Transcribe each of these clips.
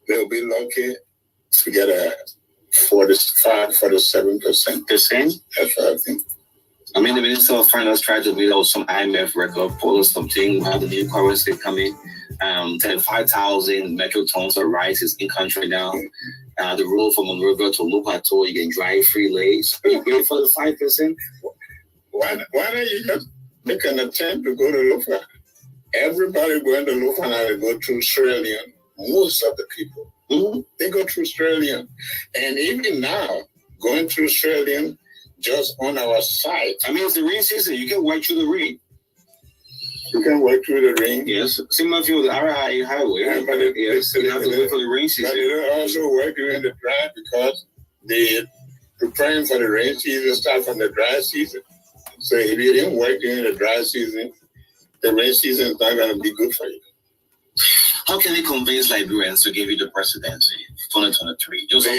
they'll be lucky to get a 47%. The same? That's what I think. I mean, the Minister of Finance tried to build out some IMF record, pull something, have the new currency coming. 5,000 metric tons of rice is in country now. The rule from Monrovia to Lupato, you can drive free lanes. You pay for the 5%. Why don't you just make an attempt to go to Lufa? Everybody going to Lufa now, they go through Australian. Most of the people, they go through Australian. And even now, going through Australian, just on our site. I mean, it's the rain season. You can work through the rain. You can work through the rain. Yes. Same as you the RI highway. Yeah, but you have to wait for the rain season. But they don't also work during the dry because they're preparing for the rain season, start from the dry season. So if you didn't work during the dry season, the rain season is not going to be good for you. How can they convince Liberians to give you the presidency 2023? Joseph,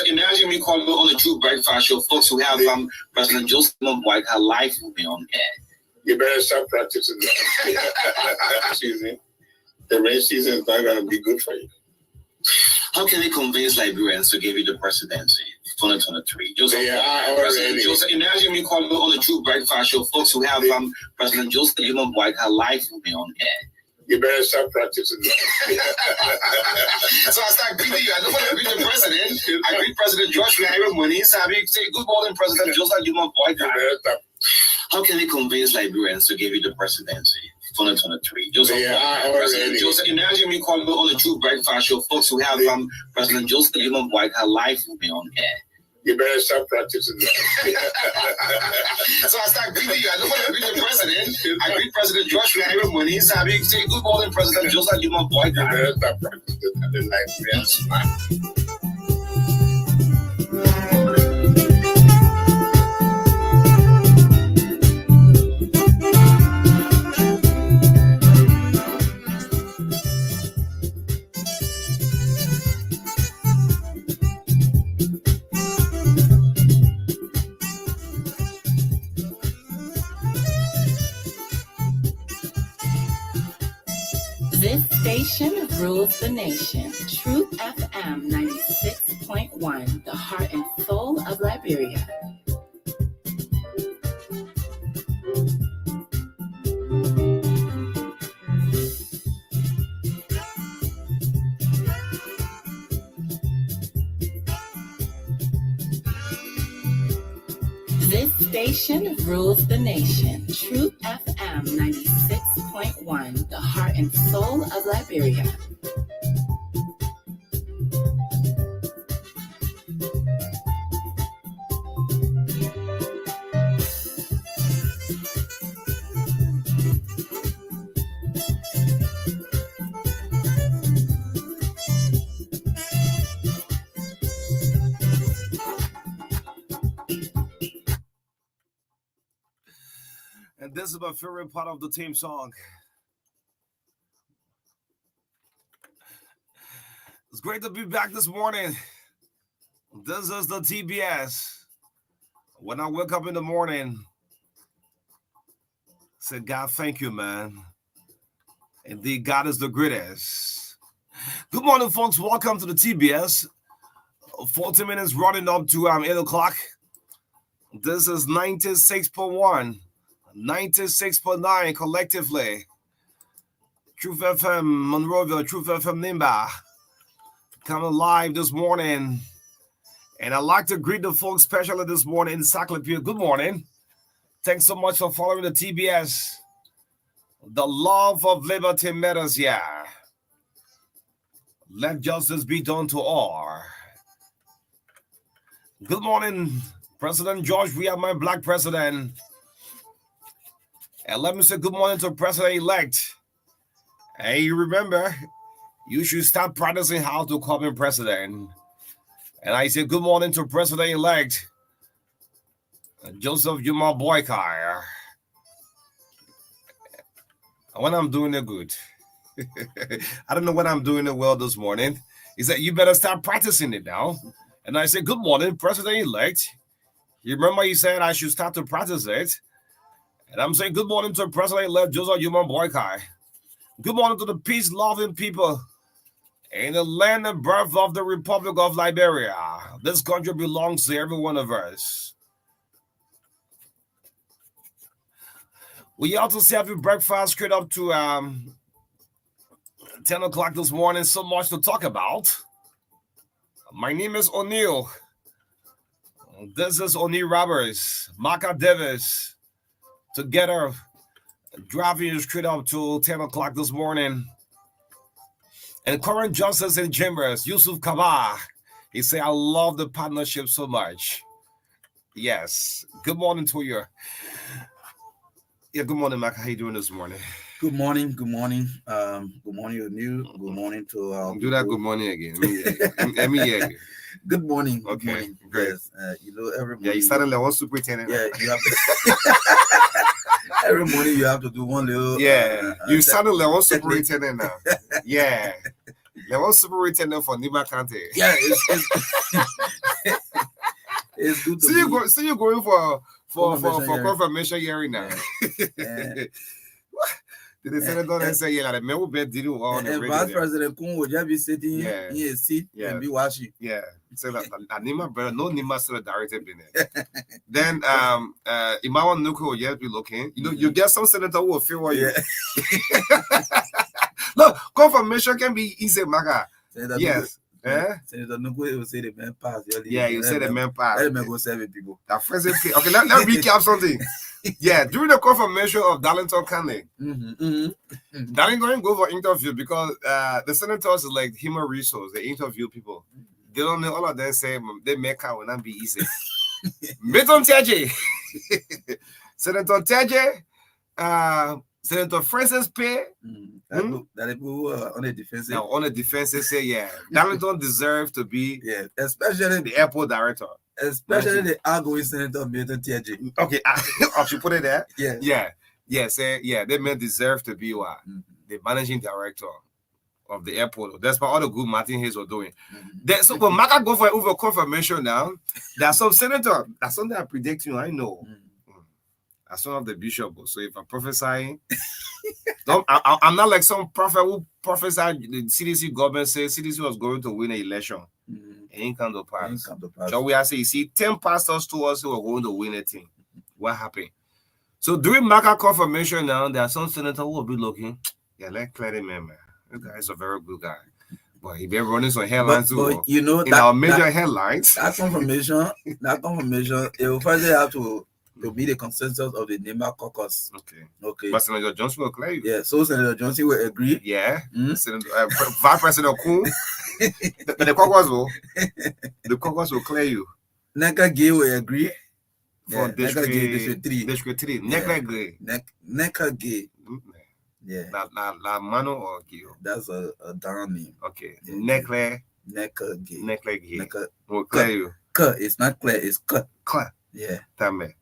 imagine me calling on the True Breakfast Show, folks who have President Joseph White, her life will be on air. You better start practicing that. The rain season is not going to be good for you. How can they convince Liberians to give you the presidency 2023? Joseph, imagine me calling on the True Breakfast Show, folks who have President Joseph White, her life will be on air. You better start practicing that. So I start greeting you. I don't want to greet the president. I greet President George Larry Money. So I say, good morning, President Joseph White. How can they convince Liberians to give you the presidency 2023? Joseph, imagine me calling on the True Breakfast Show, folks who have President Joseph White, her life will be on air. You better start practicing that. So I start greeting you. I don't want to greet the president. I greet President George Larry Money. So I say, good morning, President Joseph White. You better start practicing the Liberian smile. This station rules the nation. Truth FM 96.1, the heart and soul of Liberia. This station rules the nation. Truth FM 96.1, the heart and soul of Liberia. And this is my favorite part of the theme song. It's great to be back this morning. This is the TBS. When I wake up in the morning, I said, God, thank you, man. Indeed, God is the greatest. Good morning, folks. Welcome to the TBS. 40 minutes running up to 8 o'clock. This is 96.1. 96.9 collectively. Truth FM Monrovia, Truth FM Nimba. Coming live this morning. And I'd like to greet the folks especially this morning in Encyclopedia. Good morning. Thanks so much for following the TBS. The love of liberty matters, yeah. Let justice be done to all. Good morning, President George. We have my black president. And let me say good morning to President-elect. Hey, you remember, you should start practicing how to call him president. And I say good morning to President-elect Joseph Yuma Boykai. When I'm doing it good. I don't know when I'm doing it well this morning. He said, you better start practicing it now. And I said, good morning, President-elect. You remember he said I should start to practice it. And I'm saying good morning to President-elect Joseph Yuma Boykai. Good morning to the peace-loving people in the land and birth of the Republic of Liberia. This country belongs to every one of us. We also serve you breakfast straight up to 10 o'clock this morning. So much to talk about. My name is O'Neill. This is O'Neill Roberts, Marka Davis. Together, driving you straight up to 10 o'clock this morning. And current Justice in Chambers, Yusuf Kaba. He said, I love the partnership so much. Yes. Good morning to you. Yeah, good morning, Mark. How you doing this morning? Good morning. Good morning, O'Neill. Good morning to our do that. Good morning again. Let me hear you. Good morning. Okay, good morning. great. Yes, every morning. Yeah, you started like one superintendent. Yeah, you have to. Every morning you have to do one little. Yeah, you started like one superintendent now. Yeah, like one superintendent for Nima County. Yeah, it's good to see you going for confirmation hearing now. Yeah. Did the senator then say, yeah, like, will be dealing on the and Vice President Kun will just be sitting in a seat and be watching. Yeah. So like Nima brother, no Nima solidarity been there. Then Imawa Nuku will just be looking. You know, you get some senator who will feel what you. No, confirmation can be easy, Maga. Yes. Senator Nuku will say the man pass. Yeah, you say the man pass. Let me go 7 people. Okay, let me recap something. Yeah, during the confirmation of Darlington County, Darlington go for interview because the senators is like human resource. They interview people. They don't know, all of them say they make out will not be easy. Beton Teje, Senator Teje, Senator Francis Pay. That people on the defensive. Now on the defensive say, yeah, Darlington deserves to be especially the airport director. Especially the outgoing Senator Milton Teje. Okay, I should put it there. Yeah. They may deserve to be the managing director of the airport. That's what all the good Martin Hayes were doing. So when Marka go for over confirmation now, there's some senator. That's something I predict you. I know. As one of the bishop. So if I'm prophesying, I'm not like some prophet who prophesied the CDC government says CDC was going to win an election. It ain't come to pass. So we are saying, you see, 10 pastors to us who are going to win a thing. What happened? So during Marka confirmation now, there are some senators who will be looking. Yeah, let clear him, man. This guy is a very good guy. But he been running some headlines but you know, in our major headlines. That confirmation, it will first have to be the consensus of the NEMA caucus. Okay. But Senator Johnson will clear you. Yeah, so Senator Johnson will agree. Yeah. Senator, Vice President Kun. The caucus will clear you. Neka Gay will agree. For District 3. Neka Gay. Neka Gay. Yeah. La Mano or Gay? That's a down name. Okay. Neka Gay. Neka Gay. Will clear you. It's not clear, it's cut. Cut. Yeah. Tame.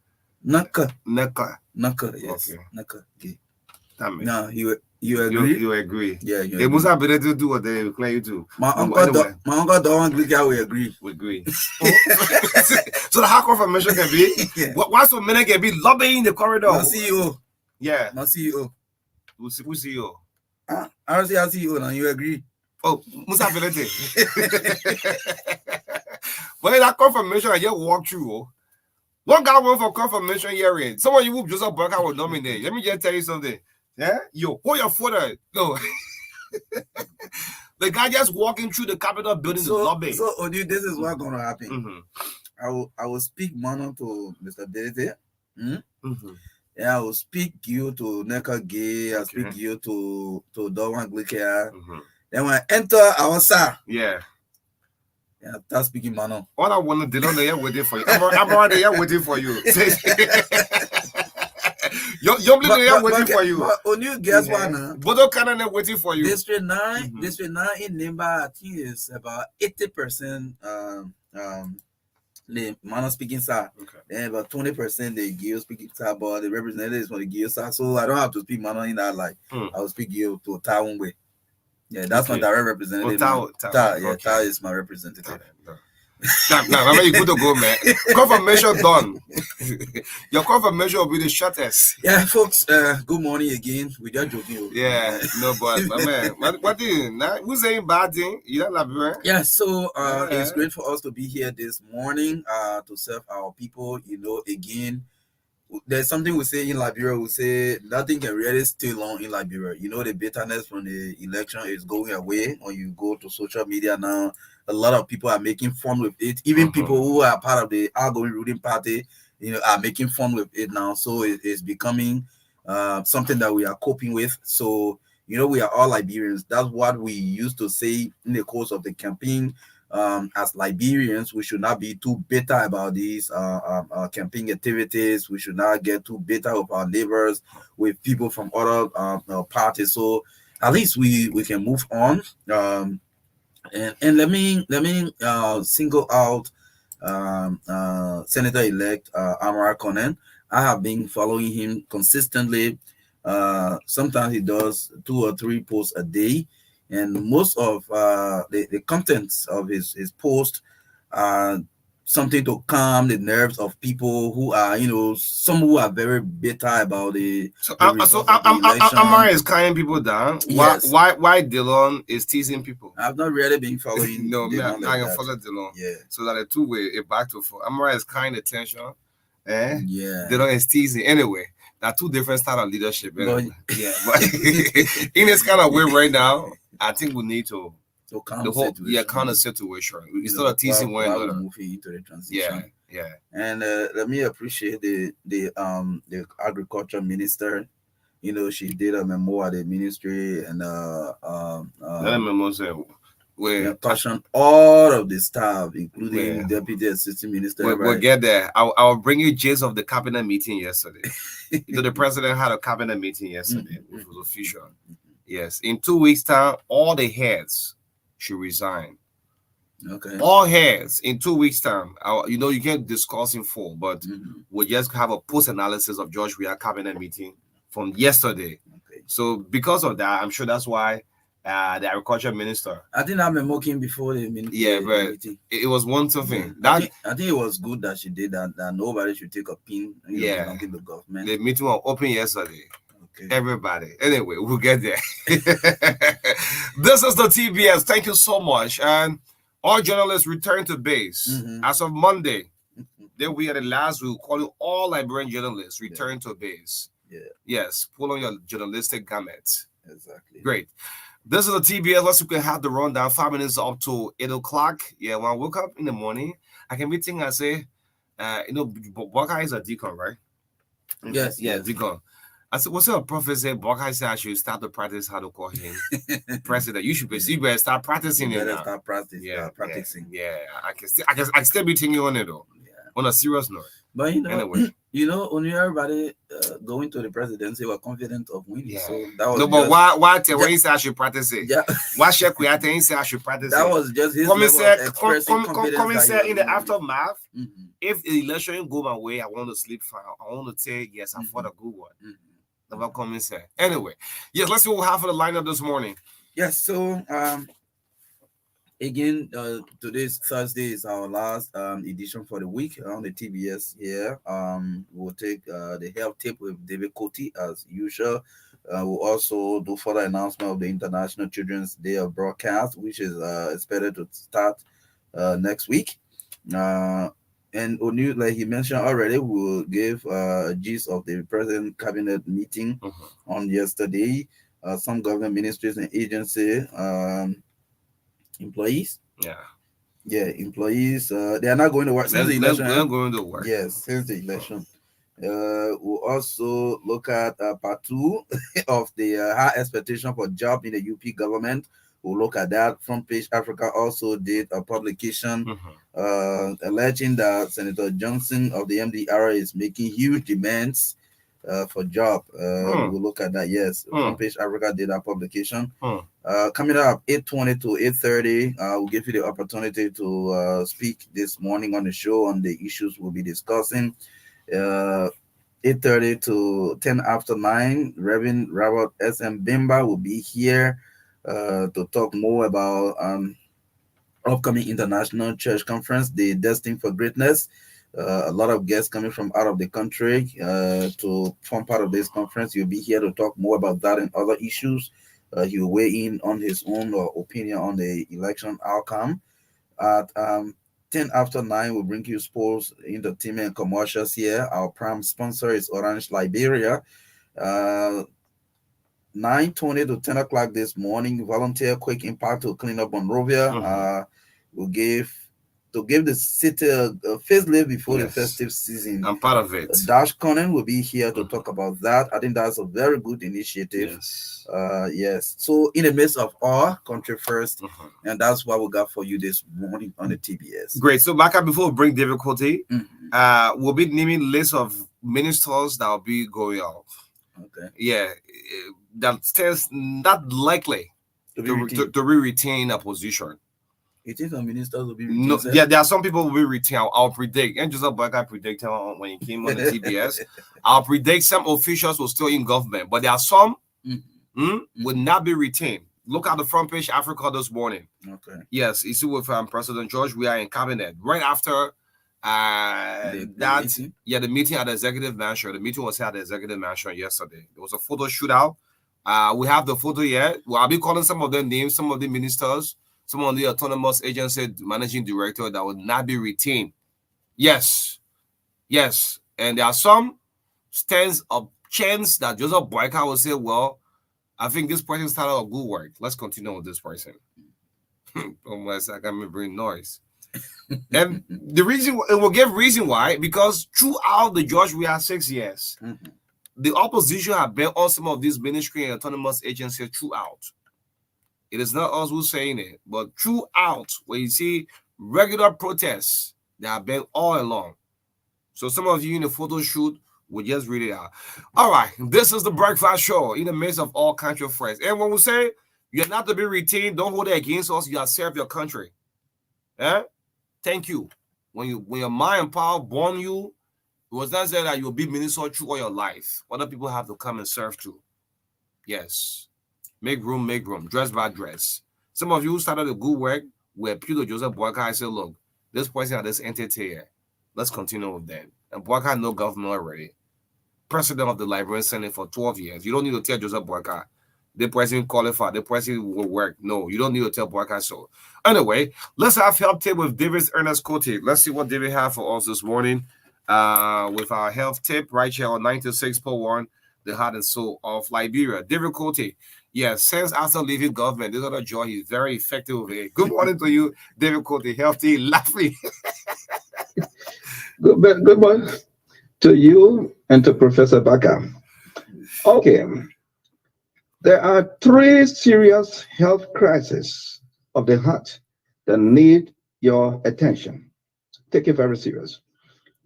Naka, yes. Okay. Naka Gay. Tame. No, you agree? You agree. Yeah, they must have been able to do what they will clear you too. My uncle Don Gliga will agree. We agree. So the hard confirmation can be why so many can be lobbying the corridor. My CEO. Yeah. My CEO. Who CEO? Our CEO now, you agree? Oh, Musa Belete. But that confirmation I just walk through. One guy went for confirmation hearing. Someone you Joseph Burka will nominate. Let me just tell you something. Yeah, hold your photo. No. The guy just walking through the Capitol building to lobby. So, Odi, this is what's gonna happen. I will speak Mano to Mr. Belete. Yeah, I will speak you to Neka Gay. I'll speak you to Don Gliga. Then when I enter our sir. Yeah, that's speaking Mano. All I want to do is there waiting for you. I'm already here waiting for you. You're waiting for you. But O'Neill, guess what now? Bodo Canada waiting for you. District 9 in Nimba, I think is about 80% the Mano speaking side. Then about 20% the Geo speaking side, but the representatives from the Geo side. So I don't have to speak Mano in that like I will speak Geo to Taiwan way. Yeah, that's my direct representative. Tao is my representative. Now you good to go, man. Confirmation done. Your confirmation will be the shortest. Yeah, folks. Good morning again. We just joking. Yeah, no, but man, what do you? Who's saying bad thing? You don't love it. Yeah, so it's great for us to be here this morning to serve our people. Again, there's something we say in Liberia. We say nothing can really stay long in Liberia. The bitterness from the election is going away. When you go to social media now, a lot of people are making fun with it. Even people who are part of the outgoing ruling party, are making fun with it now. So it's becoming something that we are coping with. So we are all Liberians. That's what we used to say in the course of the campaign. As Liberians, we should not be too bitter about these campaign activities. We should not get too bitter with our neighbors, with people from other parties. So at least we can move on. And let me single out Senator-elect Marka. I have been following him consistently. Sometimes he does 2 or 3 posts a day. And most of the contents of his post are something to calm the nerves of people who are, some who are very bitter about the election. Amara is calming people down. Yes. Why Dillon is teasing people? I've not really been following. No, Dillon I can follow Dillon. Yeah. So that the two-way, a back to forth. Amara is kind of tension. Yeah. Dillon is teasing. Anyway, there are 2 different styles of leadership. Anyway. But in this kind of way right now, I think we need to kind of situation. Instead of teasing one another. Moving into the transition. Yeah. And let me appreciate the agriculture minister. She did a memo at the ministry and that memo said caution all of the staff, including the deputy assistant minister. We'll get there. I'll bring you gist of the cabinet meeting yesterday. The president had a cabinet meeting yesterday, which was official. Yes, in 2 weeks' time, all the heads should resign. Okay. All heads in 2 weeks' time. You can't discuss in full, but we'll just have a post-analysis of George Weah cabinet meeting from yesterday. Okay. So because of that, I'm sure that's why the agriculture minister. I think that memo came before the meeting. Yeah, but it was one thing. I think it was good that she did that. That nobody should take a pin. Belonging to the government. The meeting was open yesterday. Everybody. Anyway, we'll get there. This is the TBS. Thank you so much. And all journalists return to base. As of Monday, then we had the last week calling all Liberian journalists return to base. Yeah. Yes, pull on your journalistic garments. Exactly. Great. This is the TBS. Let's we can have the rundown. 5 minutes up to 8 o'clock. Yeah, when I woke up in the morning, I can be thinking, I say, Marka is a deacon, right? Yes. Yeah, deacon. I said, what's up, prophet said? Marka said I should start to practice how to call him president. You better start practicing it now. Start practicing. Yeah. I can still be thinking on it though. Yeah. On a serious note. But only everybody going to the presidency were confident of winning. Yeah. So that was but why when he said I should practice it? Yeah. Why Sheikh Kuyate he said I should practice that it? That was just his level of expressing confidence. Come said in the aftermath, if the election go my way, I want to sleep fine. I want to say yes, I fought a good one. Never come and say. Anyway, yes, let's see what we have for the lineup this morning. Yes, so again, today's Thursday is our last edition for the week on the TBS here. We'll take the health tip with David Koti as usual. We'll also do further announcement of the International Children's Day of broadcast, which is expected to start next week. And Onu, like he mentioned already, we'll give a gist of the present cabinet meeting on yesterday. Some government ministries and agency employees. Employees. They are not going to work since the election. They're not going to work. Yes, since the election. We'll also look at part 2 of the high expectation for job in the UP government. We'll look at that. Front Page Africa also did a publication alleging that Senator Johnson of the MDR is making huge demands for job. We'll look at that. Yes, Front Page Africa did a publication. Coming up 8:20 to 8:30, we'll give you the opportunity to speak this morning on the show on the issues we'll be discussing. 8:30 to 10 after 9, Reverend Robert S.M. Bimba will be here to talk more about upcoming international church conference, the Destined for Greatness. A lot of guests coming from out of the country to form part of this conference. You'll be here to talk more about that and other issues. He'll weigh in on his own opinion on the election outcome. At 10 after 9, we'll bring you sports, entertainment, and commercials here. Our prime sponsor is Orange Liberia. 9:20 to 10 o'clock this morning, volunteer quick impact to clean up Monrovia. We'll give the city a facelift before the festive season. I'm part of it. Dash Conan will be here to talk about that. I think that's a very good initiative. Yes. So in the midst of our country first, and that's what we got for you this morning on the TBS. Great. So Marka, before we bring difficulty, we'll be naming lists of ministers that will be going off. Okay. Yeah, that stands not likely to be retained a position. It is a minister will be retained. No, yeah, there are some people who will retain. I'll predict, and Joseph Boyka predicted when he came on the TBS. I'll predict some officials will still in government, but there are some will not be retained. Look at the front page Africa this morning. Okay. Yes, you see with President George, we are in cabinet right after the meeting at the executive mansion. The meeting was at the executive mansion yesterday. There was a photo shootout. We have the photo here. I'll be calling some of their names, some of the ministers, some of the autonomous agency managing director that would not be retained. Yes. And there are some stands of chance that Joseph Boyka will say, well, I think this person started a good work. Let's continue with this person. Unless I can bring noise. And the reason it will give reason why, because throughout the George we have 6 years, the opposition have been on some of these ministry and autonomous agencies throughout. It is not us who's saying it, but throughout, where you see regular protests, they have been all along. So some of you in the photo shoot will just read it out. All right, this is the breakfast show in the midst of all country friends. And when we say you're not to be retained, don't hold it against us. You have served your country. Thank you. When your mind and power born you, it was not said that you'll be minister through all your life. Other people have to come and serve too. Yes. Make room. Dress by dress. Some of you started a good work where Peter Joseph Boyka, I said, look, this person had this entity here. Let's continue with them. And Boyka no governor already. President of the Liberian Senate for 12 years. You don't need to tell Joseph Boyka the president qualified, the president will work. No, you don't need to tell Boyka so. Anyway, let's have health tip with David Ernest Cote. Let's see what David have for us this morning with our health tip right here on 96.1, the heart and soul of Liberia. David Cote, yes, since after leaving government, this other joy, he's very effective with it. Good morning to you, David Cote, healthy, laughing. Good morning to you and to Professor Baka. Okay. There are 3 serious health crises of the heart that need your attention. Take it very serious.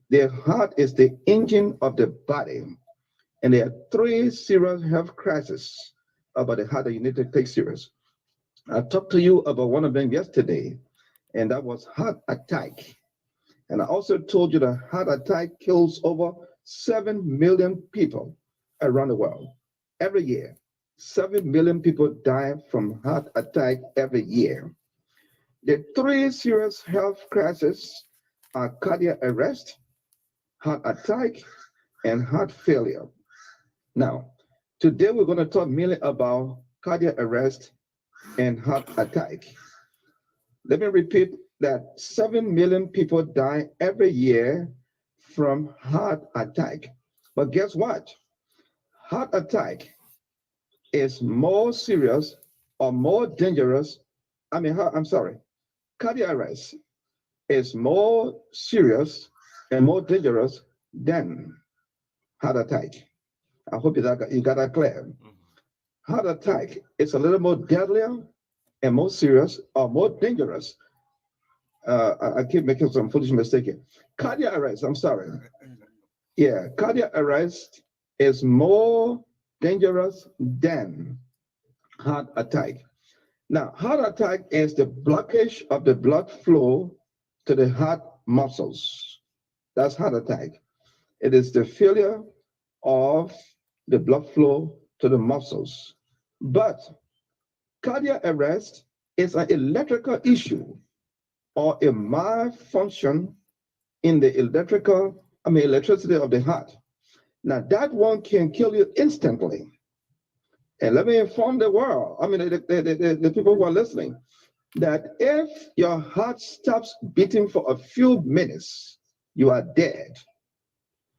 The heart is the engine of the body, and there are 3 serious health crises about the heart that you need to take serious. I talked to you about one of them yesterday, and that was heart attack. And I also told you that heart attack kills over 7 million people around the world every year. 7 million people die from heart attack every year. The 3 serious health crises are cardiac arrest, heart attack, and heart failure. Now, today we're going to talk mainly about cardiac arrest and heart attack. Let me repeat that 7 million people die every year from heart attack. But guess what? Heart attack is more serious or more dangerous. Cardiac arrest is more serious and more dangerous than heart attack. I hope you got that clear. Heart attack is a little more deadlier and more serious or more dangerous. I keep making some foolish mistake here. Cardiac arrest, cardiac arrest is more dangerous than heart attack. Now, heart attack is the blockage of the blood flow to the heart muscles. That's heart attack. It is the failure of the blood flow to the muscles. But cardiac arrest is an electrical issue. or a malfunction in the electricity of the heart. Now that one can kill you instantly. And let me inform the world, the people who are listening, that if your heart stops beating for a few minutes, you are dead.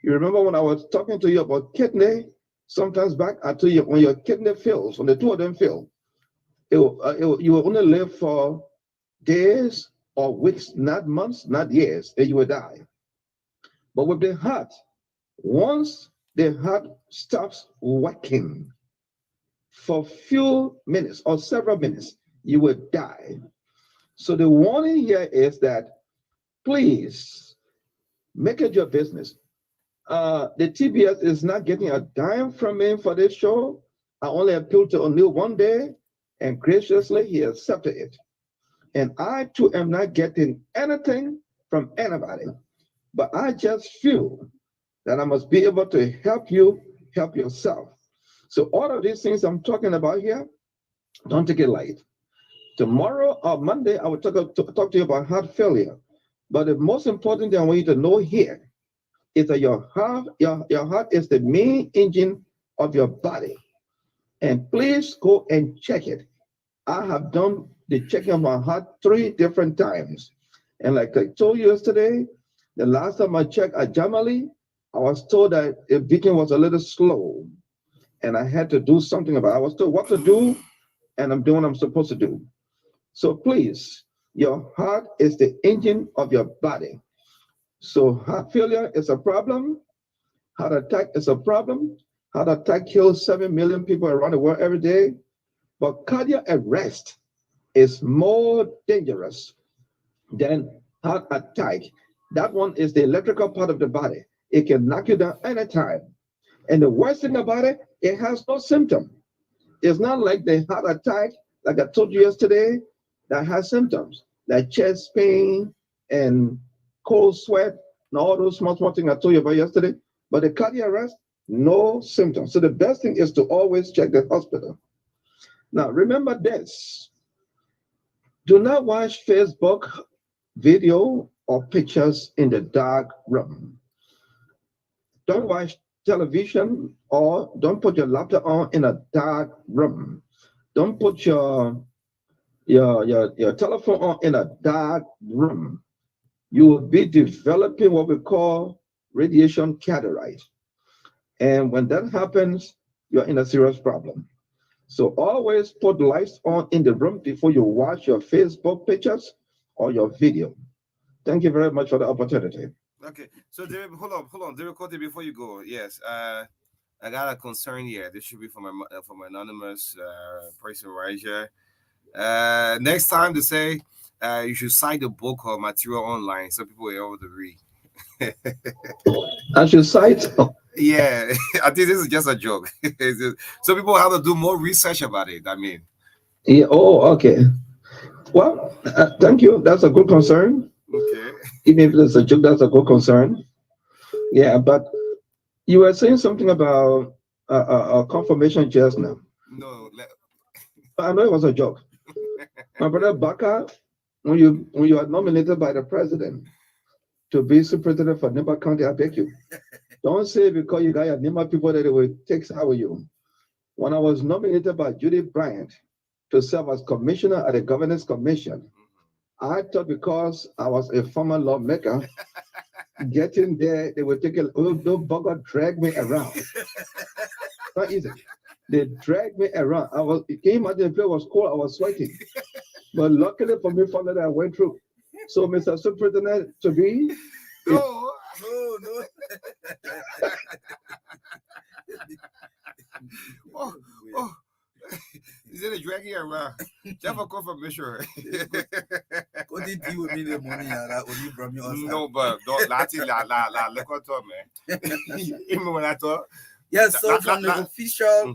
You remember when I was talking to you about kidney sometimes back? I told you when your kidney fails, when the two of them fail, you will only live for days or weeks, not months, not years, and you will die. But with the heart, once the heart stops working for few minutes or several minutes, you will die. So the warning here is that please make it your business. The TBS is not getting a dime from me for this show. I only appealed to O'Neill one day, and graciously he accepted it. And I too am not getting anything from anybody, but I just feel that I must be able to help you help yourself. So all of these things I'm talking about here, don't take it light. Tomorrow or Monday, I will talk to you about heart failure. But the most important thing I want you to know here is that your heart is the main engine of your body. And please go and check it. I have done the checking of my heart 3 different times. And like I told you yesterday, the last time I checked at Jamali, I was told that the beating was a little slow. And I had to do something about it. I was told what to do, and I'm doing what I'm supposed to do. So please, your heart is the engine of your body. So heart failure is a problem. Heart attack is a problem. Heart attack kills 7 million people around the world every day. But cardiac arrest is more dangerous than heart attack. That one is the electrical part of the body. It can knock you down anytime. And the worst thing about it, it has no symptom. It's not like the heart attack, like I told you yesterday, that has symptoms like chest pain and cold sweat and all those small things I told you about yesterday. But the cardiac arrest, no symptoms. So the best thing is to always check the hospital. Now, remember this. Do not watch Facebook video or pictures in the dark room. Don't watch television or don't put your laptop on in a dark room. Don't put your telephone on in a dark room. You will be developing what we call radiation cataract. And when that happens, you're in a serious problem. So always put lights on in the room before you watch your Facebook pictures or your video. Thank you very much for the opportunity. Okay, so David, hold on, David Cote, before you go, yes, I got a concern here. This should be from anonymous person right here. Next time to say you should cite the book or material online so people will be able to read. I should cite. Yeah, I think this is just a joke. So people have to do more research about it. I mean, Yeah, oh, okay. Well, thank you. That's a good concern. okay. Even if it's a joke, that's a good concern. Yeah, but you were saying something about confirmation just now. No, I know it was a joke. My brother Baka, when you are nominated by the president to be superintendent for Nimba County, I beg you, don't say because you got your Nimba people that it will take care of you. When I was nominated by Judy Bryant to serve as commissioner at the Governance Commission, I thought because I was a former lawmaker, getting there, they would take a little bugger drag me around. Not easy. They dragged me around. It came out the place was cold, I was sweating. But luckily for me, for that I went through. So Mr. Superintendent to be. no. No. Oh. Is it a dragging around? Just for confirmation. What did you deal with me the morning when you brought me on? No, but don't look at me. Even when I thought. Yes, so from the official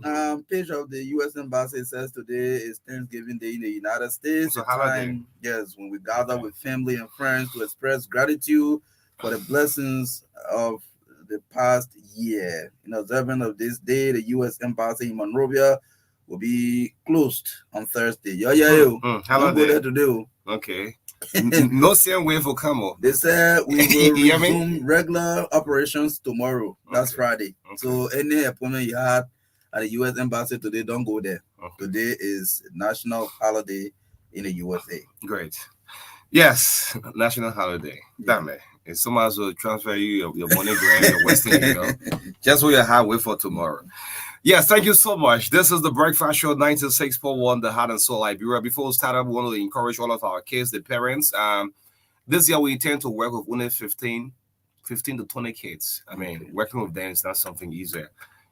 page of the U.S. Embassy, it says today is Thanksgiving Day in the United States. So a time, yes, when we gather with family and friends to express gratitude for the blessings of the past year. In observance of this day, the U.S. Embassy in Monrovia will be closed on Thursday. Hello, Hello there there. today. Okay. No same way for Camo. They said we will You hear me? resume regular operations tomorrow. That's Friday. Okay. So any appointment you had at the U.S. Embassy today, don't go there. Okay. Today is national holiday in the USA. Great. Yes, national holiday. Damn it. It's so much to transfer you your money grand, your Western Union. Just what you have wait for tomorrow. Yes, thank you so much. This is the Breakfast Show 96.1, the Heart and Soul Liberia. Before we start up, we want to encourage all of our kids, the parents. This year we intend to work with only 15 to 20 kids. I mean, working with them is not something easy.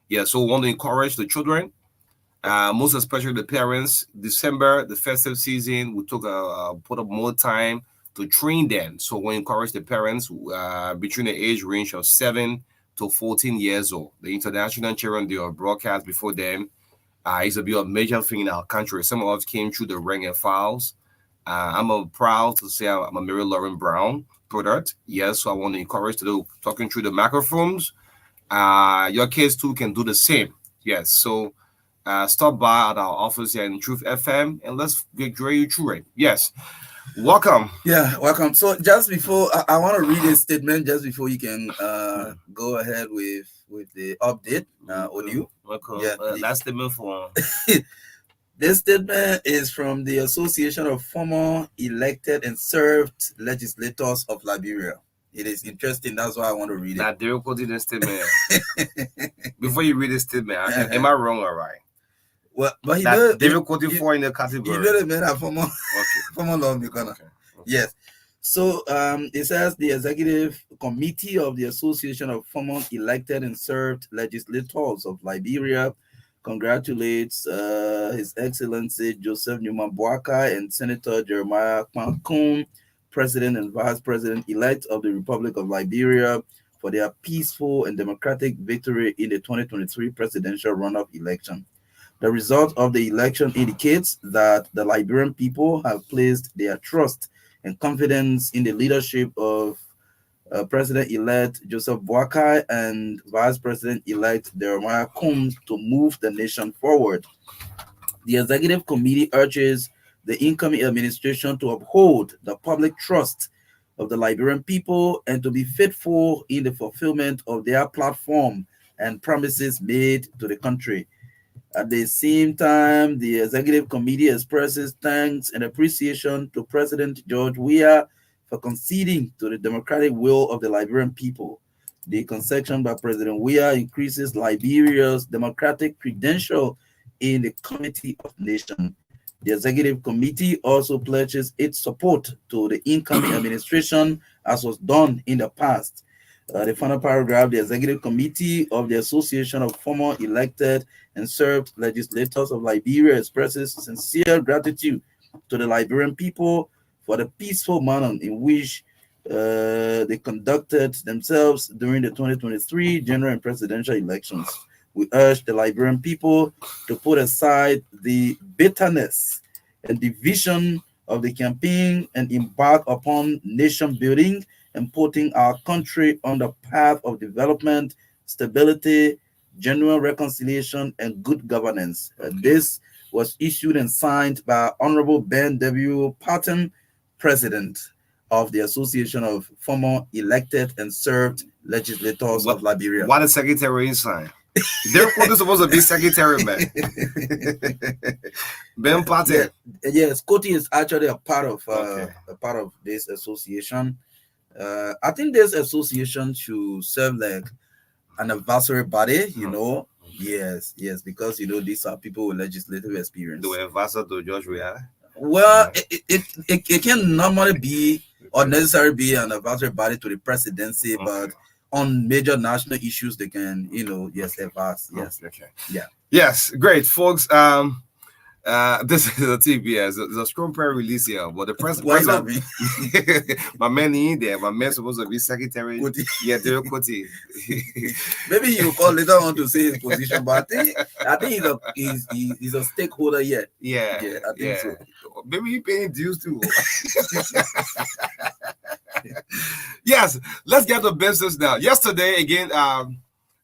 Yeah, so we want to encourage the children, most especially the parents. December, the festive season, we took put up more time to train them. So we encourage the parents between the age range of 7 to 14 years old. The international children, they are broadcast before them. It's a bit of a major thing in our country. Some of us came through the rank and files. I'm proud to say I'm a Mary Lauren Brown product. Yes, so I want to encourage to do talking through the microphones. Your kids too can do the same. Yes, so stop by at our office here in Truth FM and let's get you through it. Yes. Welcome. Yeah, welcome. So just before I want to read a statement just before you can go ahead with the update audio. Welcome. Yeah, that statement for this statement is from the Association of Former Elected and Served Legislators of Liberia. It is interesting. That's why I want to read it. Now, Derek quoted the statement. Before you read the statement, am I wrong or right? Well, but he David quoted for in the category. He really made a former lawmaker. Okay. Yes. So it says the executive committee of the Association of Former Elected and Served Legislators of Liberia congratulates His Excellency Joseph Newman Boakai and Senator Jeremiah Kpankun, President and Vice President-elect of the Republic of Liberia, for their peaceful and democratic victory in the 2023 presidential runoff election. The result of the election indicates that the Liberian people have placed their trust and confidence in the leadership of President-elect Joseph Boakai and Vice President-elect Jeremiah Kpankun to move the nation forward. The executive committee urges the incoming administration to uphold the public trust of the Liberian people and to be faithful in the fulfillment of their platform and promises made to the country. At the same time, the executive committee expresses thanks and appreciation to President George Weah for conceding to the democratic will of the Liberian people. The concession by President Weah increases Liberia's democratic credential in the Committee of Nations. The executive committee also pledges its support to the incoming administration, as was done in the past. The final paragraph, the executive committee of the Association of Former Elected and Served Legislators of Liberia expresses sincere gratitude to the Liberian people for the peaceful manner in which they conducted themselves during the 2023 general and presidential elections. We urge the Liberian people to put aside the bitterness and division of the campaign and embark upon nation building and putting our country on the path of development, stability, genuine reconciliation, and good governance. This was issued and signed by Honorable Ben W. Patton, President of the Association of Former Elected and Served Legislators of Liberia. Why the secretary signed? They're supposed to be secretary, man. Ben Patton. Yes, Scotty is actually a part of this association. I think this association should serve like an advisory body, you know. Yes, because these are people with legislative experience. Do advisor to George Weah? Well, it can normally be or necessarily be an advisory body to the presidency, but on major national issues, they can, advise. Yes. Okay. Yeah. Yes. Great, folks. This is a TBS. It's a strong prayer release here, but the president, my man in there. My man supposed to be secretary. Yeah, Derek Kuti. Maybe you call later on to say his position, but I think he's a stakeholder yet. Yeah, I think so. Maybe he paying dues too. Yes, let's get to business now. Yesterday, again,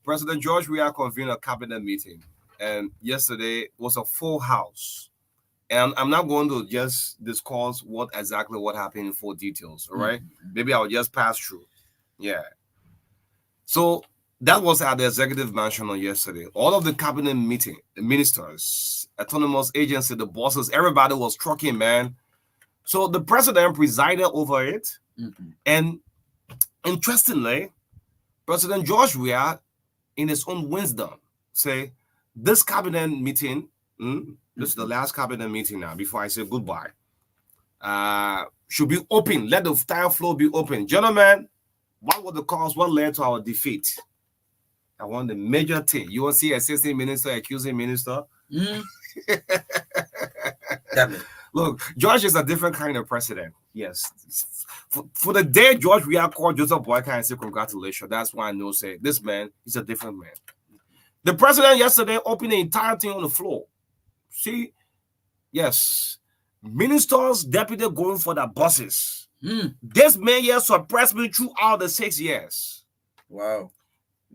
President George Weah convened a cabinet meeting. And yesterday was a full house. And I'm not going to just discuss what happened in full details, all right? Maybe I'll just pass through. Yeah. So that was at the executive mansion on yesterday. All of the cabinet meeting, the ministers, autonomous agency, the bosses, everybody was trucking, man. So the president presided over it. And interestingly, President George Weah, in his own wisdom, say this cabinet meeting, this is the last cabinet meeting now before I say goodbye, should be open. Let the entire floor be open. Gentlemen, what were the cause? What led to our defeat? I want the major thing. You want to see assistant minister accusing minister? Look, George is a different kind of president. Yes. For the day George Weah called Joseph Boyka and said congratulations, that's why I know say this man is a different man. The president yesterday opened the entire thing on the floor. See, yes, ministers, deputy going for the bosses. This man here suppressed me throughout the 6 years. Wow.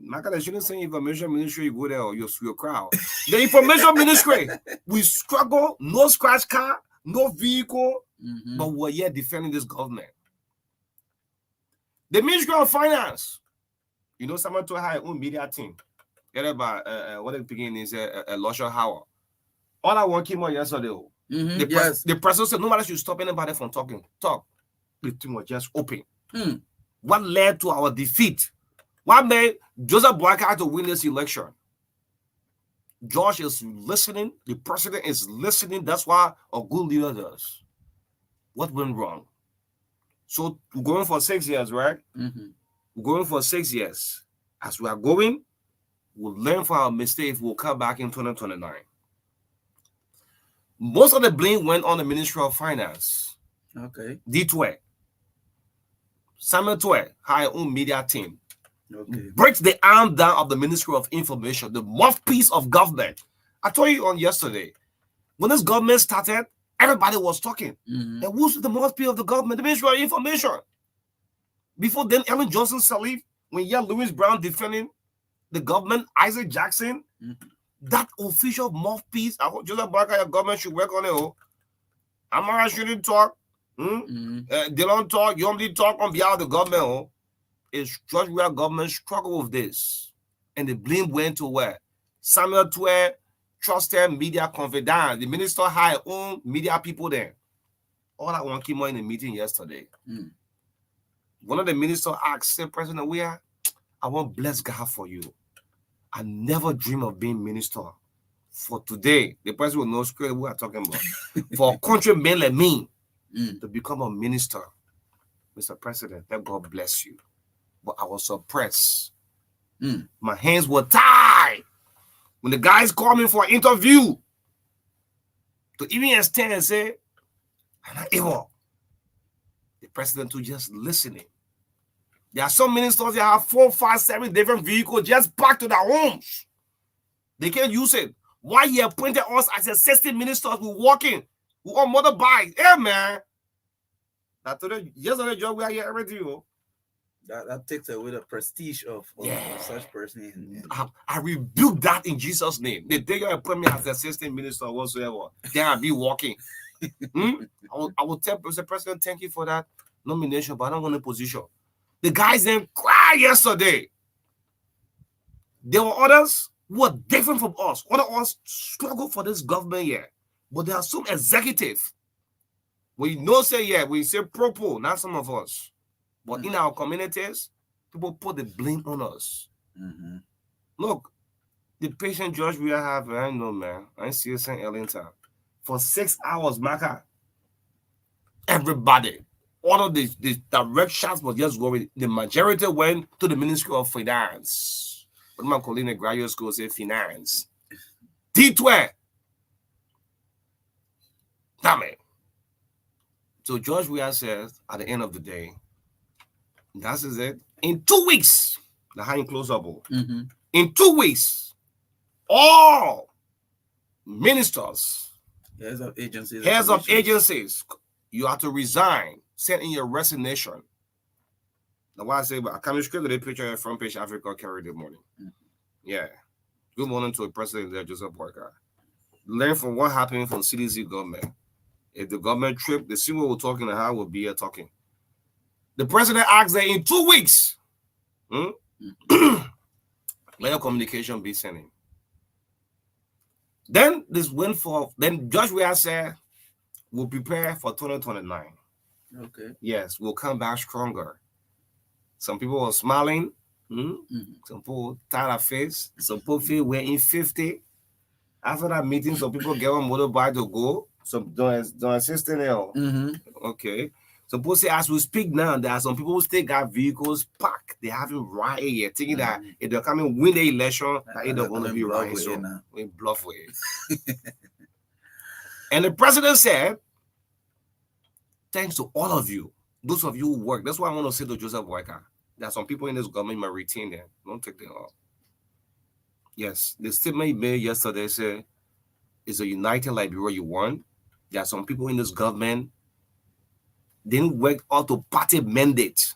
Marka, they shouldn't say information ministry, you go there or your crowd. The information ministry, we struggle, no scratch car, no vehicle, but we're here defending this government. The Ministry of Finance, you know, someone to have own media team. What the beginning is a Lusher Howard. All I want came on yesterday. The president said nobody should stop anybody from talking. Talk. The team was just open. What led to our defeat? What made Joseph Boyka to win this election? George is listening. The president is listening. That's why a good leader does. What went wrong? So we're going for 6 years, right? We're going for 6 years. As we are going, we'll learn from our mistakes. We'll come back in 2029. Most of the blame went on the Ministry of Finance. Okay. D12. Samuel Twe, our own media team. Okay. Breaks the arm down of the Ministry of Information, the mouthpiece of government. I told you on yesterday, when this government started, everybody was talking. And who's the mouthpiece of the government? The Ministry of Information. Before then, Ellen Johnson Sirleaf, when you had Louis Brown defending the government, Isaac Jackson, that official mouthpiece, I hope Joseph Boyka, your government should work on it. Oh. Amara shouldn't talk. They don't talk. You only talk on behalf of the government. Oh. It's George Weah government struggle with this. And the blame went to where? Samuel Twe, trusted media confidant. The minister had own media people there. All that one came on in the meeting yesterday. One of the ministers asked, said, President Weah, I want bless God for you. I never dream of being minister. For today, the president will know squarely what we are talking about. For a countryman like me to become a minister, Mr. President, that God bless you. But I was suppressed. My hands were tied. When the guys called me for an interview, to even extend and say, I'm not able. The president to just listening. There are some ministers that have 4, 5, 7 different vehicles just parked to their homes. They can't use it. Why he appointed us as assistant ministers? We're walking. We're on motorbikes. Hey, man. That today, yesterday, job we are here everything. That takes away the prestige of such person. I rebuke that in Jesus' name. The day you appoint me as assistant minister or whatsoever, then I'll be walking. I will tell Mr. President, thank you for that nomination, but I don't want a position. The guys then cried yesterday. There were others who are different from us. Other ones struggle for this government here. But there are some executives. We know say yeah, we say pro, not some of us. But in our communities, people put the blame on us. Look, the patient George we have, I know, man. I see you saying Ellington. For 6 hours, Marka, everybody, all of the direct shots was just going. The majority went to the Ministry of Finance. But my colleague in graduate school say finance. D12. Damn it. So George Weah says, at the end of the day, that is it. In 2 weeks, the high close up. In 2 weeks, all ministers, heads of agencies, you have to resign, send in your resignation. Now, why I say, but I can't script the picture front page Africa carried the morning. Yeah. Good morning to the president there, Joseph Boyka. learn from what happened from CDC government. If the government trip, the same way we're talking and how we'll be here talking. The president asked that in 2 weeks, let your communication be sending. Then this went for, then Judge Weah said, we'll prepare for 2029. Okay. Yes, we'll come back stronger. Some people were smiling. Some people tired of face. Some people feel we're in 50. After that meeting, some people get on motorbike to go. Some don't assist in there. Okay. Some people say, as we speak now, there are some people who still got vehicles parked. They haven't right yet, thinking that if they're coming win the election, that it's not going to be right. So we bluff with it. And the president said, thanks to all of you, those of you who work. That's why I want to say to Joseph Boyka, there are some people in this government might retain them. Don't take them off. Yes, the statement he made yesterday said, it's a united Liberia you want. There are some people in this government didn't work out to party mandate.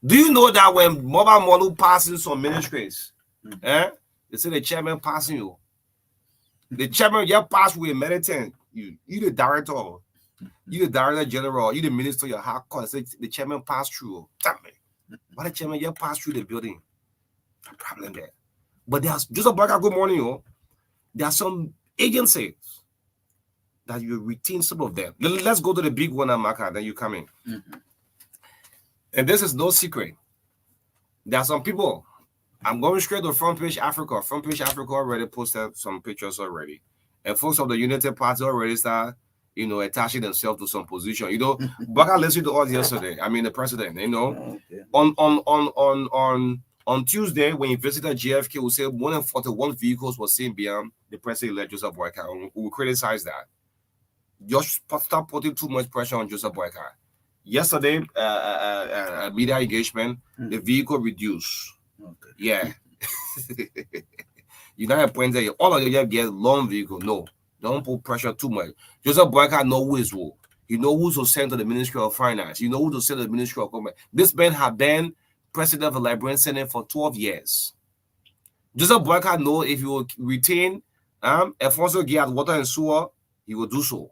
Do you know that when Mobile Molu passing some ministries, they say the chairman passing you. The chairman just passed with a militant. You the director, you the director general, you the minister, your high court. Say the chairman passed through. Tell me, why the chairman just passed through the building? No problem there. But there's just a good morning, yo. There are some agencies that you retain some of them. Let's go to the big one, Marka, then you come in. And this is no secret. There are some people. I'm going straight to Front Page Africa. Front Page Africa already posted some pictures already. And folks of the United Party already start, attaching themselves to some position. Baka listened to us yesterday. I mean, the president, on Tuesday, when he visited JFK, we said more than 41 vehicles were seen beyond the president-elect Joseph Boyka. We criticize that. Just stop putting too much pressure on Joseph Boyka. Yesterday, media engagement, the vehicle reduced. Okay. Yeah. You're not a point that all of you get long vehicle. No, don't put pressure too much. Joseph Boyka knows who is who. He knows who to send to the Ministry of Finance. He knows who to send to the Ministry of Government. This man had been president of the Liberian Senate for 12 years. Joseph Boyka knows if he will retain Alfonso Guy at Water and Sewer, he will do so.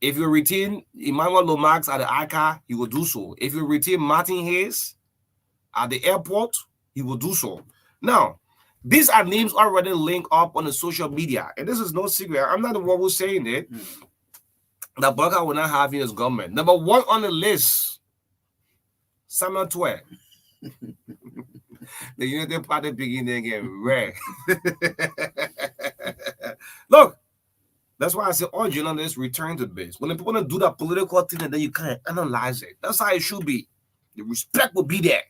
If you retain Emmanuel Lomax at the ICA, he will do so. If you retain Martin Hayes at the airport, he will do so. Now, these are names already linked up on the social media. And this is no secret. I'm not the one who's saying it. That Boyka will not have in his government. Number one on the list, Samuel Twe. The United Party beginning again. Rare. Look. That's why I say all journalists return to base. When the people do that political thing and then you can't analyze it. That's how it should be. The respect will be there.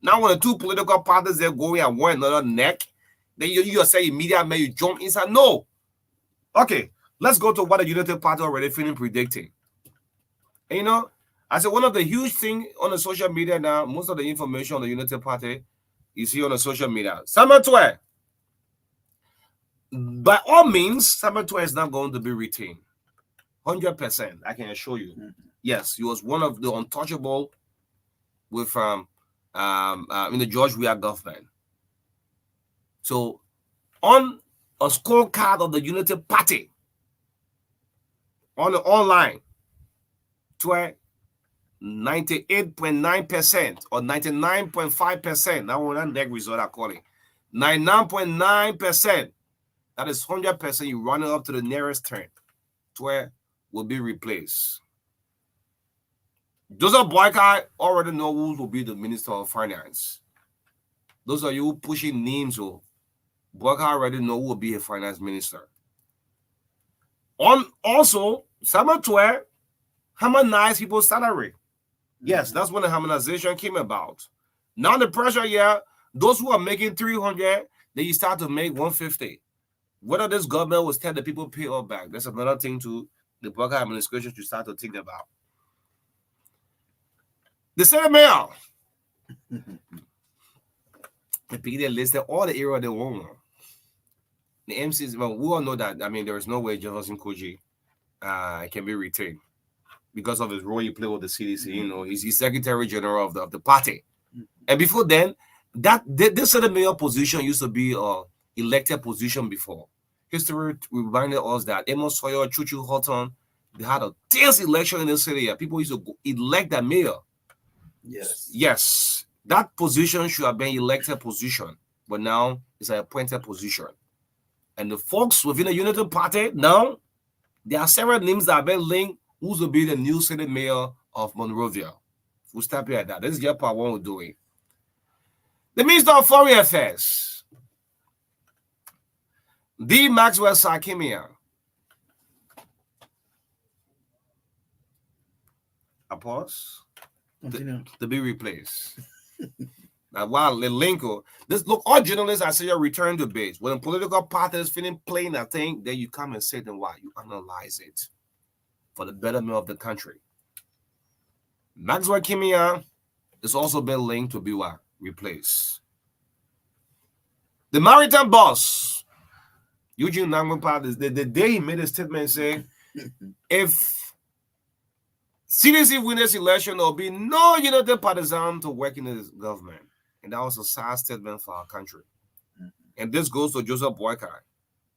Now when the two political parties they're going at one another neck, then you say media man, you jump inside. No. Okay, let's go to what the United Party already feeling predicting. And I said one of the huge things on the social media now, most of the information on the United Party you see on the social media. Samuel Twe. By all means, Samuel Twe is not going to be retained. 100%, I can assure you. Yes, he was one of the untouchable with in the George Weah government. So, on a scorecard of the United Party, on the online, Twe 98.9% or 99.5%. Now we're on that result I call it. 99.9%. That is 100%. You run it up to the nearest turn, Twe will be replaced. Joseph Boyka already know who will be the Minister of Finance. Those of you pushing names, Boyka already know who will be a finance minister. Also, Samuel Twe harmonized people's salary. Yes, that's when the harmonization came about. Now the pressure here, those who are making 300, then you start to make 150. Whether this government will tell the people pay or back, that's another thing to the Boyka administration to start to think about. The Senate mayor, the people listed all the area they want. The MCs, well, we all know that. I mean, there is no way Jefferson Koji can be retained because of his role he played with the CDC. He's Secretary General of the party. And before then, this Senate mayor position used to be elected position before. History reminded us that Amos Sawyer, Chuchu Houghton, they had a tense election in this city. People used to elect that mayor. Yes. Yes. That position should have been elected position, but now it's an appointed position. And the folks within the Unity Party, now, there are several names that have been linked who's to be the new city mayor of Monrovia. We'll stop here at that. This is just part one we're doing. The Minister of Foreign Affairs, D. Maxwell Sakimia. A pause. To be replaced. Now, while Lelenko, all journalists I say return to base. When a political party is feeling plain, I think then you come and say then why you analyze it for the betterment of the country. Maxwell Kimia is also been linked to be what? Replaced. The maritime boss, Eugene Nangwapa, the day he made a statement saying, if CDC win this election, there will be no United partisan to work in this government. And that was a sad statement for our country. And this goes to Joseph Boycott.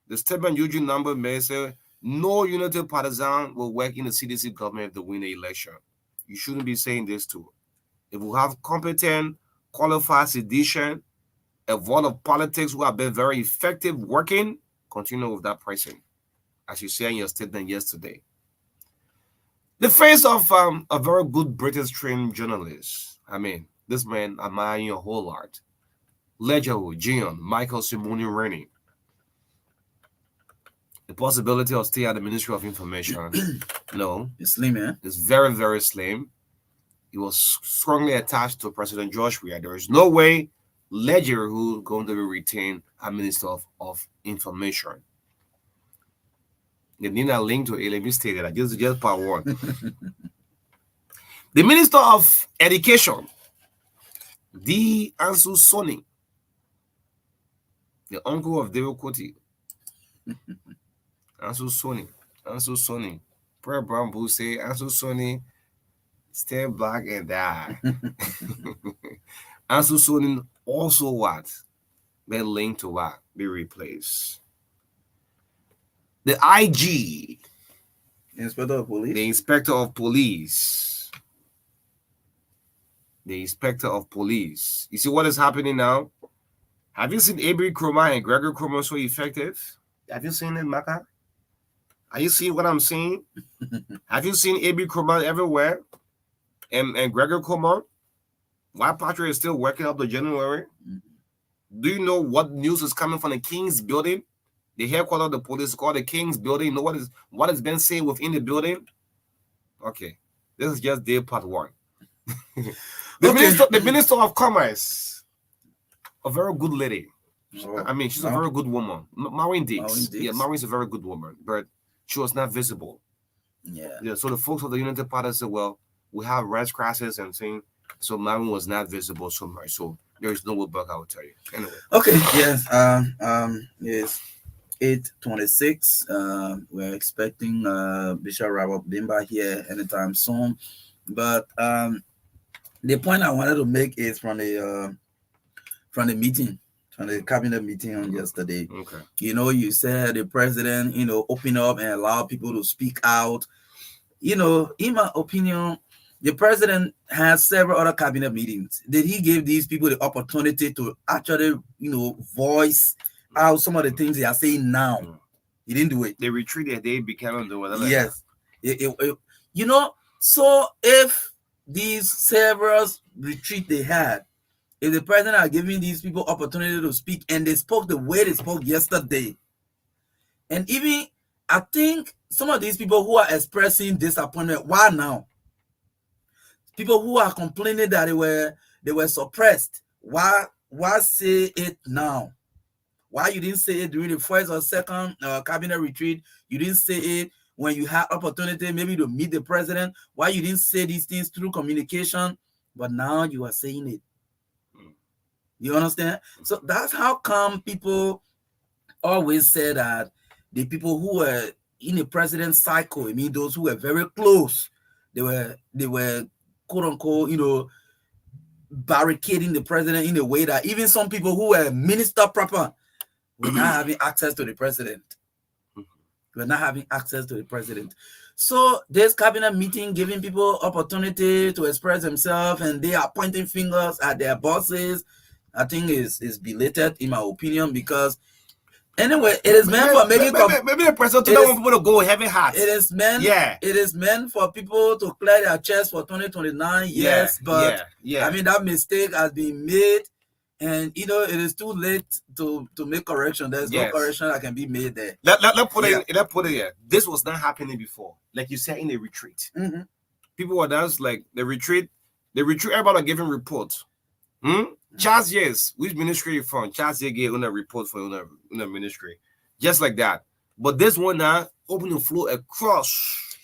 The statement Eugene Number made say, no United partisan will work in the CDC government if they win the election. You shouldn't be saying this too. If we have competent, qualified sedition, a vote of politics who have been very effective working, continue with that person, as you said in your statement yesterday. The face of a very good British trained journalist. I mean, this man admiring your whole heart. Ledger, Gian, Michael Simone Rennie. The possibility of staying at the Ministry of Information, no. It's slim, eh? It's very, very slim. He was strongly attached to President Josh Weah. There is no way Ledger who is going to be retained as Minister of Information. They need a link to it. Let me state that. Just part one. The Minister of Education, D. Ansu Soni, the uncle of David Koti. Ansu Soni. Prayer Brambu say, Ansu Soni, stay black and die. Ansu Soni also what? Been linked to what? Be replaced. The IG. Inspector of Police. The Inspector of Police. The Inspector of Police. You see what is happening now? Have you seen Avery Kroma and Gregor Kroma so effective? Have you seen it, Marka? Are you seeing what I'm seeing? Have you seen Avery Kroma everywhere? And Gregor Kroma? Why Patrick is still working up to January? Do you know what news is coming from the King's building? The headquarters of the police is called the King's building. You know what has been said within the building? Okay. This is just day part one. The Minister of Commerce, a very good lady. I mean, she's a very good woman. Maureen Dix. Yeah, Maureen's a very good woman, but she was not visible. Yeah. So the folks of the United Party said, well, we have red crisis and things. So Maureen was not visible so much. So there is no way back, I will tell you. Anyway. Okay, yes. Yes. 8:26. We're expecting Bishop Robert Bimba here anytime soon. But the point I wanted to make is from the meeting, from the cabinet meeting on yesterday. Okay. You said the president, open up and allow people to speak out. In my opinion, the president has several other cabinet meetings. Did he give these people the opportunity to actually, voice out some of the things they are saying now? He didn't do it. They retreated. They became the whatever. Yes. So if these several retreat they had, if the president are giving these people opportunity to speak and they spoke the way they spoke yesterday, and even I think some of these people who are expressing disappointment, why now? People who are complaining that they were suppressed, why say it now? Why you didn't say it during the first or second cabinet retreat? You didn't say it when you had opportunity maybe to meet the president. Why you didn't say these things through communication? But now you are saying it. You understand? So that's how come people always say that the people who were in the president's cycle, I mean those who were very close, they were quote unquote, barricading the president in a way that even some people who were minister proper were not having access to the president. We're not having access to the president. So this cabinet meeting giving people opportunity to express themselves, and they are pointing fingers at their bosses, I think is belated in my opinion, because anyway, it is meant for making maybe the president don't want people to go heavy hearts. It is meant, it is meant for people to clear their chest for 2029. Yes, but I mean that mistake has been made, and you know it is too late to make correction. There's no correction that can be made there. Let's put it here. This was not happening before, like you said, in a retreat. People were just like the retreat. Everybody giving reports. Charles, yes, which ministry you from? Charles, you gave on a report for on a ministry, just like that. But this one now open the floor across.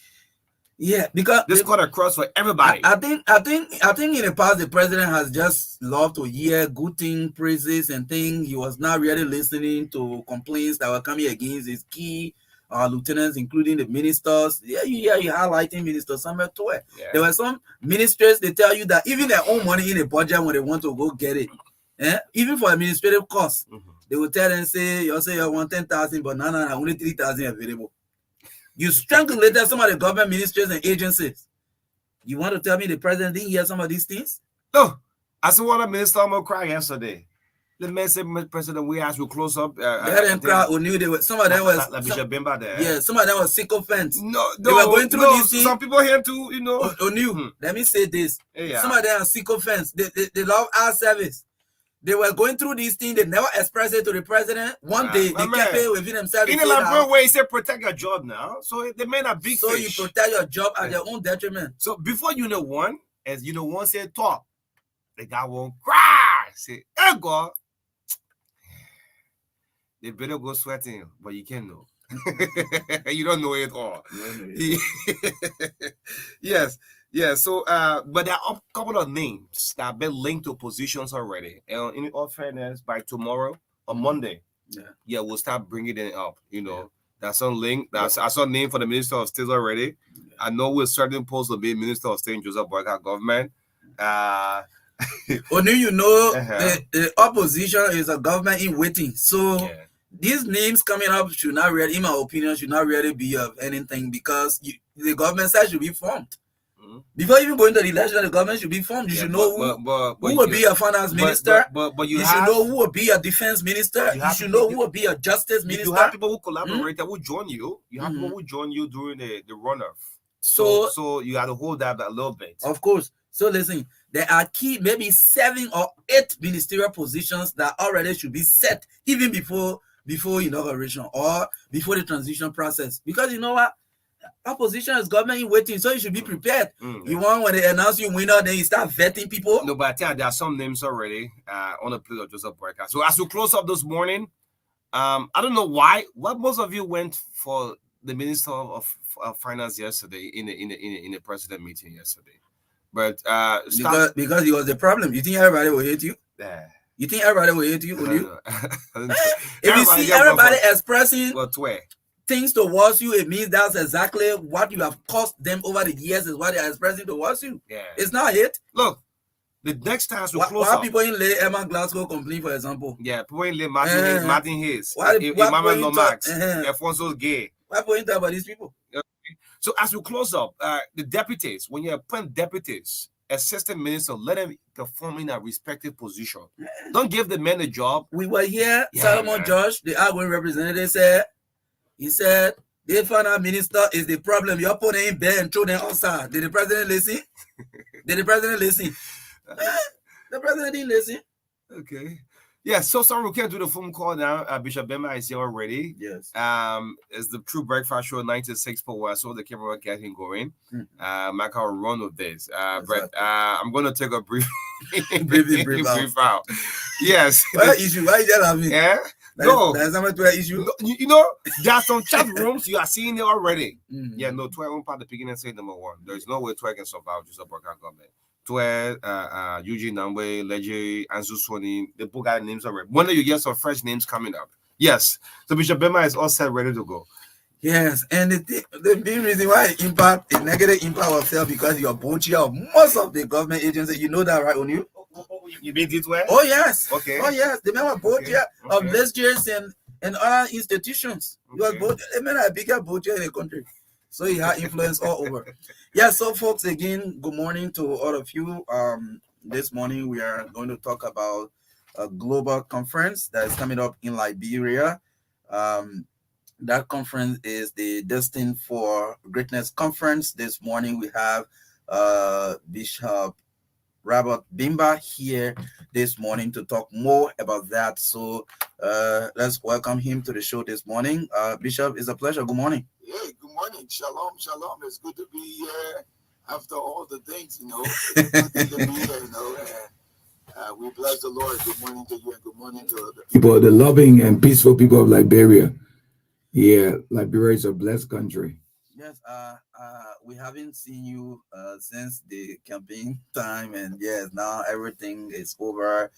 Yeah, because this cut across for everybody. I think in the past the president has just loved to hear good things, praises, and things. He was not really listening to complaints that were coming against his key lieutenants, including the ministers. You highlighting Minister Samuel Toy. There were some ministers, they tell you that even their own money in the budget when they want to go get it, even for administrative costs, they will tell them, say you want 10,000, but no, only 3,000 available. You strangulated some of the government ministries and agencies. You want to tell me the president didn't hear some of these things? No, I saw one of Minister Samuel cry yesterday. The man said, President, we asked to close up. They had them crowd who knew they were. Some of them was. Bishop Bimba there. Yeah, some of them was sycophants. No, they were going through these things. Some people here too, you know. O'Neill, let me say this. Some of them are sycophants. They love our service. They were going through these things. They never expressed it to the president. One day, they kept it within themselves. In a liberal way, he said, protect your job now. So the men are big So fish. you protect your job at their own detriment. So before you know one, as you know, one said talk, the guy won't cry. Say, hey, God. They better go sweating, but you can't know. You don't know it all. Yes. So, but there are a couple of names that have been linked to positions already. And in all fairness, by tomorrow or Monday, we'll start bringing it up. You know, that's some link. I saw a name for the Minister of State already. I know we're starting post to be Minister of State in Joseph Boyka government. Only you know, the opposition is a government in waiting. So these names coming up should not really, in my opinion, should not really be of anything, because the government side should be formed. Before even going to the election, the government should be formed. You should know who will be a finance minister. But you should know who will be a defense minister. You should know who will be a justice minister. You have people who collaborate that will join you. You have people who join you during the runoff. So you have to hold that a little bit. Of course. So listen, there are key maybe 7 or 8 ministerial positions that already should be set even before inauguration or before the transition process. Because you know what? Opposition is government in waiting, so you should be prepared. You want when they announce you winner, then you start vetting people. No, but I tell you, there are some names already on the plate of Joseph Boyka. So as we close up this morning, I don't know why. What most of you went for the Minister of Finance yesterday in the president meeting yesterday, but because he was the problem. You think everybody will hate you? Yeah. You think everybody will hate you? Will you? If you see everybody expressing things towards you, it means that's exactly what you have cost them over the years, is what they are expressing towards you. Yeah. It's not hate. Look, the next time we close up. Why people in Lay Emma Glasgow complain, for example? Yeah, people in Lay Martin Hayes, Emmanuel Lomax, Alfonso Gay. Why people talk about these people? So as we close up, the deputies, when you appoint deputies, assistant minister, let them perform in a respective position. Don't give the men a job. We were here, Solomon Josh, the outgoing representative, said, he said, the finance minister is the problem. You put them in bed and throw them outside. Did the president listen? Did the president listen? The president didn't listen. Okay. Yeah, so sorry we can't do the phone call now. Bishop Bema is here already. Yes. It's the True Breakfast Show 96.1. So the camera getting going. Marka will run with this. But I'm gonna take a brief out. Yes. What issue? Why you telling me? Yeah. There's not an issue. You know, there are some chat rooms you are seeing it already. Yeah, no, Twitter won't part the beginning and say number one. There is no way Twitter can survive just a broadcast government. Twitter, Eugene Namwe, Leji, Ansu Soni, the book got names already. When do you get some fresh names coming up? Yes. So Bishop Bema is all set, ready to go. Yes, and the big reason why the negative impact was felt because you're chair of most of the government agencies. You know that, right, O'Neill? You mean this way? Oh yes. Okay. Oh yes. The men were chair of legislatures and other institutions. Okay. Because a man a bigger boat in the country. So he had influence all over. Yeah, so folks, again, good morning to all of you. This morning we are going to talk about a global conference that is coming up in Liberia. That conference is the Destined for Greatness Conference. This morning we have Bishop Robert Bimba here this morning to talk more about that. So let's welcome him to the show this morning. Bishop, it's a pleasure. Good morning. Yeah, good morning. Shalom, shalom. It's good to be here after all the things, you know. It's good to be here, you know. We bless the Lord. Good morning to you and good morning to the people, the loving and peaceful people of Liberia. Yeah, Liberia is a blessed country. Yes, we haven't seen you since the campaign time, and yes, now everything is over.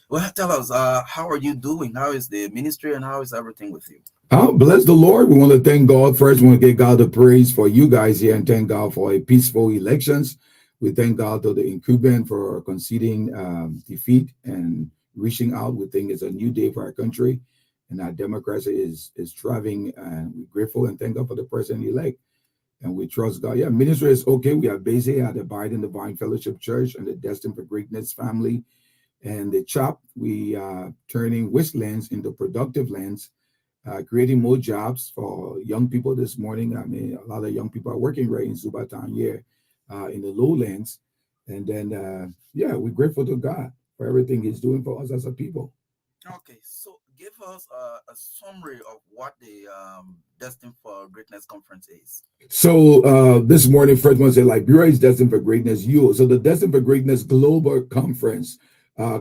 Well, tell us, how are you doing? How is the ministry, and how is everything with you? Oh, bless the Lord. We want to thank God. First, we want to give God the praise for you guys here and thank God for a peaceful elections. We thank God to the incumbent for conceding defeat and reaching out. We think it's a new day for our country, and our democracy is thriving, and we're grateful and thank God for the president-elect. And we trust God. Yeah, ministry is okay. We are busy at the Biden Divine Fellowship Church and the Destined for Greatness family. And the CHOP, we are turning wastelands into productive lands, creating more jobs for young people this morning. I mean, a lot of young people are working right in Zubatan here in the lowlands. And then, yeah, we're grateful to God for everything he's doing for us as a people. Okay, so give us a summary of what the Destined for Greatness Conference is. So this morning, first one said Liberia is destined for greatness. So the Destined for Greatness Global Conference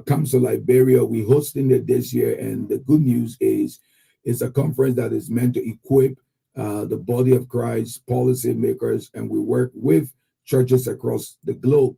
comes to Liberia. We're hosting it this year, and the good news is it's a conference that is meant to equip the body of Christ, policymakers, and we work with churches across the globe,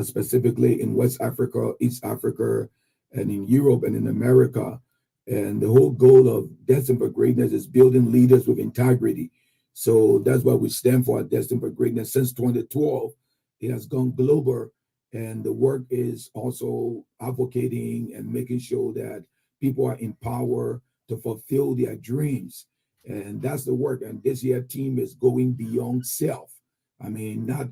specifically in West Africa, East Africa, and in Europe and in America. And the whole goal of Destined for Greatness is building leaders with integrity. So that's what we stand for at Destined for Greatness. Since 2012, it has gone global. And the work is also advocating and making sure that people are empowered to fulfill their dreams. And that's the work. And this year team is going beyond self. I mean, not,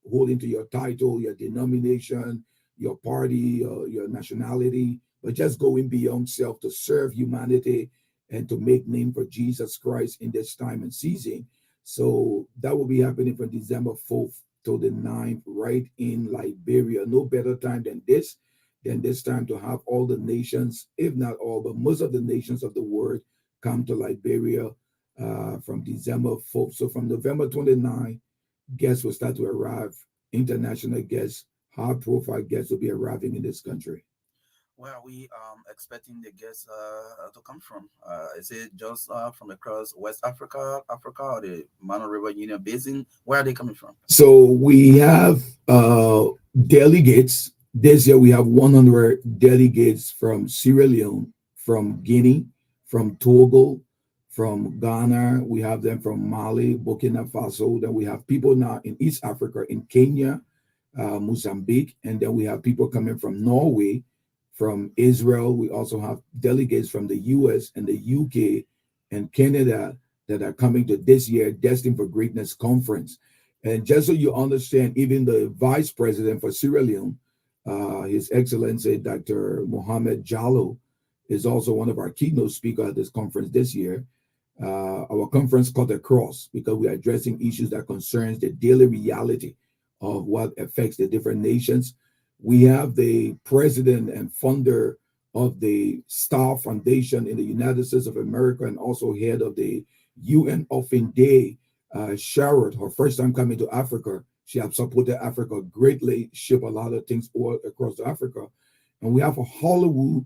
holding to your title, your denomination, your party, your nationality, but just going beyond self to serve humanity and to make name for Jesus Christ in this time and season. So that will be happening from December 4th to the 9th, right in Liberia. No better time than this time to have all the nations, if not all, but most of the nations of the world come to Liberia from December 4th. So from November 29th, guests will start to arrive. International guests, high-profile guests will be arriving in this country. Where are we expecting the guests to come from? Is it just from across West Africa, or the Mano River Union Basin? Where are they coming from? So we have delegates. This year we have 100 delegates from Sierra Leone, from Guinea, from Togo, from Ghana. We have them from Mali, Burkina Faso. Then we have people now in East Africa, in Kenya, Mozambique. And then we have people coming from Norway, from Israel. We also have delegates from the US and the UK and Canada that are coming to this year Destined for Greatness Conference. And just so you understand, even the vice president for Sierra Leone, His Excellency Dr. Mohamed Jallo, is also one of our keynote speakers at this conference this year. Our conference called Across, because we are addressing issues that concerns the daily reality of what affects the different nations. We have the president and founder of the Star Foundation in the United States of America and also head of the UN Orphan Day, Sherrod, her first time coming to Africa. She has supported Africa greatly, shipped a lot of things all across Africa. And we have a Hollywood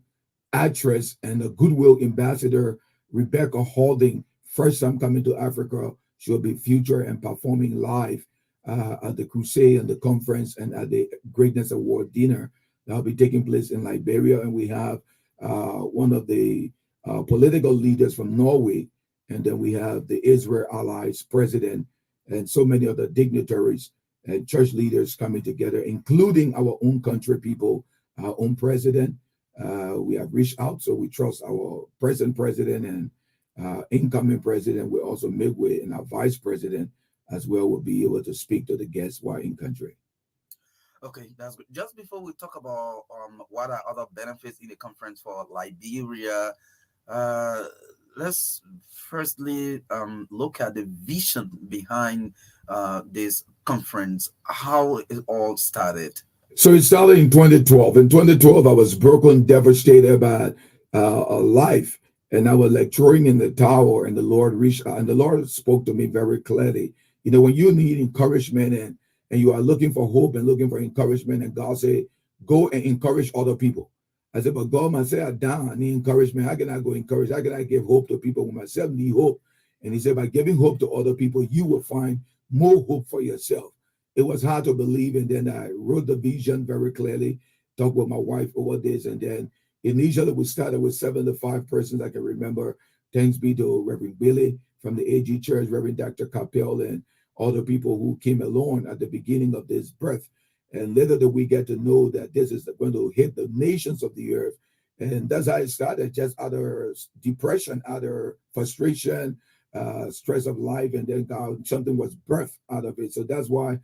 actress and a Goodwill ambassador, Rebecca Halding, first time coming to Africa. She'll be featured and performing live at the Crusade and the conference and at the Greatness Award dinner that'll be taking place in Liberia. And we have one of the political leaders from Norway, and then we have the Israel Allies president and so many other dignitaries and church leaders coming together, including our own country people, our own president, We have reached out, so we trust our present president and incoming president will also make way, and our vice president as well will be able to speak to the guests while in country. Okay, that's good. Just before we talk about what are other benefits in the conference for Liberia, let's firstly look at the vision behind this conference, how it all started. So it started in 2012. In 2012, I was broken, devastated by a life, and I was lecturing in the tower, and the Lord reached out, and the Lord spoke to me very clearly. You know, when you need encouragement and you are looking for hope and looking for encouragement, and God said, go and encourage other people. I said, but God, myself, I'm down. I need encouragement. How can I go encourage? How can I give hope to people when myself need hope? And he said, by giving hope to other people, you will find more hope for yourself. It was hard to believe. And then I wrote the vision very clearly, talked with my wife over this. And then initially we started with 75 persons. I can remember, thanks be to Reverend Billy from the AG Church, Reverend Dr. Capel, and all the people who came along at the beginning of this birth. And later that we get to know that this is going to hit the nations of the earth. And that's how it started, just out of depression, out of frustration, stress of life. And then God, something was birthed out of it. So that's why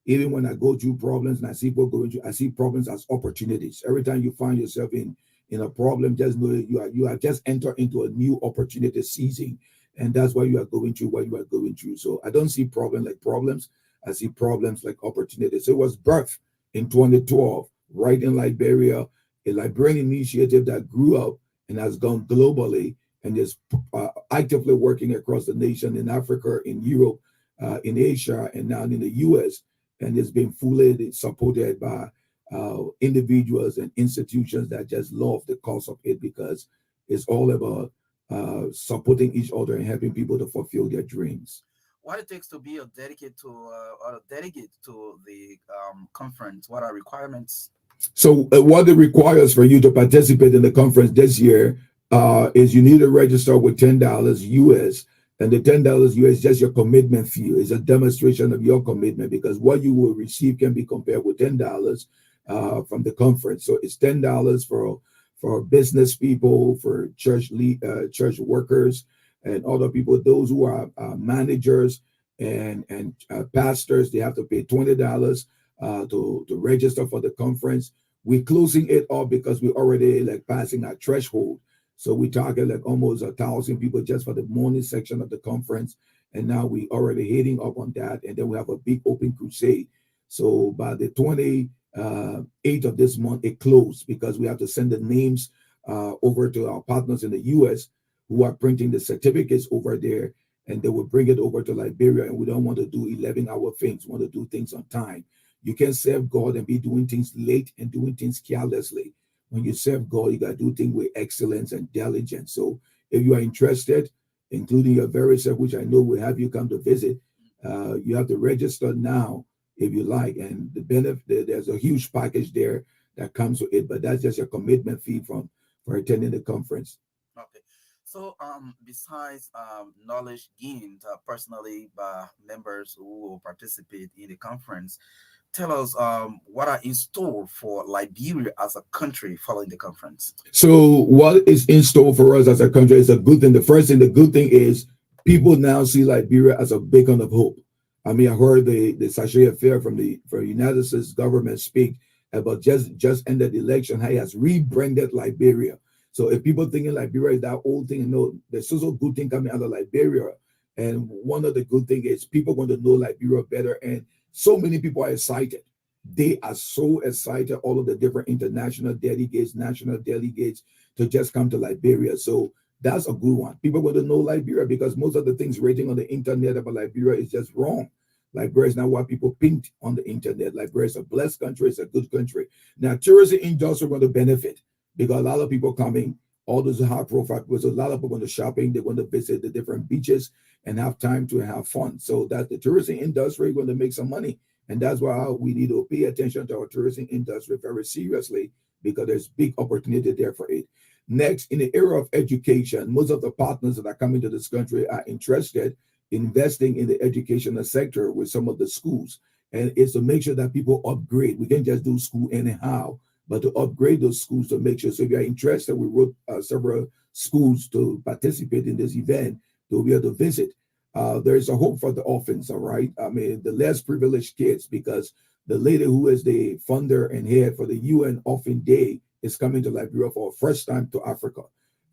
even when I go through problems and I see people going through, I see problems as opportunities. Every time you find yourself in a problem, just know that you are just entered into a new opportunity season. And that's why you are going through what you are going through. So I don't see problems like problems. I see problems like opportunities. So it was birthed in 2012, right in Liberia, a Liberian initiative that grew up and has gone globally and is actively working across the nation in Africa, in Europe, in Asia, and now in the US. And it's been fully supported by individuals and institutions that just love the cause of it, because it's all about supporting each other and helping people to fulfill their dreams. What it takes to be a delegate to the conference? What are requirements? So what it requires for you to participate in the conference this year is you need to register with $10 US. And the $10 US is just your commitment fee. It's a demonstration of your commitment, because what you will receive can be compared with $10 from the conference. So it's $10 for business people, for church workers, and other people. Those who are managers and pastors, they have to pay $20 to register for the conference. We're closing it up because we're already like passing our threshold. So we target like almost 1,000 people just for the morning section of the conference. And now we already heading up on that. And then we have a big open crusade. So by the 28th of this month, it closed, because we have to send the names over to our partners in the US who are printing the certificates over there, and they will bring it over to Liberia. And we don't want to do 11-hour things. We want to do things on time. You can't serve God and be doing things late and doing things carelessly. When you serve God, you got to do things with excellence and diligence. So if you are interested, including your very self, which I know will have you come to visit, you have to register now if you like. And the benefit, there's a huge package there that comes with it, but that's just a commitment fee for attending the conference. Okay. So besides knowledge gained personally by members who will participate in the conference, tell us what are in store for Liberia as a country following the conference. So what is in store for us as a country is a good thing. The first thing, the good thing is people now see Liberia as a beacon of hope. I mean, I heard the Sachet Affair from the United States government speak about just ended the election, how he has rebranded Liberia. So if people thinking Liberia is that old thing, no, there's also good thing coming out of Liberia. And one of the good things is people want to know Liberia better. And so many people are excited. They are so excited, all of the different international delegates, national delegates, to just come to Liberia. So that's a good one. People want to know Liberia, because most of the things rating on the internet about Liberia is just wrong. Liberia is not what people paint on the internet. Liberia is a blessed country. It's a good country. Now, tourism industry are going to benefit, because a lot of people coming, all those high profile people, so a lot of people going to shopping, they want to visit the different beaches and have time to have fun. So that the tourism industry is going to make some money. And that's why we need to pay attention to our tourism industry very seriously, because there's big opportunity there for it. Next, in the area of education, most of the partners that are coming to this country are interested in investing in the educational sector with some of the schools. And it's to make sure that people upgrade. We can't just do school anyhow. but to upgrade those schools to make sure. So if you are interested, we wrote several schools to participate in this event to be able to visit. There is a hope for the orphans, all right? I mean, the less privileged kids, because the lady who is the funder and head for the UN Orphan Day is coming to Liberia for the first time to Africa.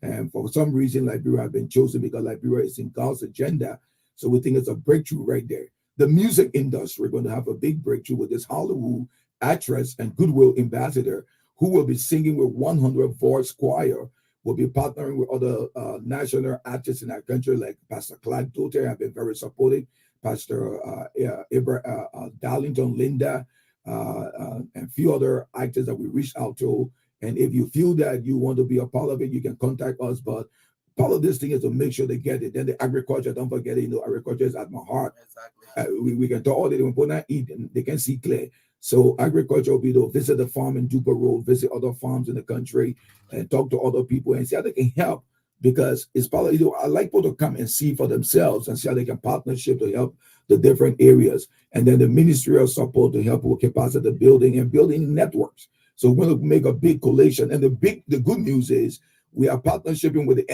And for some reason, Liberia has been chosen because Liberia is in God's agenda. So we think it's a breakthrough right there. The music industry, we're going to have a big breakthrough with this Hollywood actress and Goodwill ambassador who will be singing with 100 voice choir. We'll be partnering with other national artists in our country, like Pastor Clyde Doter have been very supportive, Pastor Darlington Linda, and a few other actors that we reached out to. And if you feel that you want to be a part of it, you can contact us. But part of this thing is to make sure they get it. Then the agriculture, don't forget it, agriculture is at my heart. Exactly. We can talk all day, we put not eat, and they can see clear. So agriculture will be to visit the farm in Duper Road, visit other farms in the country, and talk to other people and see how they can help. Because it's probably, I like people to come and see for themselves and see how they can partnership to help the different areas. And then the ministerial support to help with capacity building and building networks. So we're going to make a big collation. And the good news is we are partnershiping with the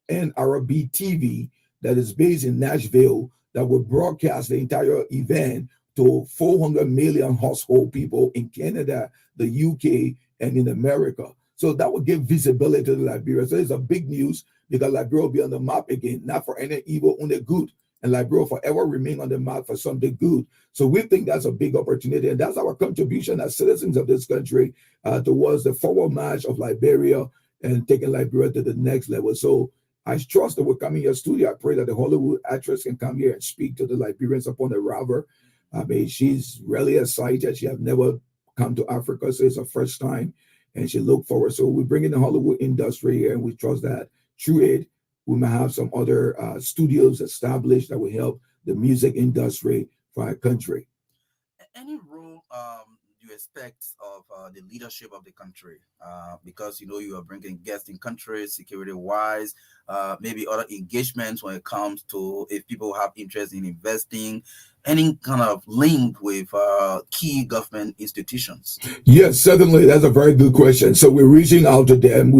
NRB TV that is based in Nashville that will broadcast the entire event to 400 million household people in Canada, the UK, and in America. So that will give visibility to Liberia. So it's a big news because Liberia will be on the map again, not for any evil, only good. And Liberia will forever remain on the map for something good. So we think that's a big opportunity. And that's our contribution as citizens of this country towards the forward march of Liberia and taking Liberia to the next level. So I trust that we're coming to your studio. I pray that the Hollywood actress can come here and speak to the Liberians upon the arrival. I mean, she's really excited. She has never come to Africa, so it's her first time, and she look forward. So we bring in the Hollywood industry here, and we trust that through it, we might have some other studios established that will help the music industry for our country. Any role you expect of the leadership of the country? Because, you are bringing guests in country, security-wise, maybe other engagements when it comes to if people have interest in investing, any kind of link with key government institutions? Yes, certainly. That's a very good question. So we're reaching out to them.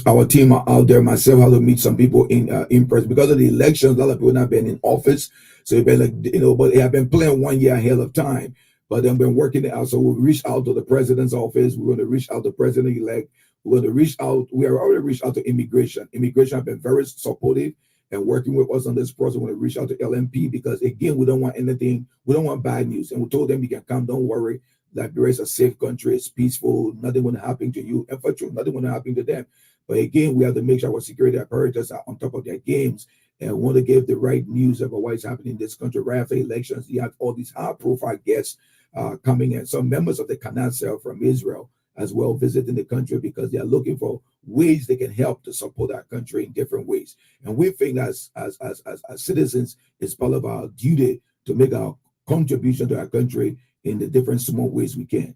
Our team are out there. Myself, how to meet some people in person because of the elections. A lot of people not been in office, so it's been but they have been playing 1 year ahead of time. But they've been working it out. So we'll reach out to the president's office. We're going to reach out to President-elect. We're going to reach out. We have already reached out to immigration. Immigration have been very supportive and working with us on this process. We're going to reach out to LMP because, again, we don't want anything. We don't want bad news. And we told them you can come. Don't worry. Liberia is a safe country. It's peaceful. Nothing will happen to you. And for true, nothing will happen to them. But, again, we have to make sure our security apparatus are on top of their games and want to give the right news about what's happening in this country. Right after elections, you have all these high-profile guests coming in. Some members of the Knesset from Israel as well visiting the country because they are looking for ways they can help to support our country in different ways. And we think as citizens, it's part of our duty to make our contribution to our country in the different small ways we can.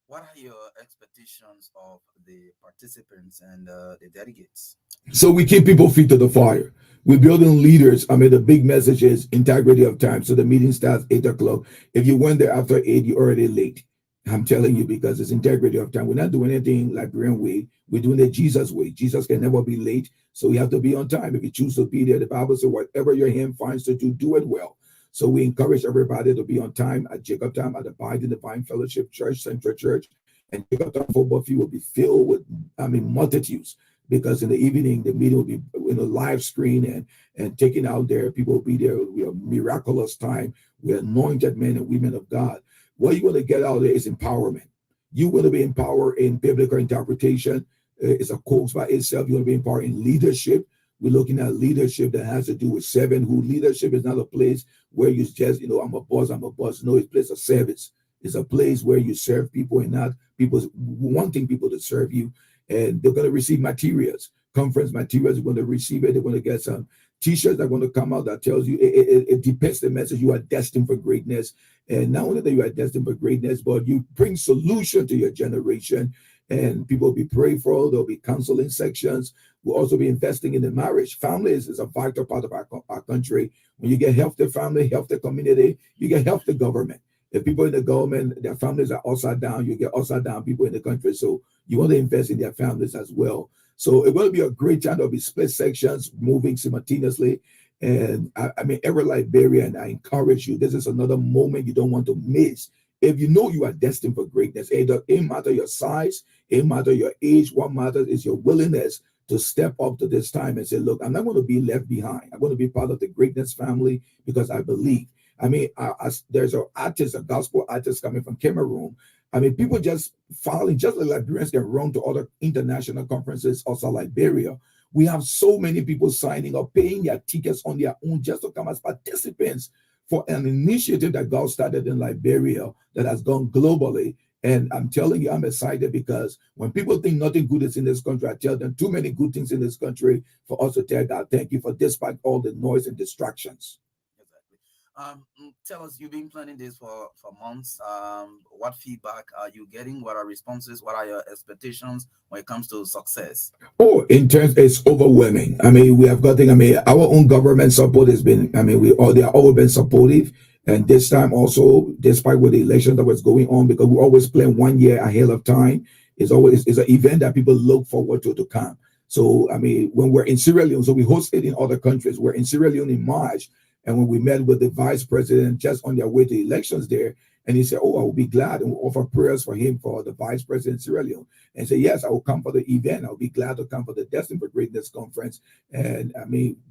What are your expectations of the participants and the delegates? So we keep people feet to the fire. We're building leaders. I mean, the big message is integrity of time. So the meeting starts 8 o'clock. If you went there after 8, you're already late. I'm telling you, because it's integrity of time. We're not doing anything Liberian way. We're doing it Jesus way. Jesus can never be late. So you have to be on time. If you choose to be there, the Bible says, whatever your hand finds to do it well. So we encourage everybody to be on time at Jacob Time at the Biden Divine Fellowship Church, Central Church. And Jacob Time football field will be filled with, multitudes. Because in the evening, the meeting will be in a live screen and taken out there. People will be there. We have miraculous time. We're anointed men and women of God. What you want to get out there is empowerment. You want to be empowered in biblical interpretation. It's a course by itself. You want to be empowered in leadership. We're looking at leadership that has to do with servanthood. Leadership is not a place where you just, I'm a boss. No, it's a place of service. It's a place where you serve people and not people wanting people to serve you. And they're going to receive materials, conference materials. They're going to receive it. They're going to get some T-shirts that are going to come out that tells you it depicts the message. You are destined for greatness. And not only that you are destined for greatness, but you bring solution to your generation. And people will be prayed for. There'll be counseling sections. We'll also be investing in the marriage. Family is a vital part of our country. When you get healthy family, healthy community, you get healthy government. If people in the government, their families are upside down, you get upside down people in the country. So you want to invest in their families as well. So it will be a great time. There'll be split sections moving simultaneously. And I mean, every Liberian, I encourage you, this is another moment you don't want to miss. If you know you are destined for greatness, it doesn't matter your size, it matter your age, what matters is your willingness to step up to this time and say, look, I'm not going to be left behind. I'm going to be part of the greatness family because I believe. I mean, there's an artist, a gospel artist coming from Cameroon. I mean, people just following, just like Liberians get run to other international conferences, also Liberia. We have so many people signing up, paying their tickets on their own just to come as participants for an initiative that God started in Liberia that has gone globally. And I'm telling you, I'm excited because when people think nothing good is in this country, I tell them too many good things in this country for us to tell God, thank you for despite all the noise and distractions. Tell us, you've been planning this for months. What feedback are you getting? What are responses? What are your expectations when it comes to success? Oh, in terms, it's overwhelming. I mean, we have gotten, our own government support has been, they are always been supportive. And this time also, despite with the election that was going on, because we always plan 1 year ahead of time, it's an event that people look forward to come. So, when we're in Sierra Leone, so we host it in other countries. We're in Sierra Leone in March. And when we met with the vice president just on their way to elections there, and he said, oh, I will be glad, and we'll offer prayers for him for the vice president of Sierra Leone. And say, yes, I will come for the event. I'll be glad to come for the Destined for Greatness conference. And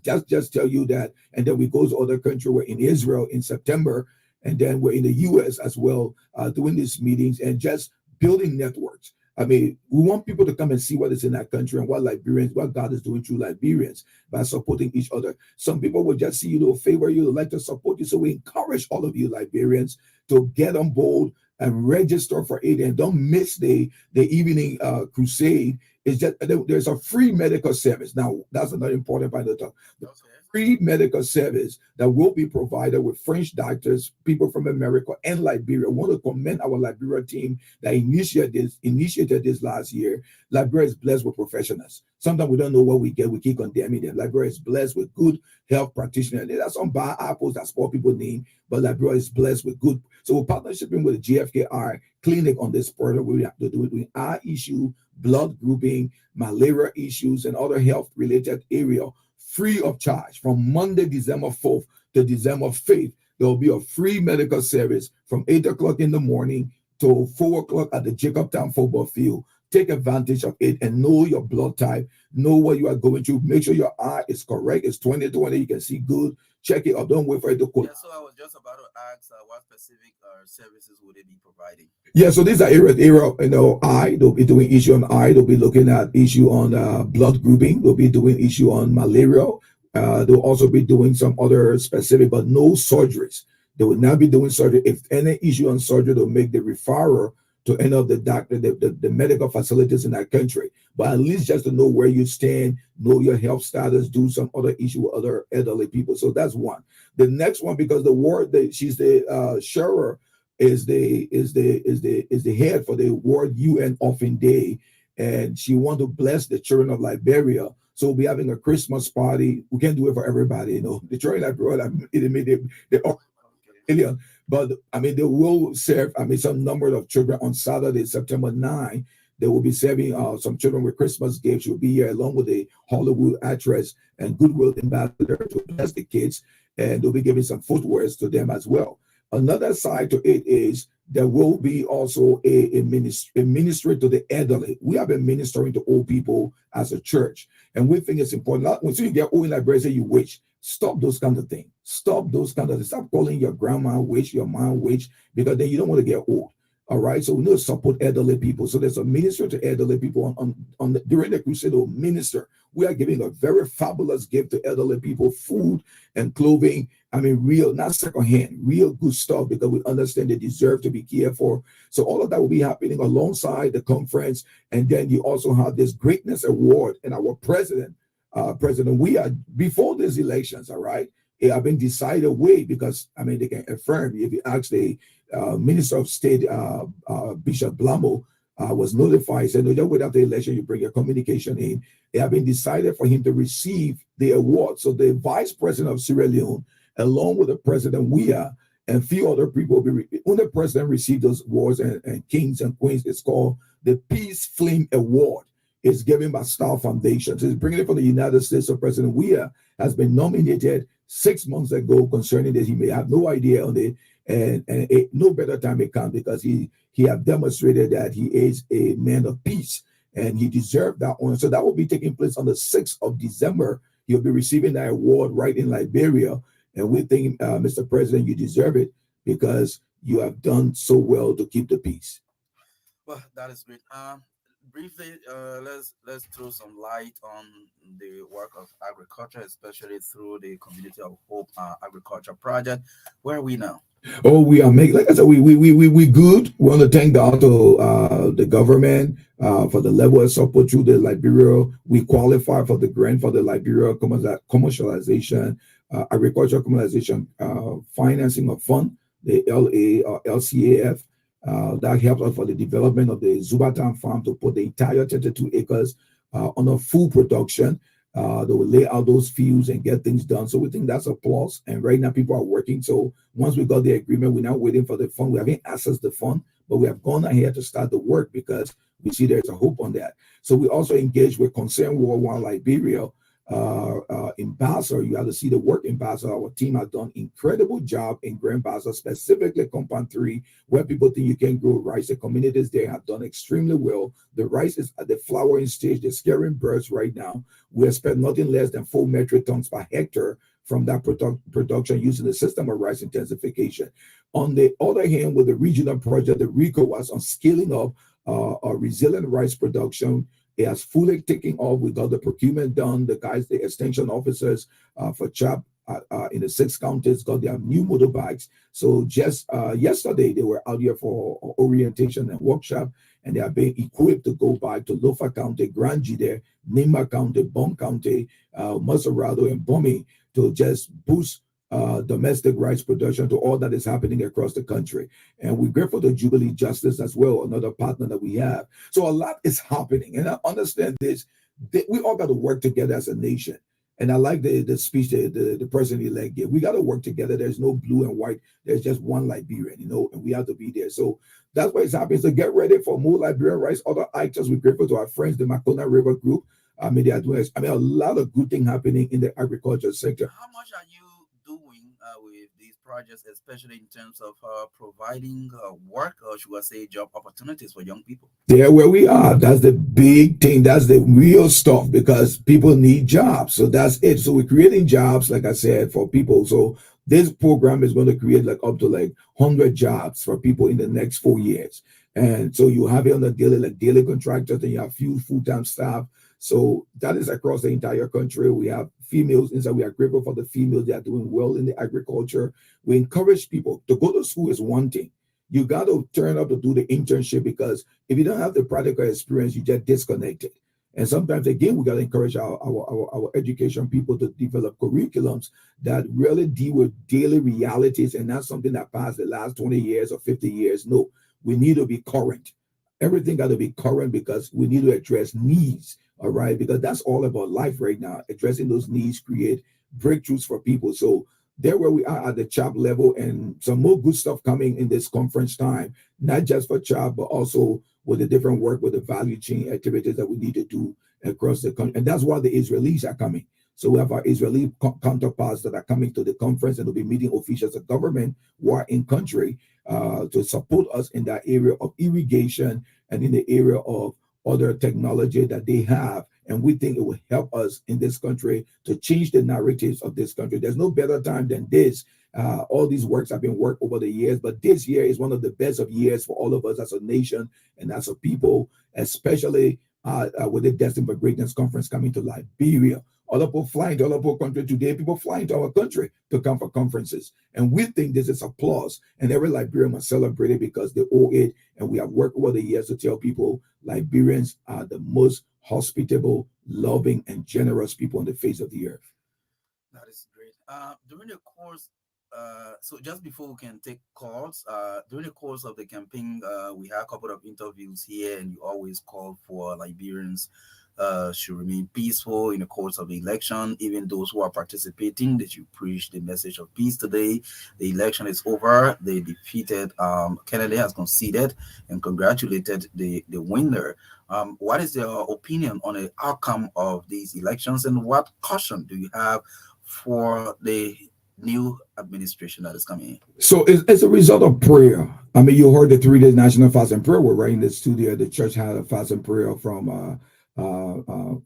just tell you that. And then we go to other countries. We're in Israel in September, and then we're in the US as well, doing these meetings and just building networks. We want people to come and see what is in that country and what God is doing through Liberians by supporting each other. Some people will just see you, to favor you, like to support you. So we encourage all of you Liberians to get on board and register for it, and don't miss the evening crusade. It's just there's a free medical service. Now that's another important part of the talk. Free medical service that will be provided with French doctors, people from America and Liberia. I want to commend our Liberia team that initiated this last year. Liberia is blessed with professionals. Sometimes we don't know what we get. We keep condemning them. Liberia is blessed with good health practitioners. There are some bad apples that poor people need, but Liberia is blessed with good. So we're partnering with the GFKI clinic on this portal. We have to do it with eye issue, blood grouping, malaria issues, and other health-related area. Free of charge from Monday, December 4th to December 5th. There will be a free medical service from 8 o'clock in the morning to 4 o'clock at the Jacobtown football field. Take advantage of it and know your blood type, know what you are going through. Make sure your eye is correct. It's 20/20. You can see good. Check it out. Don't wait for it to cool. Yeah, so I was just about to ask what specific services would they be providing? Yeah, so these are eye. They'll be doing issue on eye. They'll be looking at issue on blood grouping. They'll be doing issue on malaria. They'll also be doing some other specific, but no surgeries. They will not be doing surgery. If any issue on surgery, they'll make the referral to any of the doctor, the medical facilities in that country. But at least just to know where you stand, know your health status, do some other issue with other elderly people. So that's one. The next one, because she's the Shearer is the head for the World UN Orphan Day, and she wants to bless the children of Liberia. So we'll be having a Christmas party. We can't do it for everybody, the children of Liberia, alien. But they will serve some number of children on Saturday, September 9. They will be serving some children with Christmas gifts. You'll be here along with the Hollywood actress and Goodwill ambassador to bless the kids, and they'll be giving some footwears to them as well. Another side to it is there will be also a ministry to the elderly. We have been ministering to old people as a church, and we think it's important. When you get old in Liberia, you wish. Stop those kind of things. Stop calling your grandma witch, your mom witch, because then you don't want to get old. All right. So we need to support elderly people. So there's a ministry to elderly people during the crusade of minister. We are giving a very fabulous gift to elderly people, food and clothing. Real, not secondhand, real good stuff, because we understand they deserve to be cared for. So all of that will be happening alongside the conference. And then you also have this greatness award, and our president, we are before these elections, all right, it have been decided away, because they can affirm. If you ask the Minister of State, Bishop Blamo, was notified, said, no, just wait after the election, you bring your communication in. It have been decided for him to receive the award. So the Vice President of Sierra Leone, along with the President, and few other people will be. When the president received those awards and kings and queens, it's called the Peace Flame Award. It's given by Star Foundation. So it's bringing it from the United States. So President Weah has been nominated 6 months ago concerning this. He may have no idea on it, and no better time it comes because he have demonstrated that he is a man of peace, and he deserved that honor. So that will be taking place on the 6th of December. He'll be receiving that award right in Liberia. And we think, Mr. President, you deserve it because you have done so well to keep the peace. Well, that is great. Briefly, let's throw some light on the work of agriculture, especially through the Community of Hope Agriculture Project. Where are we now? Oh, we are making, like I said, we good. We want to thank God to the government for the level of support through the Liberia. We qualify for the grant for the Liberia commercialization, agricultural commercialization financing of fund, the LCAF. That helps us for the development of the Zubatan farm to put the entire 32 acres on a full production. They will lay out those fields and get things done. So we think that's a plus. And right now people are working. So once we got the agreement, we're now waiting for the fund. We haven't accessed the fund, but we have gone ahead to start the work because we see there's a hope on that. So we also engaged with Concern Worldwide Liberia in Basel. You have to see the work in Basel. Our team has done incredible job in Grand Basel, specifically Compound 3, where people think you can grow rice. The communities there have done extremely well. The rice is at the flowering stage. They're scaring birds right now. We expect nothing less than 4 metric tons per hectare from that production using the system of rice intensification. On the other hand, with the regional project, the RICO was on scaling up a resilient rice production. It has fully taken off. We got the procurement done. The guys, the extension officers for CHAP in the 6 counties got their new motorbikes. So just yesterday, they were out here for orientation and workshop, and they are being equipped to go back to Lofa County, Grand Jide, Nima County, Bom County, Maserado, and Bomi to just boost domestic rights production to all that is happening across the country. And we're grateful to Jubilee Justice as well, another partner that we have. So a lot is happening. And I understand this. We all got to work together as a nation. And I like the speech the president-elect gave. We got to work together. There's no blue and white. There's just one Liberian, and we have to be there. So that's what is happening. So get ready for more Liberian rights. Other actors, we're grateful to our friends, the Makona River Group. They are doing, a lot of good things happening in the agriculture sector. How much are you doing with these projects, especially in terms of providing work, or should I say job opportunities for young people? There where we are, that's the big thing, that's the real stuff, because people need jobs. So that's it. So we're creating jobs, like I said, for people. So this program is going to create up to 100 jobs for people in the next 4 years. And so you have it on the daily contractors, and you have few full-time staff. So that is across the entire country. We have females inside. We are grateful for the females. They are doing well in the agriculture. We encourage people to go to school is one thing. You got to turn up to do the internship, because if you don't have the practical experience, you get disconnected. And sometimes, again, we got to encourage our education people to develop curriculums that really deal with daily realities and not something that passed the last 20 years or 50 years. No, we need to be current. Everything got to be current, because we need to address needs. All right, because that's all about life right now. Addressing those needs create breakthroughs for people. So there where we are at the CHAP level, and some more good stuff coming in this conference time, not just for CHAP, but also with the different work with the value chain activities that we need to do across the country. And that's why the Israelis are coming. So we have our Israeli counterparts that are coming to the conference, and will be meeting officials of government who are in country to support us in that area of irrigation and in the area of other technology that they have. And we think it will help us in this country to change the narratives of this country. There's no better time than this. All these works have been worked over the years, but this year is one of the best of years for all of us as a nation and as a people, especially with the Destined for Greatness conference coming to Liberia. Other people flying to other countries today, people flying to our country to come for conferences. And we think this is applause. And every Liberian must celebrate it, because they owe it. And we have worked over the years to tell people Liberians are the most hospitable, loving, and generous people on the face of the earth. That is great. During the course, so just before we can take calls, during the course of the campaign, we had a couple of interviews here, and you always call for Liberians should remain peaceful in the course of the election. Even those who are participating, they should preach the message of peace today. The election is over. They defeated Kennedy has conceded and congratulated the winner. What is your opinion on the outcome of these elections, and what caution do you have for the new administration that is coming in? So it's a result of prayer. I mean, you heard the 3 days national fast and prayer. We're right in the studio. The church had a fast and prayer from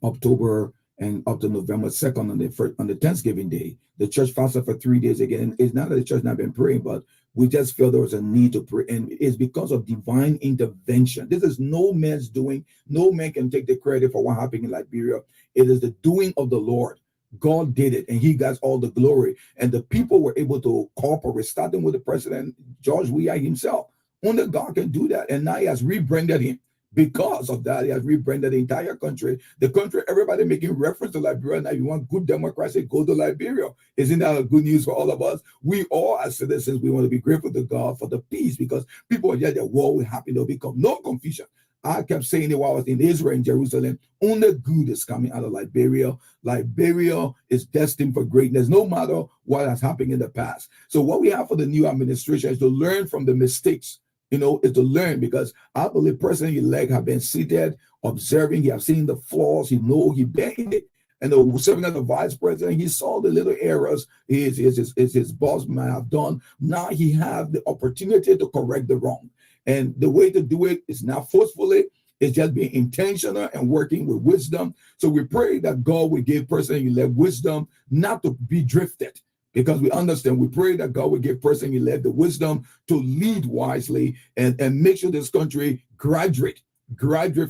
October and up to November 2nd on the Thanksgiving Day. The church fasted for 3 days again. It's not that the church not been praying, but we just feel there was a need to pray, and it's because of divine intervention. This is no man's doing. No man can take the credit for what happened in Liberia. It is the doing of the Lord. God did it, and he got all the glory. And the people were able to cooperate, starting with the president, George Weah himself. Only God can do that. And now he has rebranded him. Because of that, he has rebranded the entire country. The country, everybody making reference to Liberia. Now, you want good democracy, go to Liberia. Isn't that a good news for all of us? We all, as citizens, we want to be grateful to God for the peace, because people are just, the war will happen. There'll become no confusion. I kept saying it while I was in Israel, in Jerusalem. Only good is coming out of Liberia. Liberia is destined for greatness, no matter what has happened in the past. So what we have for the new administration is to learn from the mistakes. Is to learn, because I believe President-elect have been seated, observing. He have seen the flaws. He know he been in it. And serving as the vice president, he saw the little errors his boss might have done. Now he have the opportunity to correct the wrong. And the way to do it is not forcefully. It's just being intentional and working with wisdom. So we pray that God will give President-elect wisdom not to be drifted. Because we understand, we pray that God will give President-elect the wisdom to lead wisely and make sure this country graduate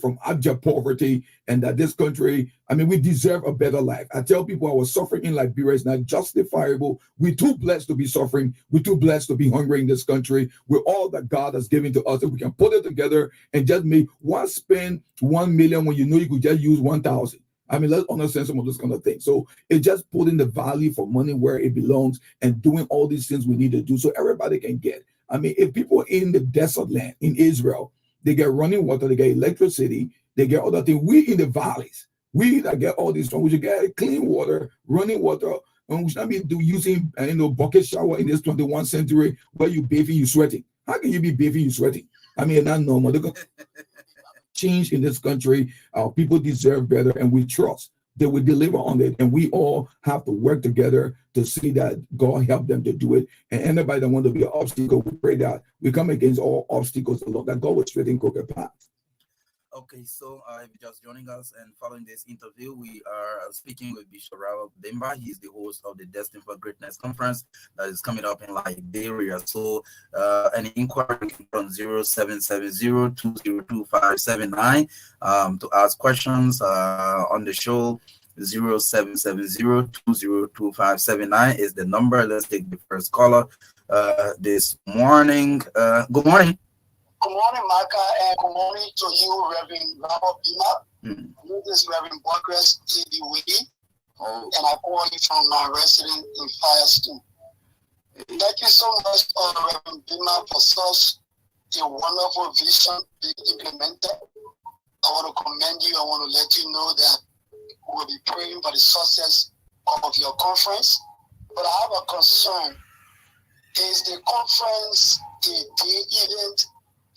from abject poverty, and that this country, we deserve a better life. I tell people our suffering in Liberia is not justifiable. We're too blessed to be suffering. We're too blessed to be hungry in this country. With all that God has given to us, if we can put it together and just why spend 1 million when you know you could just use 1,000? Let's understand some of those kind of things. So it's just putting the value for money where it belongs and doing all these things we need to do so everybody can get. If people in the desert land in Israel, they get running water, they get electricity, they get other things. We in the valleys, we that get all these things, we should get clean water, running water, and we should not be using bucket shower in this 21st century where you bathing, you sweating. How can you be bathing, you sweating? Not normal. Change in this country. Our people deserve better, and we trust they will deliver on it. And we all have to work together to see that God help them to do it. And anybody that want to be an obstacle, we pray that we come against all obstacles, that God will straighten crooked paths. Okay, so if you're just joining us and following this interview, we are speaking with Bishop Robert Demba. He's the host of the Destined for Greatness conference that is coming up in Liberia. So any inquiry on 0770-202-579 to ask questions on the show. 0770-202-579 is the number. Let's take the first caller this morning. Good morning. Good morning, Marka, and good morning to you, Reverend Robert Bima. This is Reverend Borges TV Witty, and I call you from my residence in Firestone. Thank you so much, Reverend Bima, for such a wonderful vision being implemented. I want to commend you. I want to let you know that we'll be praying for the success of your conference. But I have a concern. Is the conference a day event,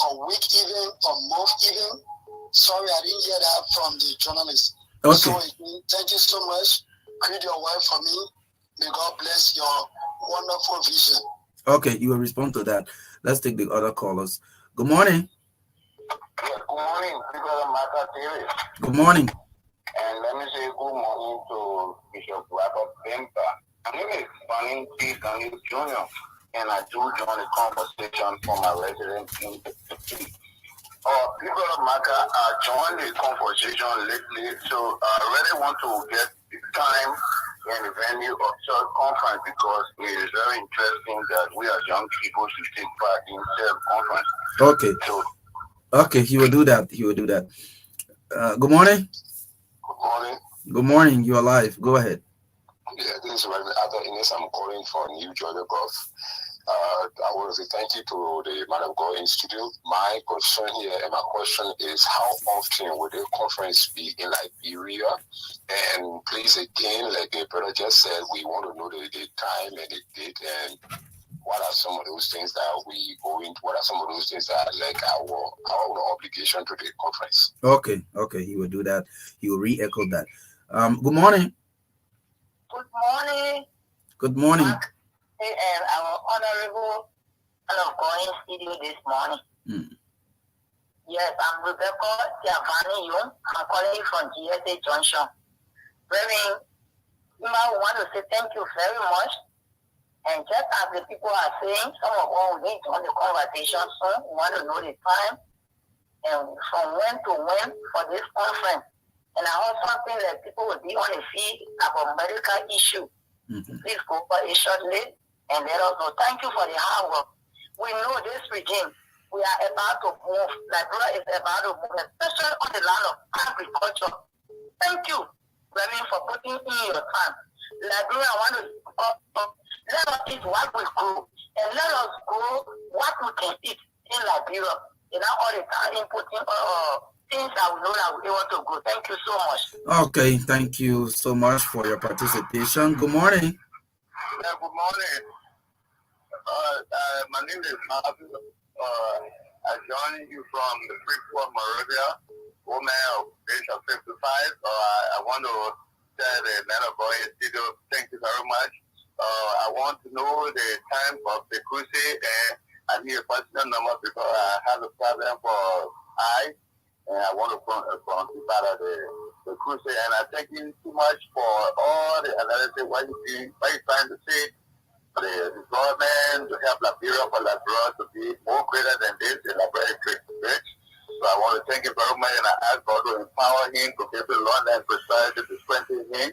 a week event, a month event? Sorry, I didn't hear that from the journalist. Okay. So thank you so much. Greet your wife for me. May God bless your wonderful vision. Okay, you will respond to that. Let's take the other callers. Good morning. Yes, good morning, Brother Marka TV. Good morning. And let me say good morning to Bishop Robert Bemba. My name is Fanning T. Daniel Jr., and I do join the conversation for my residents in the city. People of Marka joined the conversation lately, so I really want to get the time and the venue of such conference because it is very interesting that we as young people should take part in such conference. Okay. So, okay, he will do that. He will do that. Good morning. good morning. Good morning. You're live. Go ahead. Yeah, this is Reverend Arthur Innes. I'm calling for New Georgia Gulf. I want to say thank you to the Man of God Institute. My concern here and my question is how often will the conference be in Liberia? And please, again, like the brother just said, we want to know the time and the date and what are some of those things that we go into? What are some of those things that are like our obligation to the conference? Okay, he will do that. He will re-echo that. Good morning. Good morning. Good morning. And our honorable man of God in studio this morning. Yes, I'm Rebecca Tiavani Young. I'm calling you from GSA Junction. Reverend, I want to say thank you very much. And just as the people are saying, some of us will need to on the conversation soon. We want to know the time and from when to when for this conference. And I want something that people will be on the field about medical issue. Please go for a short list and let us know. Thank you for the hard work. We know this regime, we are about to move. Liberia is about to move, especially on the land of agriculture. Thank you, Reverend, for putting in your time. Liberia, I want to let us eat what we grow and let us grow what we can eat in Liberia. You know, all the time inputting things that we know that we want to grow. Thank you so much. Okay, thank you so much for your participation. Good morning. Yeah, good morning. My name is Marka. I join you from the Freeport, Monrovia, woman of age of 55. I want to tell the man of God in studio, thank you very much. I want to know the time of the crusade, and I need a personal number because I have a problem for eye, and I want to be part of the crusade. And I thank you too much for all the analysis, what you trying to say. The government to help Liberia for Liberia to be more greater than this, the Liberia is great. So I want to thank you very much, and I ask God to empower him to give the Lord and prosperity to strengthen him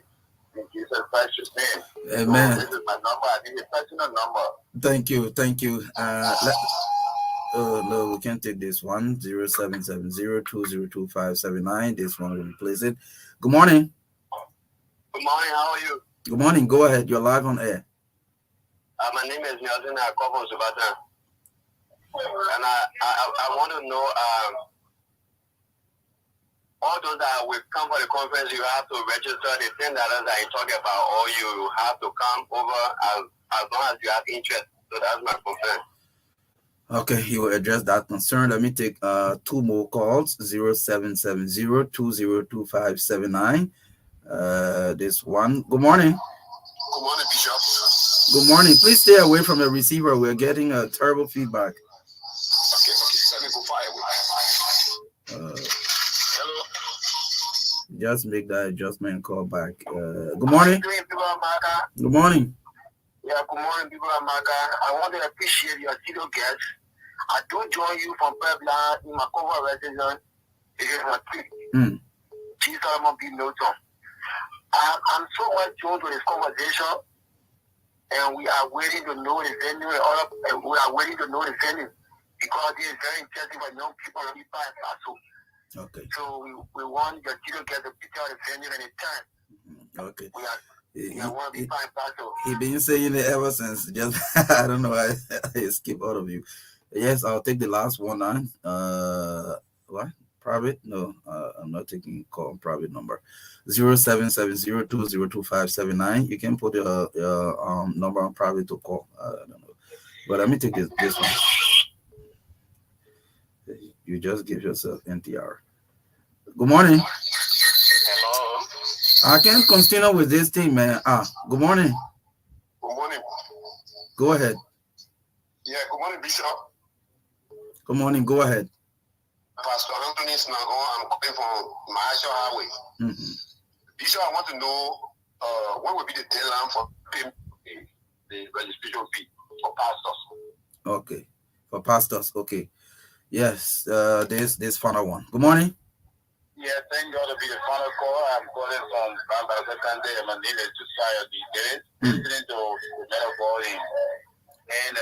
in Jesus Christ's name. Amen. So this is my number. I need a personal number. Thank you. No, we can't take this one. 0770-202-579. This one will replace it. Good morning. Good morning. How are you? Good morning. Go ahead. You're live on air. My name is Nelson Akobo Subata. And I want to know, all those that will come for the conference, you have to register the $10 that you talk about, or you have to come over as long as you have interest. So that's my concern. Okay, he will address that concern. Let me take two more calls. 0770-202-579. This one. Good morning. Good morning, Bishop. Good morning. Please stay away from the receiver. We're getting a terrible feedback. Okay. Let me go far away. Hello. Just make that adjustment and call back. Good morning. Good morning. Yeah, good morning, people of Marka. I want to appreciate your studio guests. I do join you from Puebla in my cover resident. It is my team. Jesus, I'm going to be Milton. I'm so much tuned to this conversation, and we are waiting to know the venue. We are waiting to know the venue because it is very interesting for young people to be by Paso. Okay. So we want your studio guests to pick out the venue and the time. Okay. He been saying it ever since. Just I don't know. I skip out of you. Yes, I'll take the last one on. What? Private? No, I'm not taking call on private number. 0770-202-579. You can put your number on private to call. I don't know. But let me take this one. You just give yourself NTR. Good morning. Hello. I can't continue with this thing, man. Good morning. Good morning. Go ahead. Yeah, good morning, Bishop. Good morning. Go ahead. Pastor Anthony Snago, I'm coming from Marshall Highway. Bishop, I want to know what will be the deadline for paying the registration fee for pastors. Okay. For pastors, okay. Yes, this final one. Good morning. Yeah, thank God to be the final call. I'm calling from Bamba Secondary, and my name is Josiah D. Dennis. Listening to the medical and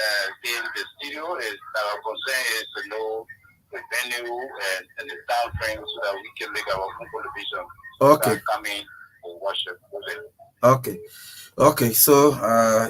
in the studio is our concern is to know the venue and the time frame so that we can make our own contribution. Okay. Coming for worship. Okay. Okay, so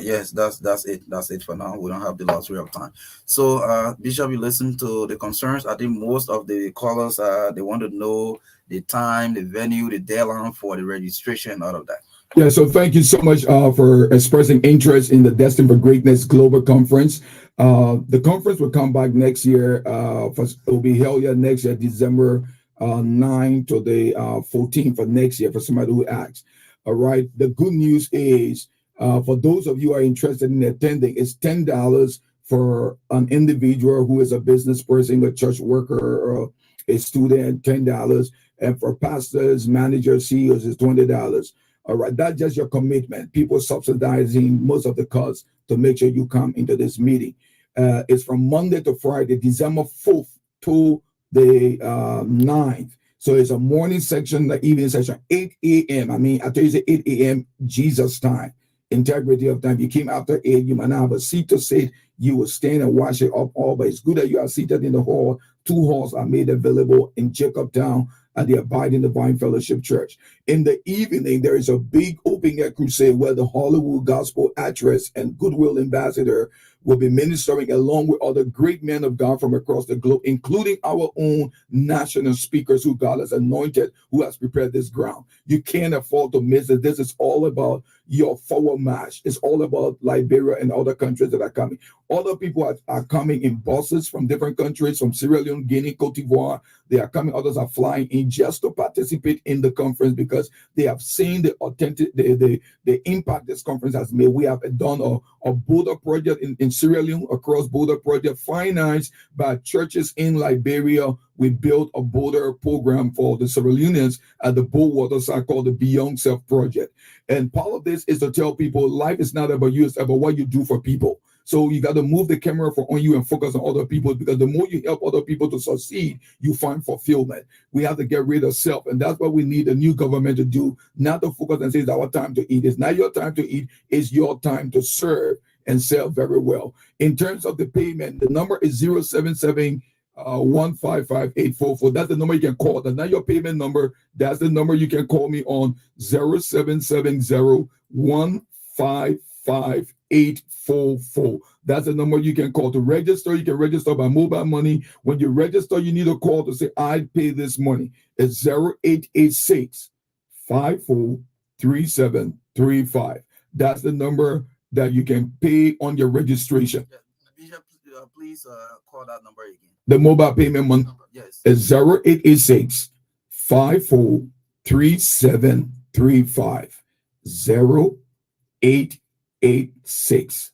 yes, that's it. That's it for now. We don't have the luxury of time. So Bishop, you listen to the concerns. I think most of the callers they want to know the time, the venue, the deadline for the registration, all of that. Yeah, so thank you so much for expressing interest in the Destined for Greatness Global Conference. The conference will come back next year. It will be held here next year, December 9 to the 14th of next year, for somebody who asks. All right. The good news is for those of you who are interested in attending, it's $10 for an individual who is a business person, a church worker, or a student, $10. And for pastors, managers, CEOs, it's $20. All right, that's just your commitment. People subsidizing most of the costs to make sure you come into this meeting. It's from Monday to Friday, December 4th to the 9th. So it's a morning section, the evening section, 8 a.m. I mean, I tell you, 8 a.m. Jesus time, integrity of time. You came after 8, you might not have a seat to sit. You will stand and watch it up all, but it's good that you are seated in the hall. 2 halls are made available in Jacobtown at the Abiding Divine Fellowship Church. In the evening, there is a big open air crusade where the Hollywood Gospel actress and Goodwill ambassador will be ministering along with other great men of God from across the globe, including our own national speakers who God has anointed, who has prepared this ground. You can't afford to miss it. This is all about your forward march. It's all about Liberia and other countries that are coming. Other people are coming in buses from different countries, from Sierra Leone, Guinea, Cote d'Ivoire. They are coming. Others are flying in just to participate in the conference because they have seen the authentic, the impact this conference has made. We have done a border project in Sierra Leone, a cross-border project financed by churches in Liberia. We built a border program for the Sierra Leoneans at the Bulwater site called the Beyond Self Project. And part of this is to tell people life is not about you, it's about what you do for people. So you got to move the camera on you and focus on other people, because the more you help other people to succeed, you find fulfillment. We have to get rid of self, and that's what we need a new government to do, not to focus and say it's our time to eat. It's not your time to eat, it's your time to serve and sell very well. In terms of the payment, the number is 077 155-844. That's the number you can call. That's not your payment number. That's the number you can call me on, 0770 155-844. That's the number you can call to register. You can register by mobile money. When you register, you need a call to say, I pay this money. It's 0886 543735. That's the number that you can pay on your registration. Bishop, please call that number again. The mobile payment month is 0886 543735. 0886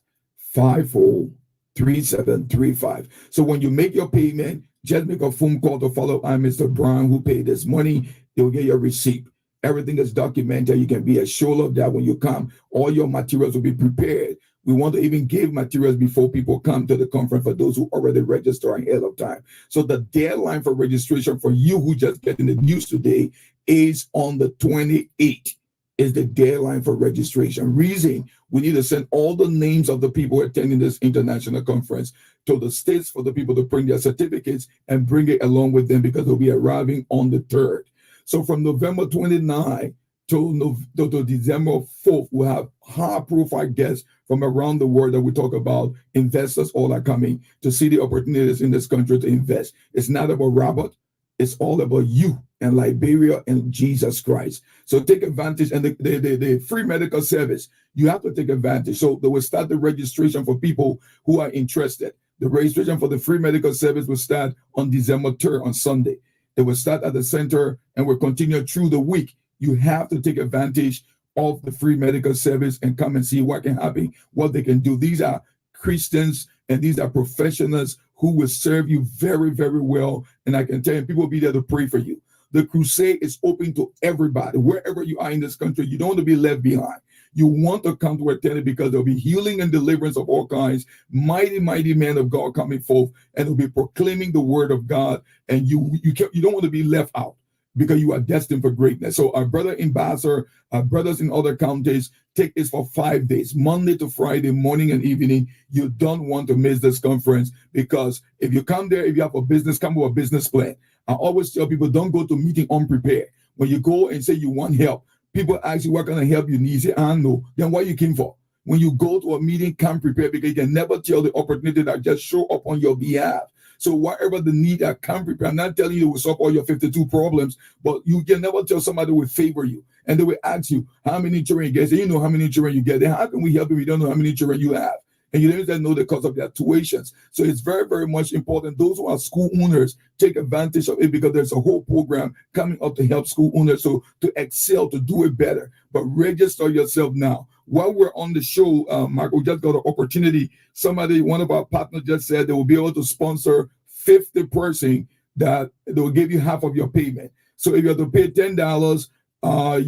543735. So when you make your payment, just make a phone call to follow. I'm Mr. Brown who paid this money. You'll get your receipt. Everything is documented. You can be assured of that when you come. All your materials will be prepared. We want to even give materials before people come to the conference for those who already register ahead of time. So the deadline for registration for you who just getting the news today is on the 28th. Is the deadline for registration. Reason, we need to send all the names of the people attending this international conference to the states for the people to bring their certificates and bring it along with them, because they'll be arriving on the 3rd. So from November 29 to December 4th, we'll have high-profile guests from around the world that we talk about. Investors all are coming to see the opportunities in this country to invest. It's not about Robert. It's all about you and Liberia and Jesus Christ. So take advantage. And the free medical service, you have to take advantage. So they will start the registration for people who are interested. The registration for the free medical service will start on December 3rd, on Sunday. They will start at the center and will continue through the week. You have to take advantage of the free medical service and come and see what can happen, what they can do. These are Christians and these are professionals who will serve you very, very well. And I can tell you, people will be there to pray for you. The crusade is open to everybody. Wherever you are in this country, you don't want to be left behind. You want to come to attend it because there'll be healing and deliverance of all kinds. Mighty, mighty men of God coming forth, and they'll be proclaiming the word of God. And you don't want to be left out, because you are destined for greatness. So our brother ambassador, our brothers in other counties, take this for 5 days, Monday to Friday, morning and evening. You don't want to miss this conference, because if you come there, if you have a business, come with a business plan. I always tell people, don't go to meeting unprepared. When you go and say you want help, People ask you, what kind of help you need? You say, I know. Then what you came for? When you go to a meeting, come prepared, because you can never tell the opportunity that just show up on your behalf. So whatever the need that come prepared, I'm not telling you to solve all your 52 problems, but you can never tell somebody will favor you. And they will ask you, how many children you get? So you know how many children you get. Then how can we help you? We don't know how many children you have. And you don't even know the cost of their tuitions. So it's very, very much important. Those who are school owners, take advantage of it, because there's a whole program coming up to help school owners to excel, to do it better. But register yourself now. While we're on the show, Mark, we just got an opportunity. One of our partners just said they will be able to sponsor 50 person that they will give you half of your payment. So if you have to pay $10,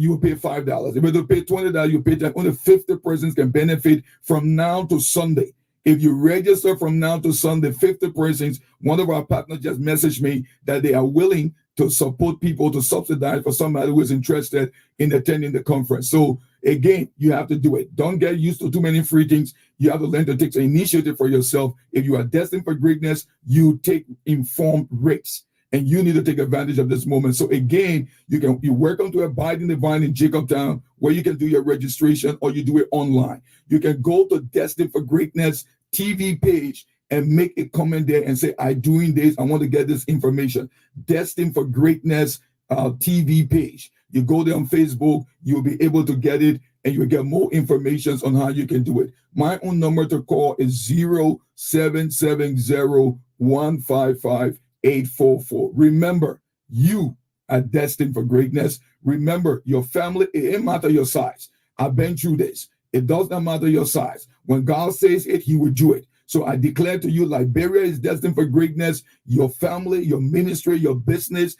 you will pay $5. If you have to pay $20, you pay $10. Only 50 persons can benefit from now to Sunday. If you register from now to Sunday, 50 persons, one of our partners just messaged me that they are willing to support people, to subsidize for somebody who is interested in attending the conference. So again, you have to do it. Don't get used to too many free things. You have to learn to take an initiative for yourself. If you are destined for greatness, you take informed risks. And you need to take advantage of this moment. So again, you're welcome to Abide in the Vine in Jacobtown, where you can do your registration, or you do it online. You can go to Destined for Greatness TV page and make a comment there and say, I'm doing this. I want to get this information. Destined for Greatness TV page. You go there on Facebook, you'll be able to get it, and you'll get more information on how you can do it. My own number to call is 0770-155-844. Remember, you are destined for greatness. Remember, your family, it doesn't matter your size. I've been through this. It does not matter your size. When God says it, he will do it. So I declare to you, Liberia is destined for greatness. Your family, your ministry, your business.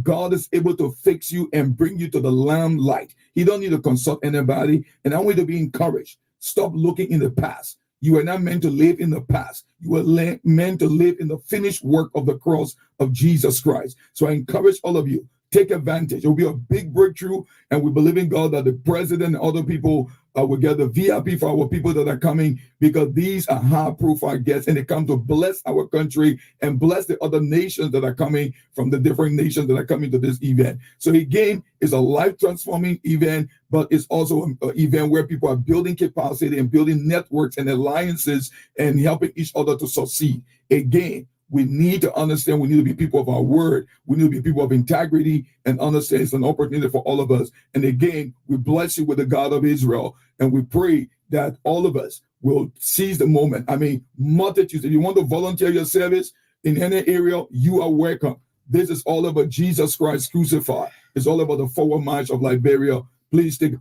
God is able to fix you and bring you to the limelight. He don't need to consult anybody. And I want you to be encouraged. Stop looking in the past. You are not meant to live in the past. You are meant to live in the finished work of the cross of Jesus Christ. So I encourage all of you, take advantage. It will be a big breakthrough, and we believe in God that the president and other people will get the VIP for our people that are coming, because these are high-profile guests, and they come to bless our country and bless the other nations that are coming from the different nations that are coming to this event. So again, it's a life-transforming event, but it's also an event where people are building capacity and building networks and alliances and helping each other to succeed. Again, we need to understand, we need to be people of our word. We need to be people of integrity and understand it's an opportunity for all of us. And again, we bless you with the God of Israel. And we pray that all of us will seize the moment. Multitudes, if you want to volunteer your service in any area, you are welcome. This is all about Jesus Christ crucified. It's all about the forward march of Liberia. Please take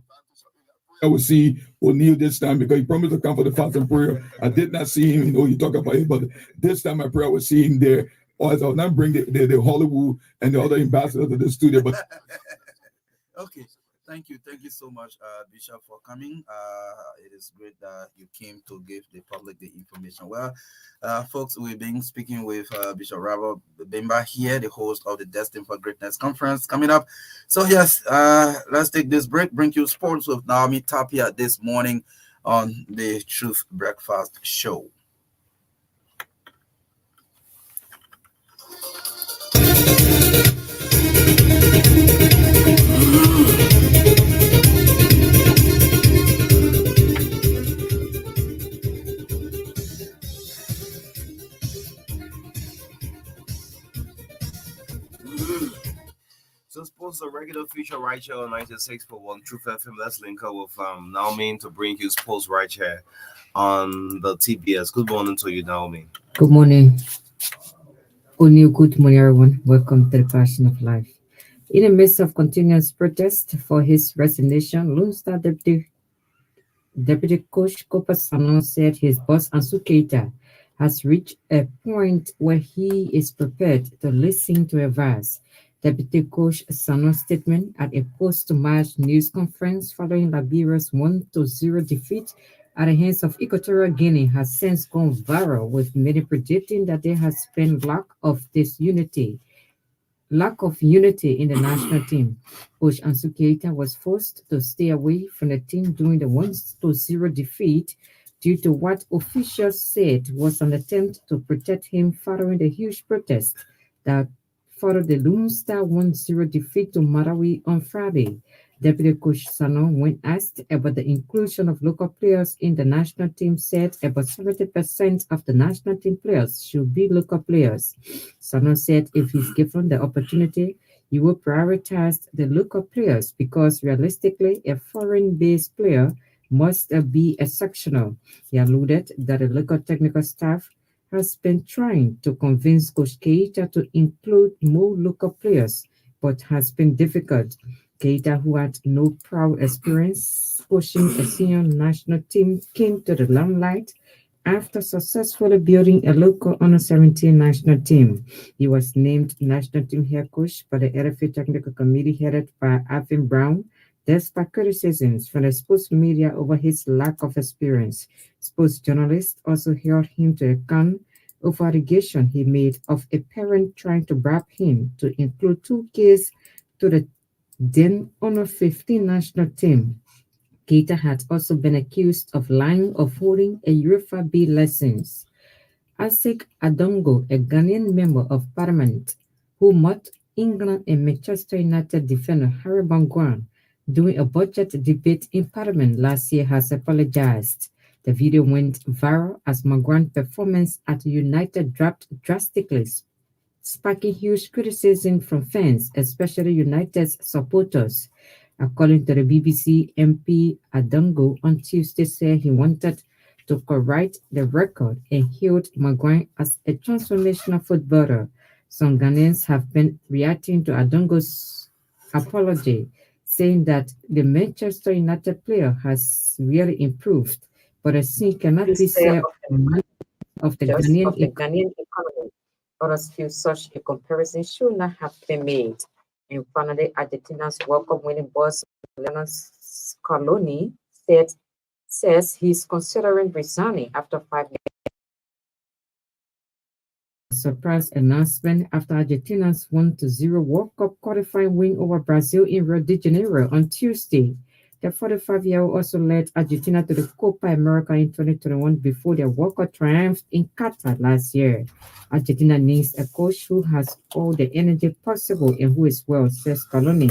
I will see O'Neill this time, because he promised to come for the fast and prayer. I did not see him. You talk about it, but this time I pray I will see him there. Or as I will not bring the Hollywood and the other ambassadors to the studio. But okay. Thank you so much, Bishop, for coming. It is great that you came to give the public the information. Well, folks, we've been speaking with Bishop Robert Bimba here, the host of the Destined for Greatness Conference coming up. So yes, let's take this break. Bring you sports with Naomi Tapia this morning on the Truth Breakfast Show. So suppose a regular feature right here on 96.1 Truth FM. Let's link up with Naomi to bring you sports right here on the TBS. Good morning to you, Naomi. Good morning. O'Neill, good morning, everyone. Welcome to the Passion of Life. In the midst of continuous protest for his resignation, Lone Star Deputy Coach Kopasano said his boss, Ansu Keita, has reached a point where he is prepared to listen to advice. Deputy Coach Sano's statement at a post-match news conference following Liberia's 1-0 defeat at the hands of Equatorial Guinea has since gone viral, with many predicting that there has been lack of unity in the national team. Coach Ansu Keita was forced to stay away from the team during the 1-0 defeat due to what officials said was an attempt to protect him following the huge protest that followed the Lone Star 1-0 defeat to Marawi on Friday. Deputy Coach Sano, when asked about the inclusion of local players in the national team, said about 70% of the national team players should be local players. Sano said if he's given the opportunity, he will prioritize the local players because realistically, a foreign-based player must be exceptional. He alluded that the local technical staff has been trying to convince Coach Keita to include more local players, but has been difficult. Keita, who had no prior experience coaching a senior national team, came to the limelight after successfully building a local under 17 national team. He was named national team head coach by the LFA Technical Committee headed by Alvin Brown, despite criticisms from the sports media over his lack of experience. Sports journalists also held him to account of allegation he made of a parent trying to bribe him to include two kids to the then under 15 national team. Keita had also been accused of lying of holding a UEFA B license. Asik Adongo, a Ghanaian member of parliament who met England and Manchester United defender Harry Maguire during a budget debate in parliament last year, has apologized. The video went viral as Maguire's performance at United dropped drastically, sparking huge criticism from fans, especially United's supporters. According to the BBC, MP Adongo on Tuesday said he wanted to correct the record and hailed Maguire as a transformational footballer. Some Ghanaians have been reacting to Adongo's apology, saying that the Manchester United player has really improved, but a scene cannot be said of the Ghanaian economy. Others feel such a comparison should not have been made. And finally, Argentina's World Cup winning boss, Lionel Scaloni, says he's considering resigning after 5 years. Surprise announcement after Argentina's 1-0 World Cup qualifying win over Brazil in Rio de Janeiro on Tuesday. The 45-year-old also led Argentina to the Copa America in 2021 before their World Cup triumph in Qatar last year. Argentina needs a coach who has all the energy possible and who is well, says Scaloni.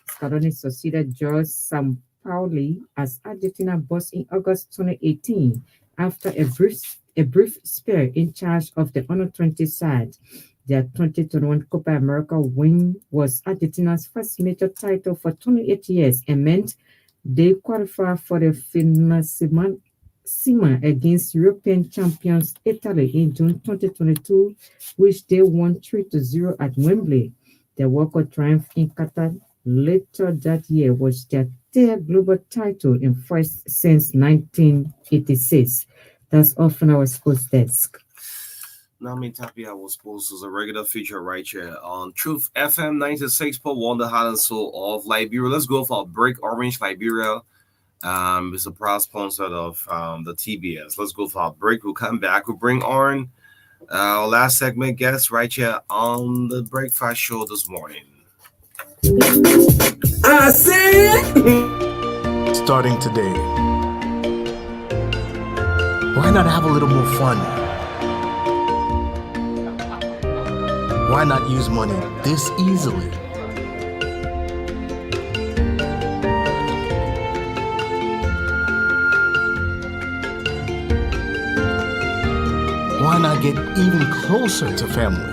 Scaloni succeeded Jorge Sampaoli as Argentina boss in August 2018 after a brief spell in charge of the under-20 side. Their 2021 Copa America win was Argentina's first major title for 28 years and meant they qualified for the finalissima against European champions Italy in June 2022, which they won 3-0 at Wembley. The World Cup triumph in Qatar later that year was their third global title and first since 1986. That's all from our sports desk. Nami Tapia was posted as a regular feature right here on Truth FM 96.1, the heart and soul of Liberia. Let's go for a break. Orange Liberia is a proud sponsor of the TBS. Let's go for a break. We'll come back. We'll bring on our last segment guest right here on the Breakfast Show this morning. I said, starting today, why not have a little more fun? Why not use money this easily? Why not get even closer to family?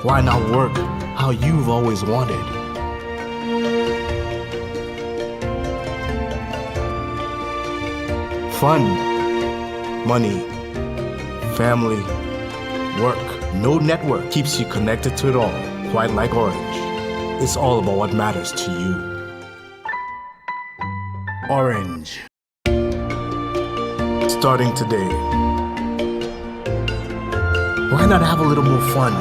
Why not work how you've always wanted? Fun, money, family, work. No network keeps you connected to it all, quite like Orange. It's all about what matters to you. Orange. Starting today, why not have a little more fun?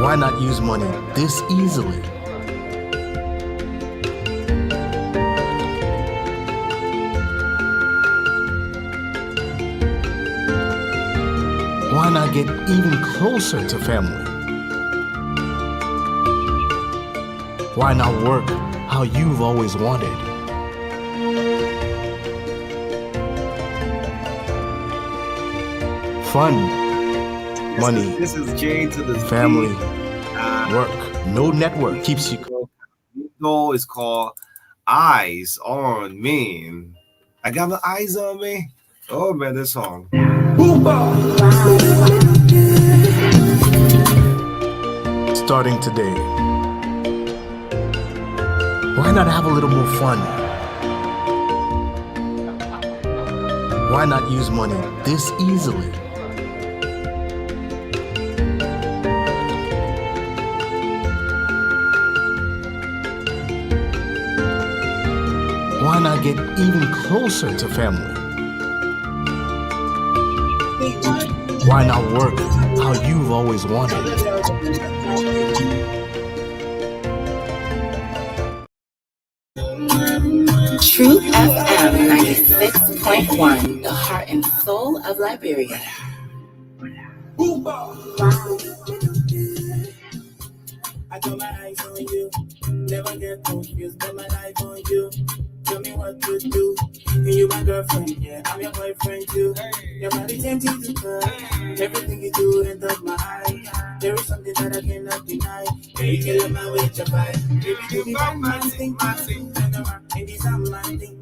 Why not use money this easily? Why not get even closer to family? Why not work how you've always wanted? Fun, Money, This is Jay to the family, work. No network keeps you. No, it's called Eyes on Me. I got my eyes on me. Oh man, this song. Starting today. Why not have a little more fun? Why not use money this easily? Why not get even closer to family? Why not work how you've always wanted? Truth FM 96.1, the heart and soul of Liberia. I got my eyes on you. Never get confused, bet my life on you. Tell me what to do. And you my girlfriend, yeah, I'm your boyfriend too. Your body tempting to come. Everything you do ends up my eye. There is something that I cannot deny. Hey, kill my way to fight. Baby, do me bad man think, turn around and these are my thing.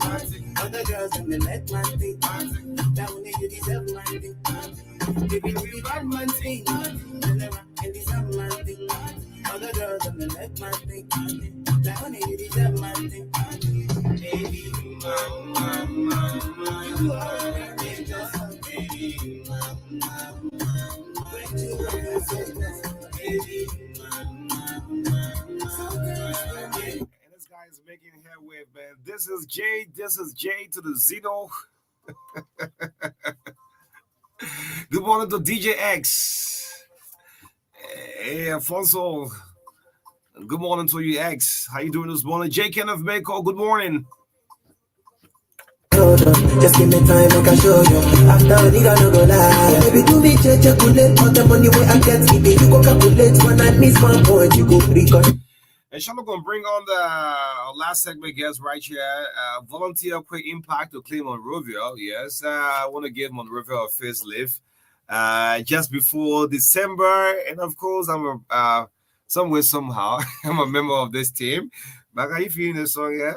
Other girls in the let man think. That only you deserve my thing. Baby, do me bad man think, turn around and these are my thing. Other girls in the let man think. That only you deserve my thing. Baby, mama, you are an angel. Baby, mama, when you are so nice. Baby, mama, so nice. And this guy is making headway, man. This is Jay to the Zeno. Good morning to DJ X. Hey, Alfonso. Good morning to you, X. How you doing this morning? J. Kenneth Mako, good morning. Just give me time, I can show you. After nigga no go lie. Baby, do me check calculate all the money where I get. If you go calculate when I miss my point, you go record. And Sean, I'm going to bring on the last segment guest right here. Volunteer quick impact to claim Monrovia. Yes, I want to give Monrovia a facelift just before December. And of course, I'm somewhere, somehow, I'm a member of this team. But are you feeling this song yet?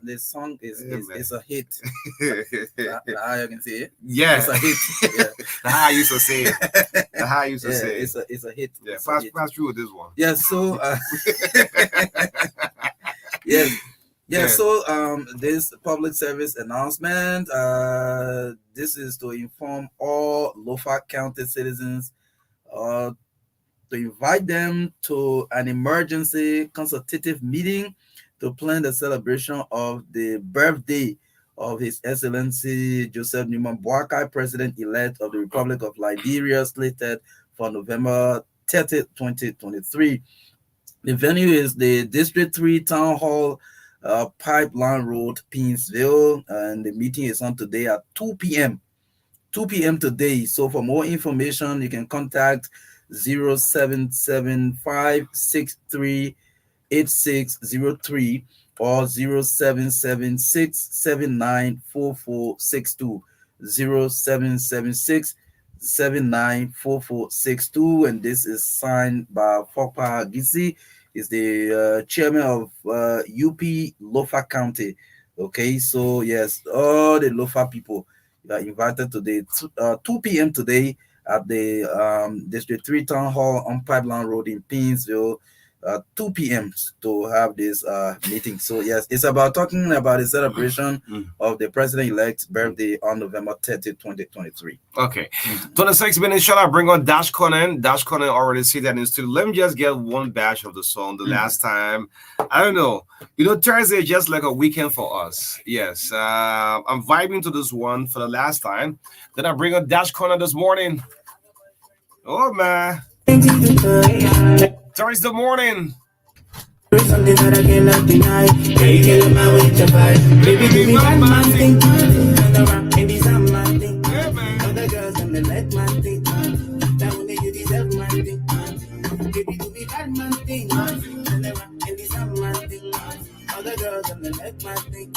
This song is a hit. How you can say it? Yeah. It's a hit. Yeah. How I used to say it. How I used to say it. It's a hit. Yeah, pass through with this one. Yeah, so so this public service announcement, this is to inform all Lofa County citizens to invite them to an emergency consultative meeting to plan the celebration of the birthday of His Excellency Joseph Newman Boakai, President-elect of the Republic of Liberia, slated for November 30, 2023. The venue is the District 3 Town Hall, Pipeline Road, Pinsville, and the meeting is on today at 2 p.m. 2 p.m. today. So for more information, you can contact 0775638603 or 0776794462. 0776794462, and this is signed by Fokpa Gizi, is the chairman of UP Lofa County. Okay, so yes, all the Lofa people are invited today, 2 p.m. today at the District 3 Town Hall on Pipeline Road in Pinsville, 2 p.m. to have this meeting. So yes, it's about talking about the celebration of the president-elect's birthday on November 30, 2023. Okay. 26 minutes, shall I bring on Dash Conan? Dash Conan already see that in studio. Let me just get one batch of the song. The last time, I don't know. You know, Thursday is just like a weekend for us. Yes. I'm vibing to this one for the last time. Then I bring on Dash Conan this morning. Oh, man. Thursday morning. There's something that I cannot deny. Hey, kill my way to fight. Baby, do me bad man thing. Turn around and these are my thing. Other girls in the let man thing. That only you deserve my thing. Baby, do me bad man thing. Turn around and these are my thing. Other girls in the let man thing.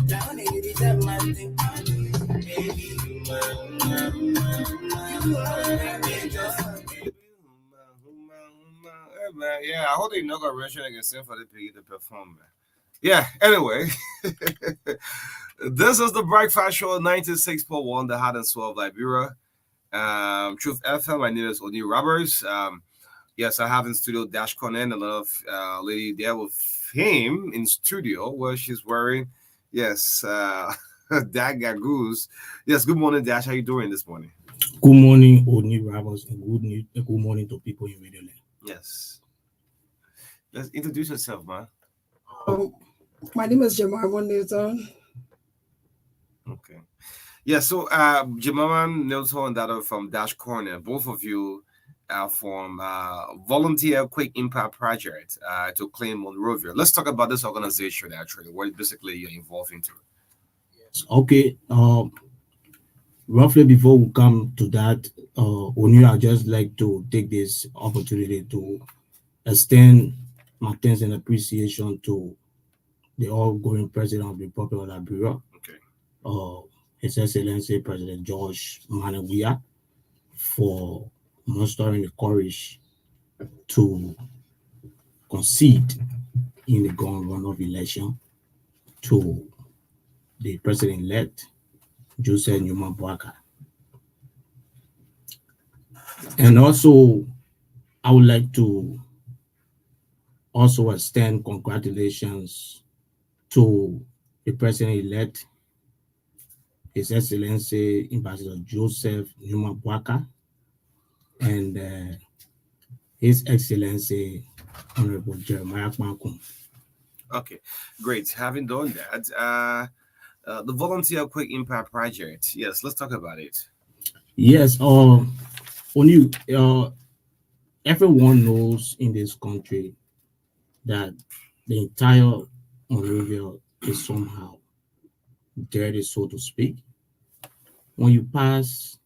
That only you deserve my thing. Baby, mama, Yeah, I hope they know got Russian again for the people to perform, man. Yeah, anyway. This is the Breakfast Show 96.1, the Hot and Soul of Liberia. Truth FM, my name is Oni Roberts. Yes, I have in studio Dash Conan, a lot of lady there with him in studio where she's wearing, yes, Dag Gagoose. Yes, good morning, Dash. How you doing this morning? Good morning, Oni Roberts, and good morning to people in Radio Land. Yes. Let's introduce yourself, man. My name is Jemima Newton. Okay. Yeah, so Jemima Newton and Dada from Dash Corner, both of you are from Volunteer Quick Impact Project to claim Monrovia. Let's talk about this organization, actually, what basically you're involved into. Yes. Okay. Roughly before we come to that, Oni, I'd just like to take this opportunity to extend my thanks and appreciation to the outgoing President of the Republic of Liberia, His Excellency President George Manawia, for mustering the courage to concede in the gun runoff election to the President-elect Joseph Newman Boaka. And also, I would like to also extend congratulations to the President-elect, His Excellency Ambassador Joseph Newman Boaka, and His Excellency Honorable Jeremiah Kwankum. Okay, great. Having done that, the Volunteer Quick Impact Project. Yes, let's talk about it. Yes, everyone knows in this country that the entire Monrovia is somehow dirty, so to speak. When you pass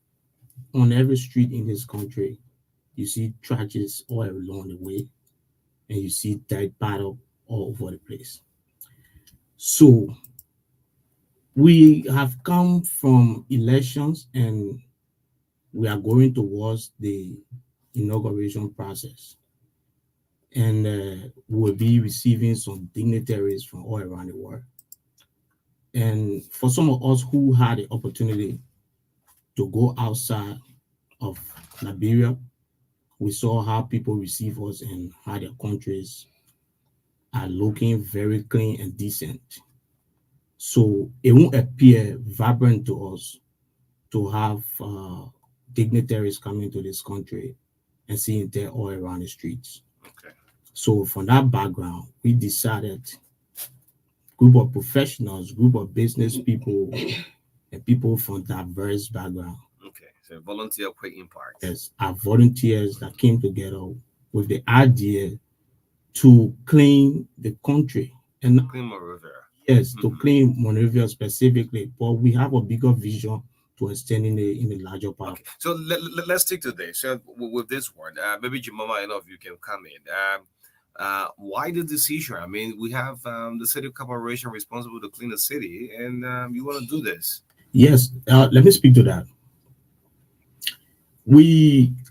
on every street in this country, you see trashes all along the way, and you see dead bottle all over the place. So we have come from elections, and we are going towards the inauguration process, and we'll be receiving some dignitaries from all around the world. And for some of us who had the opportunity to go outside of Liberia, we saw how people receive us and how their countries are looking very clean and decent. So it won't appear vibrant to us to have dignitaries coming to this country and seeing them all around the streets. Okay. So from that background, we decided, group of professionals, group of business people, and people from diverse background. Okay, so Volunteer Quick Impact. Yes, our volunteers that came together with the idea to clean the country and clean Monrovia. Yes, to clean Monrovia specifically, but we have a bigger vision to extend in the larger part. Okay. So let's stick to this. So with this one, maybe Jemima, I know if you can come in. Why the decision? I mean, we have the city corporation responsible to clean the city, and you want to do this. Yes, let me speak to that.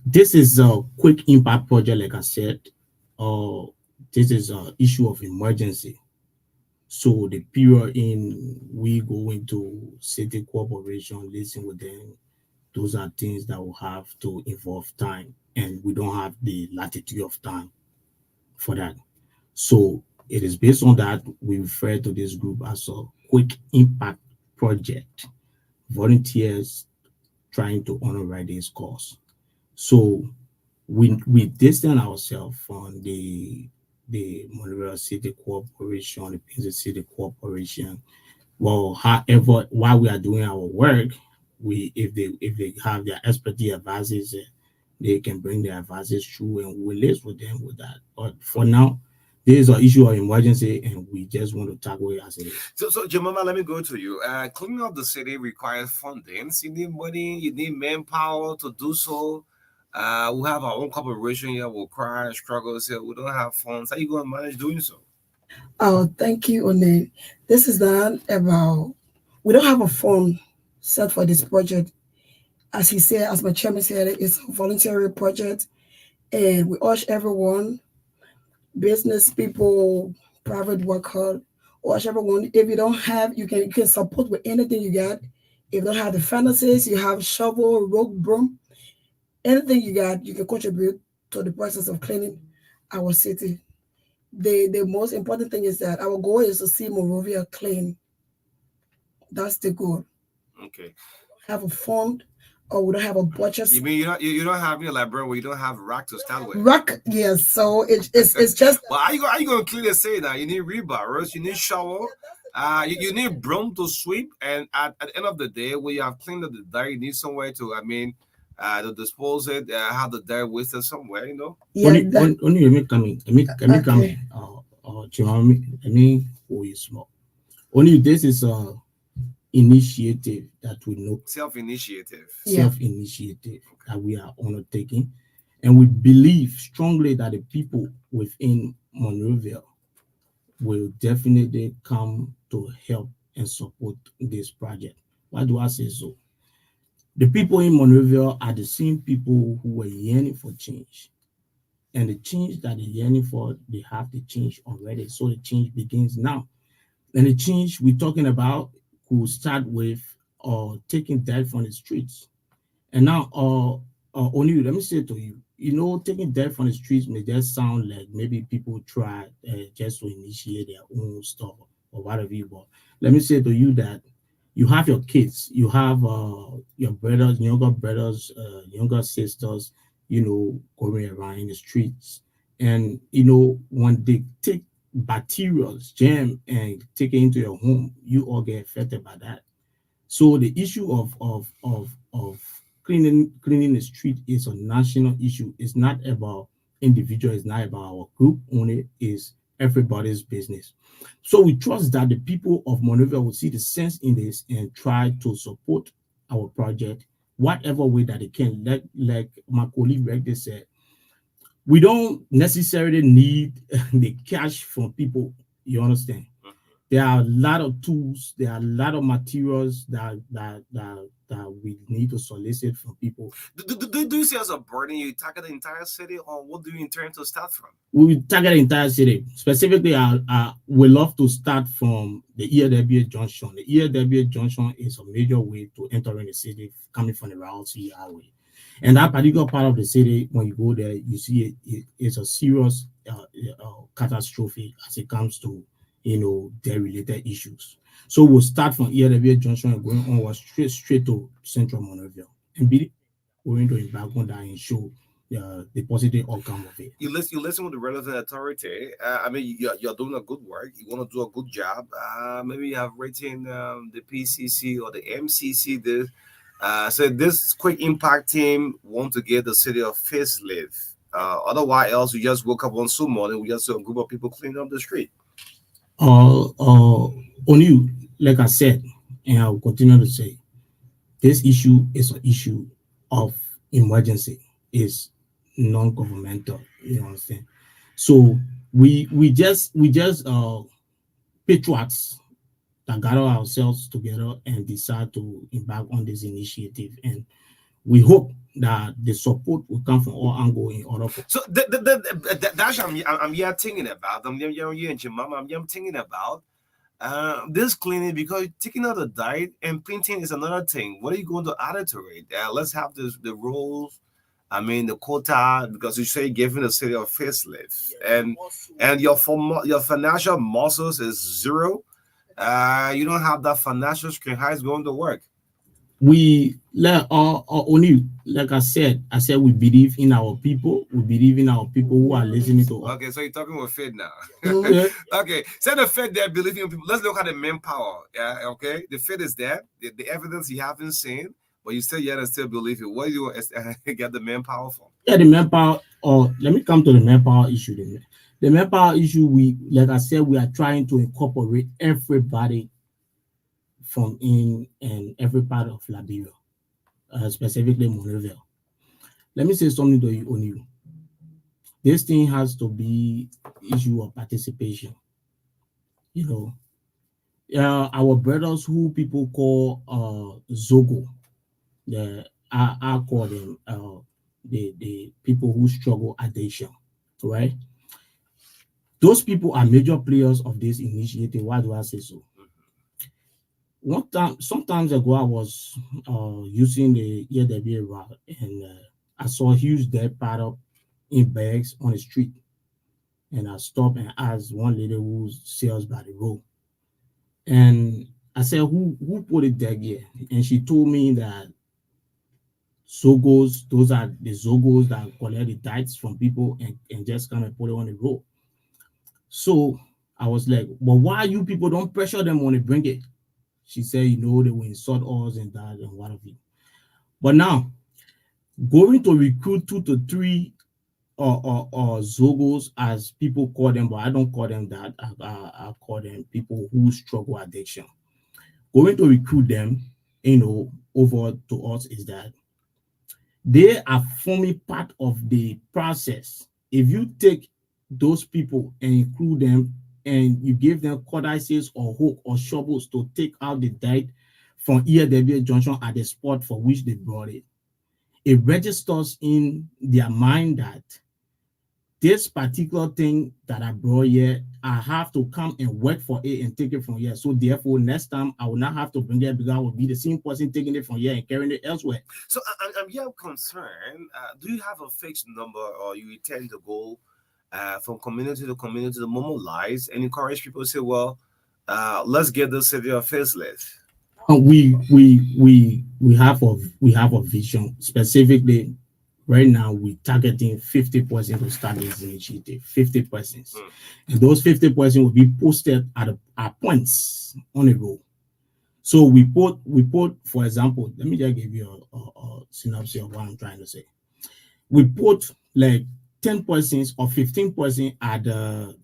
This is a quick impact project, like I said. This is an issue of emergency. So the period in we go into city cooperation, listen with them, those are things that will have to involve time, and we don't have the latitude of time for that. So it is based on that we refer to this group as a quick impact project, volunteers trying to honor this cause. So we distance ourselves from the Monrovia City Corporation, the Prince City Corporation. Well, however, while we are doing our work, if they have their expertise advisors, they can bring their advisors through, and we'll live with them with that. But for now, there is an issue of emergency, and we just want to tackle it as it is. So Jemima, let me go to you. Cleaning up the city requires funding. You need money, you need manpower to do so. We have our own corporation here. We'll cry, struggles here. We don't have funds. How are you going to manage doing so? Oh, thank you, One. This is not about, we don't have a fund set for this project. As he said, as my chairman said, it's a voluntary project, and we urge everyone, business people, private worker, urge everyone. If you don't have, you can support with anything you got. If you don't have the finances, you have shovel, rope, broom, anything you got, you can contribute to the process of cleaning our city. The most important thing is that our goal is to see Monrovia clean. That's the goal. Okay. Have a fund, or we don't have a budget. You mean you don't have your library where you don't have rack to start with? Rack, yes. So it's just. Well, how you gonna clean the city now? You need rebarrows, you need shovel, you need broom to sweep, and at the end of the day, when you have cleaned up the dirt, you need somewhere to to dispose it, have the dirt wasted somewhere, you know. Yeah. Only you make coming. I mean, who is small. Only this is initiative that we know, self-initiative that we are undertaking, and we believe strongly that the people within Monrovia will definitely come to help and support this project. Why do I say so? The people in Monrovia are the same people who were yearning for change, and the change that they're yearning for, they have the change already. So the change begins now, and the change we're talking about could start with taking dirt from the streets. And now, only let me say to you, taking dirt from the streets may just sound like maybe people try just to initiate their own stuff or whatever. But let me say to you that you have your kids, you have your brothers, younger sisters, going around in the streets. And, when they take materials, jam, and take it into your home, you all get affected by that. So the issue of cleaning the street is a national issue. It's not about individual. It's not about our group only. It's everybody's business. So we trust that the people of Monrovia will see the sense in this and try to support our project whatever way that they can. Like my colleague Greg said, we don't necessarily need the cash from people. You understand? There are a lot of tools, there are a lot of materials that we need to solicit from people. Do you see as a burden you target the entire city, or what do you intend to start from? We will target the entire city. Specifically, we love to start from the ELWA junction. The ELWA junction is a major way to enter in the city coming from the Route C highway. And that particular part of the city, when you go there, you see it's a serious catastrophe as it comes to their related issues. So we'll start from ELWA junction and going onward straight to Central Monrovia, and be going to embark on that and show the positive outcome of it. You listen with the relevant authority. You're doing a good work. You want to do a good job. Maybe you have written the PCC or the MCC this. So this quick impact team want to get the city of facelift. Otherwise, else we just woke up one Sunday morning, we just saw a group of people cleaning up the street. Only, like I said, and I'll continue to say, this issue is an issue of emergency. It's non-governmental. You understand? So we just patriots that gather ourselves together and decide to embark on this initiative, and we hope that the support will come from all angles in order for. So that's I'm thinking about. I'm thinking about this cleaning, because taking out the diet and printing is another thing. What are you going to add to it? Let's have the rules. The quota, because you say giving the city a facelift, and your financial muscles is zero. You don't have that financial screen. How is going to work? We only, like I said, we believe in our people. We believe in our people who are listening to us. Okay, so you're talking with Fed now. Okay, so the Fed there believing in people. Let's look at the manpower. Yeah, okay. The Fed is there. The evidence you haven't seen, but you still yet and still believe it. What do you get the manpower from? Yeah, the manpower. Let me come to the manpower issue. The manpower issue, like I said, we are trying to incorporate everybody from in and every part of Liberia, specifically Monrovia. Let me say something to you, Onu. This thing has to be issue of participation. Our brothers who people call Zogo, I call them the people who struggle addiction, right? Those people are major players of this initiative. Why do I say so? One time, sometimes ago, I was using the EWA route, and I saw a huge dead pile up in bags on the street. And I stopped and asked one lady who sells by the road. And I said, who put it there here? And she told me that Zogos, those are the Zogos that collect the diets from people and just come and put it on the road. So I was like, well, why you people don't pressure them when they bring it? She said, they will insult us and that and what have you. But now, going to recruit 2 to 3 or Zogos, as people call them, but I don't call them that. I call them people who struggle addiction. Going to recruit them, over to us is that they are forming part of the process. If you take those people and include them and you give them codices or hook or shovels to take out the diet from EWA junction at the spot for which they brought it, it registers in their mind that this particular thing that I brought here, I have to come and work for it and take it from here. So therefore, next time I will not have to bring it because I will be the same person taking it from here and carrying it elsewhere. So I'm here concerned. Do you have a fixed number, or you intend to go from community to community to mobilize and encourage people to say, well, let's get the city a facelift? We have a vision specifically. Right now, we're targeting 50% to start this initiative. 50%, and those 50% will be posted at points on the road. So we put, for example, let me just give you a synopsis of what I'm trying to say. We put like 10% or 15% at the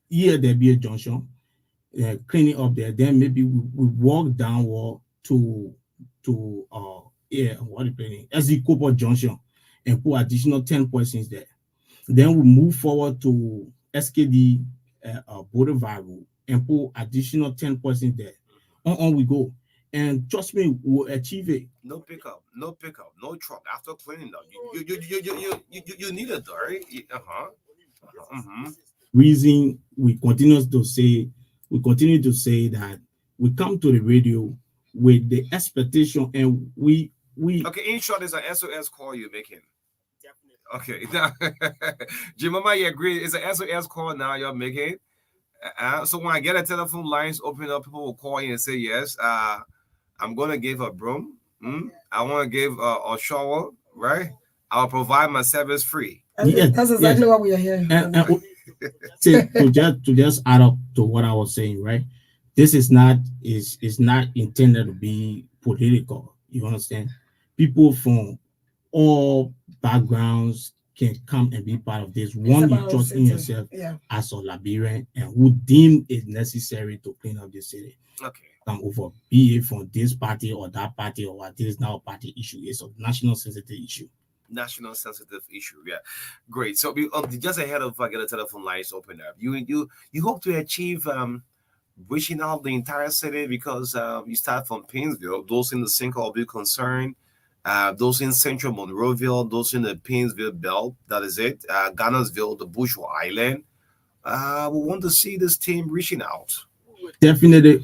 EWA junction, cleaning up there. Then maybe we walk downward to SD Cooper Junction and put additional 10% there. Then we move forward to SKD Boulevard Road and put additional 10% there. On we go. And trust me, we'll achieve it. No pickup, no truck. After cleaning up, you need it, right? Reason we continue to say that we come to the radio with the expectation, and we okay. In short, it's an SOS call you're making. Okay, Jimama, you agree? It's an SOS call now you're making. So when I get a telephone lines open up, people will call you and say, yes, I'm gonna give a broom. I want to give a shower, right? I'll provide my service free. That's exactly what we are hearing. To just add up to what I was saying, right? This is not intended to be political. You understand? People from all backgrounds can come and be part of this. One, you trust in yourself as a Liberian and who deem it necessary to clean up the city. Okay. Come over, be it from this party or that party or what. This is now a party issue. It's a national sensitive issue. National sensitive issue, yeah, great. So just ahead of I get the telephone lines open up, you hope to achieve reaching out the entire city, because you start from Painesville. Those in the sinkhole will be concerned. Those in Central Monroeville, those in the Painesville belt, that is it. Ghanarsville, the Bourgeois Island. We want to see this team reaching out. Definitely,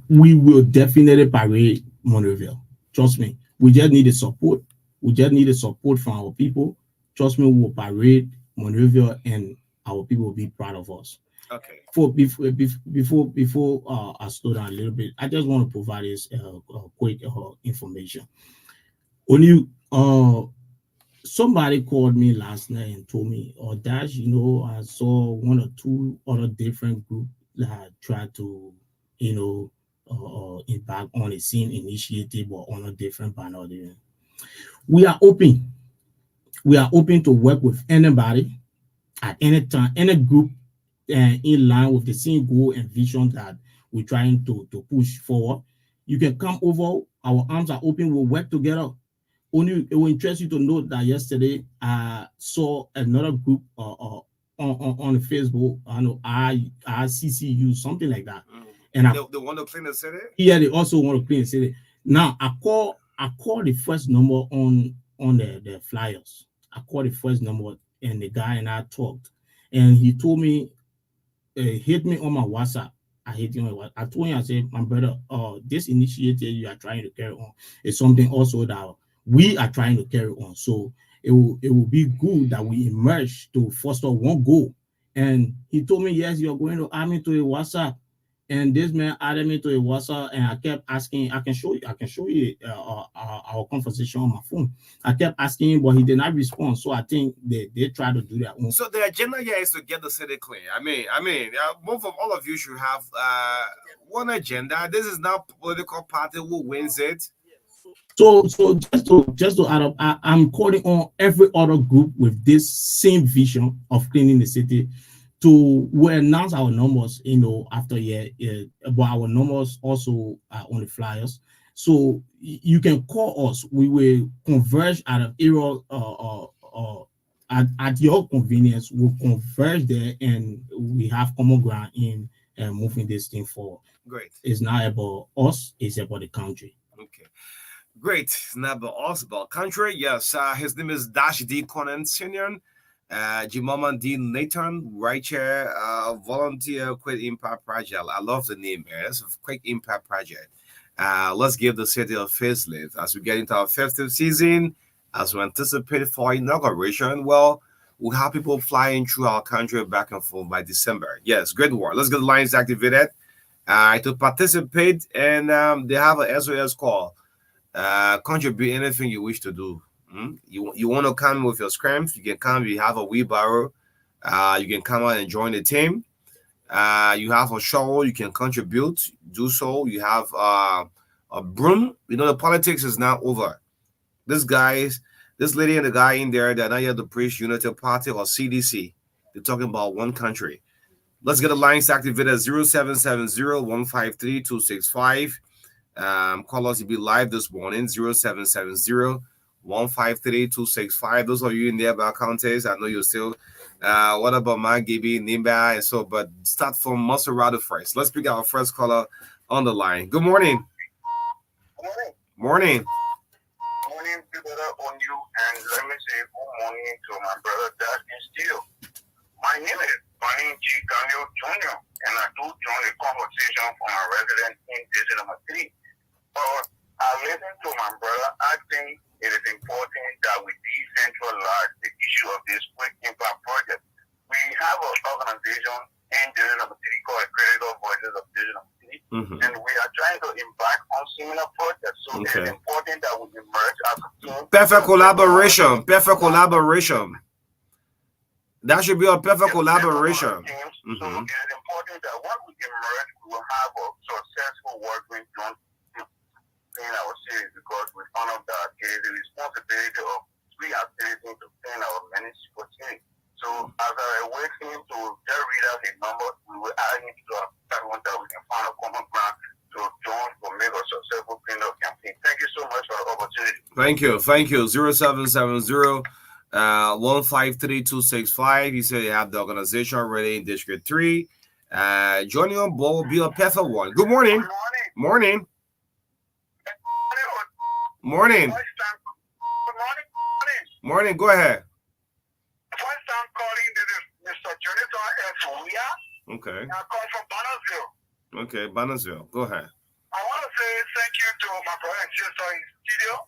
we will definitely parade Monroeville. Trust me. We just need the support. We just need the support from our people. Trust me, we will parade Monroeville and our people will be proud of us. Okay. Before I slow down a little bit, I just want to provide this quick information. Only somebody called me last night and told me, Dash, I saw 1 or 2 other different groups that tried to, embark on the same initiative or on a different banner. We are open. We are open to work with anybody at any time, any group in line with the same goal and vision that we're trying to push forward. You can come over. Our arms are open. We'll work together. Only it will interest you to note that yesterday I saw another group on Facebook. I know ICCU, something like that. And they want to clean the city. Yeah, they also want to clean the city. Now I call I called the first number on the flyers. I called the first number, and the guy and I talked, and he told me, hit me on my WhatsApp. I hit him on WhatsApp. I told him, I said, my brother, this initiative you are trying to carry on is something also that we are trying to carry on. So it will be good that we emerge to foster one goal. And he told me, yes, you're going to add me to a WhatsApp. And this man added me to a WhatsApp, and I kept asking. I can show you our conversation on my phone. I kept asking him, but he did not respond. So I think they try to do that. So the agenda here is to get the city clean. I mean, both of all of you should have one agenda. This is not political party who wins it. So just to add up, I'm calling on every other group with this same vision of cleaning the city to announce our numbers, after a year, but our numbers also are on the flyers. So you can call us. We will converge at an area at your convenience. We'll converge there, and we have common ground in moving this thing forward. Great. It's not about us, it's about the country. Okay. Great. It's not about us, about country. Yes. His name is Dash D. Conan Senior. Jimama D. Nathan, right chair, volunteer Quick Impact Project. I love the name here. It's a Quick Impact Project. Let's give the city a facelift as we get into our festive season, as we anticipate for inauguration. Well, we'll have people flying through our country back and forth by December. Yes, great work. Let's get the lines activated to participate, and they have an SOS call. Contribute anything you wish to do. You want to come with your scrams, you can come. You have a wheelbarrow, you can come out and join the team. You have a shovel, you can contribute, do so. You have a broom. The politics is not over. This lady and the guy in there, they're not yet to preach Unity Party or CDC. They're talking about one country. Let's get the lines activated at 0770-153-265. Call us to be live this morning, 0770-153-265. Those of you in nearby counties, I know you're still. What about Magibi, Nimba, and so? But start from Maserati first. Let's pick our first caller on the line. Good morning. Morning. Morning, brother, on you, and let me say good morning to my brother that is still. My name is Bonnie G. Daniel Jr., and I do join the conversation from a resident in District Number 3. But I listen to my brother. I think it is important that we decentralize the issue of this Quick Impact Project. We have an organization in District Number 3 called Critical Voices of District Number 3, and we are trying to embark on similar projects. So it is important that we emerge as a team. Perfect collaboration. That should be a perfect collaboration. So it is important that when we emerge, we will have a successful work being done in our cities, because we found out that it is the responsibility of we are citizens to clean our municipal city. So as I wait for him to just read out his number, we will add him to our platform that we can find a common ground to join to make a successful cleanup campaign. Thank you so much for the opportunity. Thank you. 0770-153-265. He said you have the organization already in District 3. Joining on board will be a perfect one. Good morning. Morning. Morning. Morning. Go ahead. First time calling, this is Mr. Jonathan F. Fuya. Okay. I call from Bannersville. Okay, Bannersville. Go ahead. I want to say thank you to my brother and sister in studio.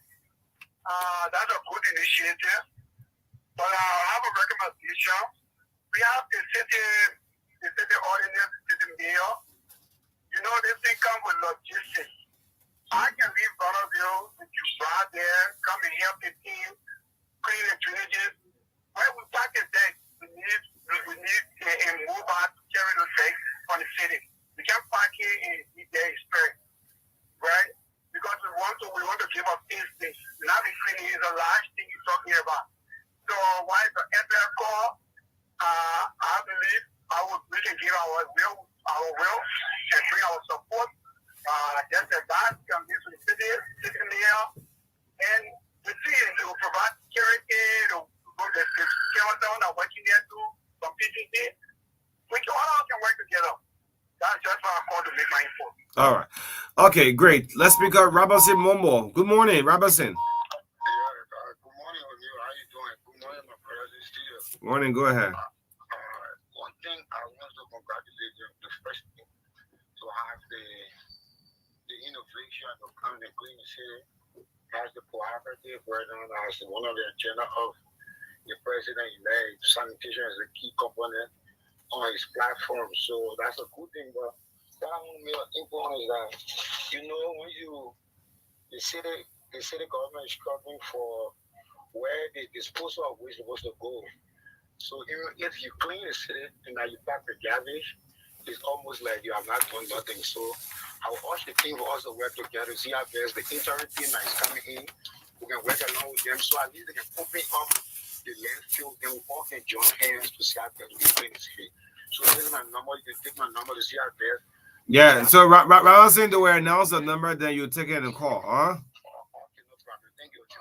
That's a good initiative. But I have a recommendation. We have the city ordinance, the city mayor. This thing comes with logistics. I can leave Bannersville with you right there, come and help the team, clean the drainages. When we pack a deck, we need a mobile to carry those decks from the city. We can't park here in the experience, right? Because we want to give up this thing. Now the cleaning is a large thing you're talking about. So why the FL call? I believe we can give our will and bring our support. Just as that can be to the city mayor, and the city will provide security, the cameras are working there too, some PCC. We all can work together. That's just what I call to make my info. All right. Okay, great. Let's pick up Robinson Mombo. Good morning, Robinson. Good morning, O'Neill. How you doing? Good morning, my brothers and sisters. Morning, go ahead. One thing I want to congratulate you, the first thing, to have the innovation of coming and clean city has the cooperative where as one of the agenda of the president-elect. Sanitation is a key component on his platform, so that's a good thing. But what I want to make an input is that, when the city government is struggling for where the disposal of waste is supposed to go. So if you clean the city and now you pack the garbage, it's almost like you have not done nothing. So I will urge the team for us to work together, see how there's the interim team that is coming in. We can work along with them so at least they can open up the landfill and we all can join hands to see how there's we clean the city. So this is my number. You can take my number to see how there's. Yeah, so Robinson, the way I announce the number, then you take it and call, huh?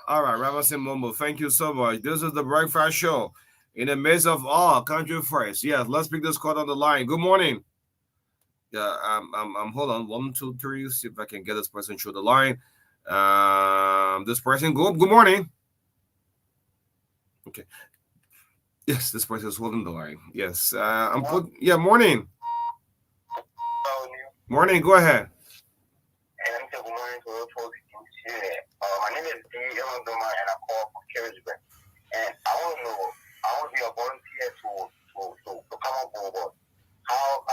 All right, Robinson Mombo, thank you so much. This is the Breakfast Show in the midst of all country first. Yes, let's pick this call on the line. Good morning. Yeah, I'm hold on. 1, 2, 3. See if I can get this person through the line. This person, good morning. Okay. Yes, this person is holding the line. Yes, morning. Morning, go ahead. Good morning to all folks here. My name is D. Elondoma and I call from Carricksburg. And I want to be a volunteer to come on board. How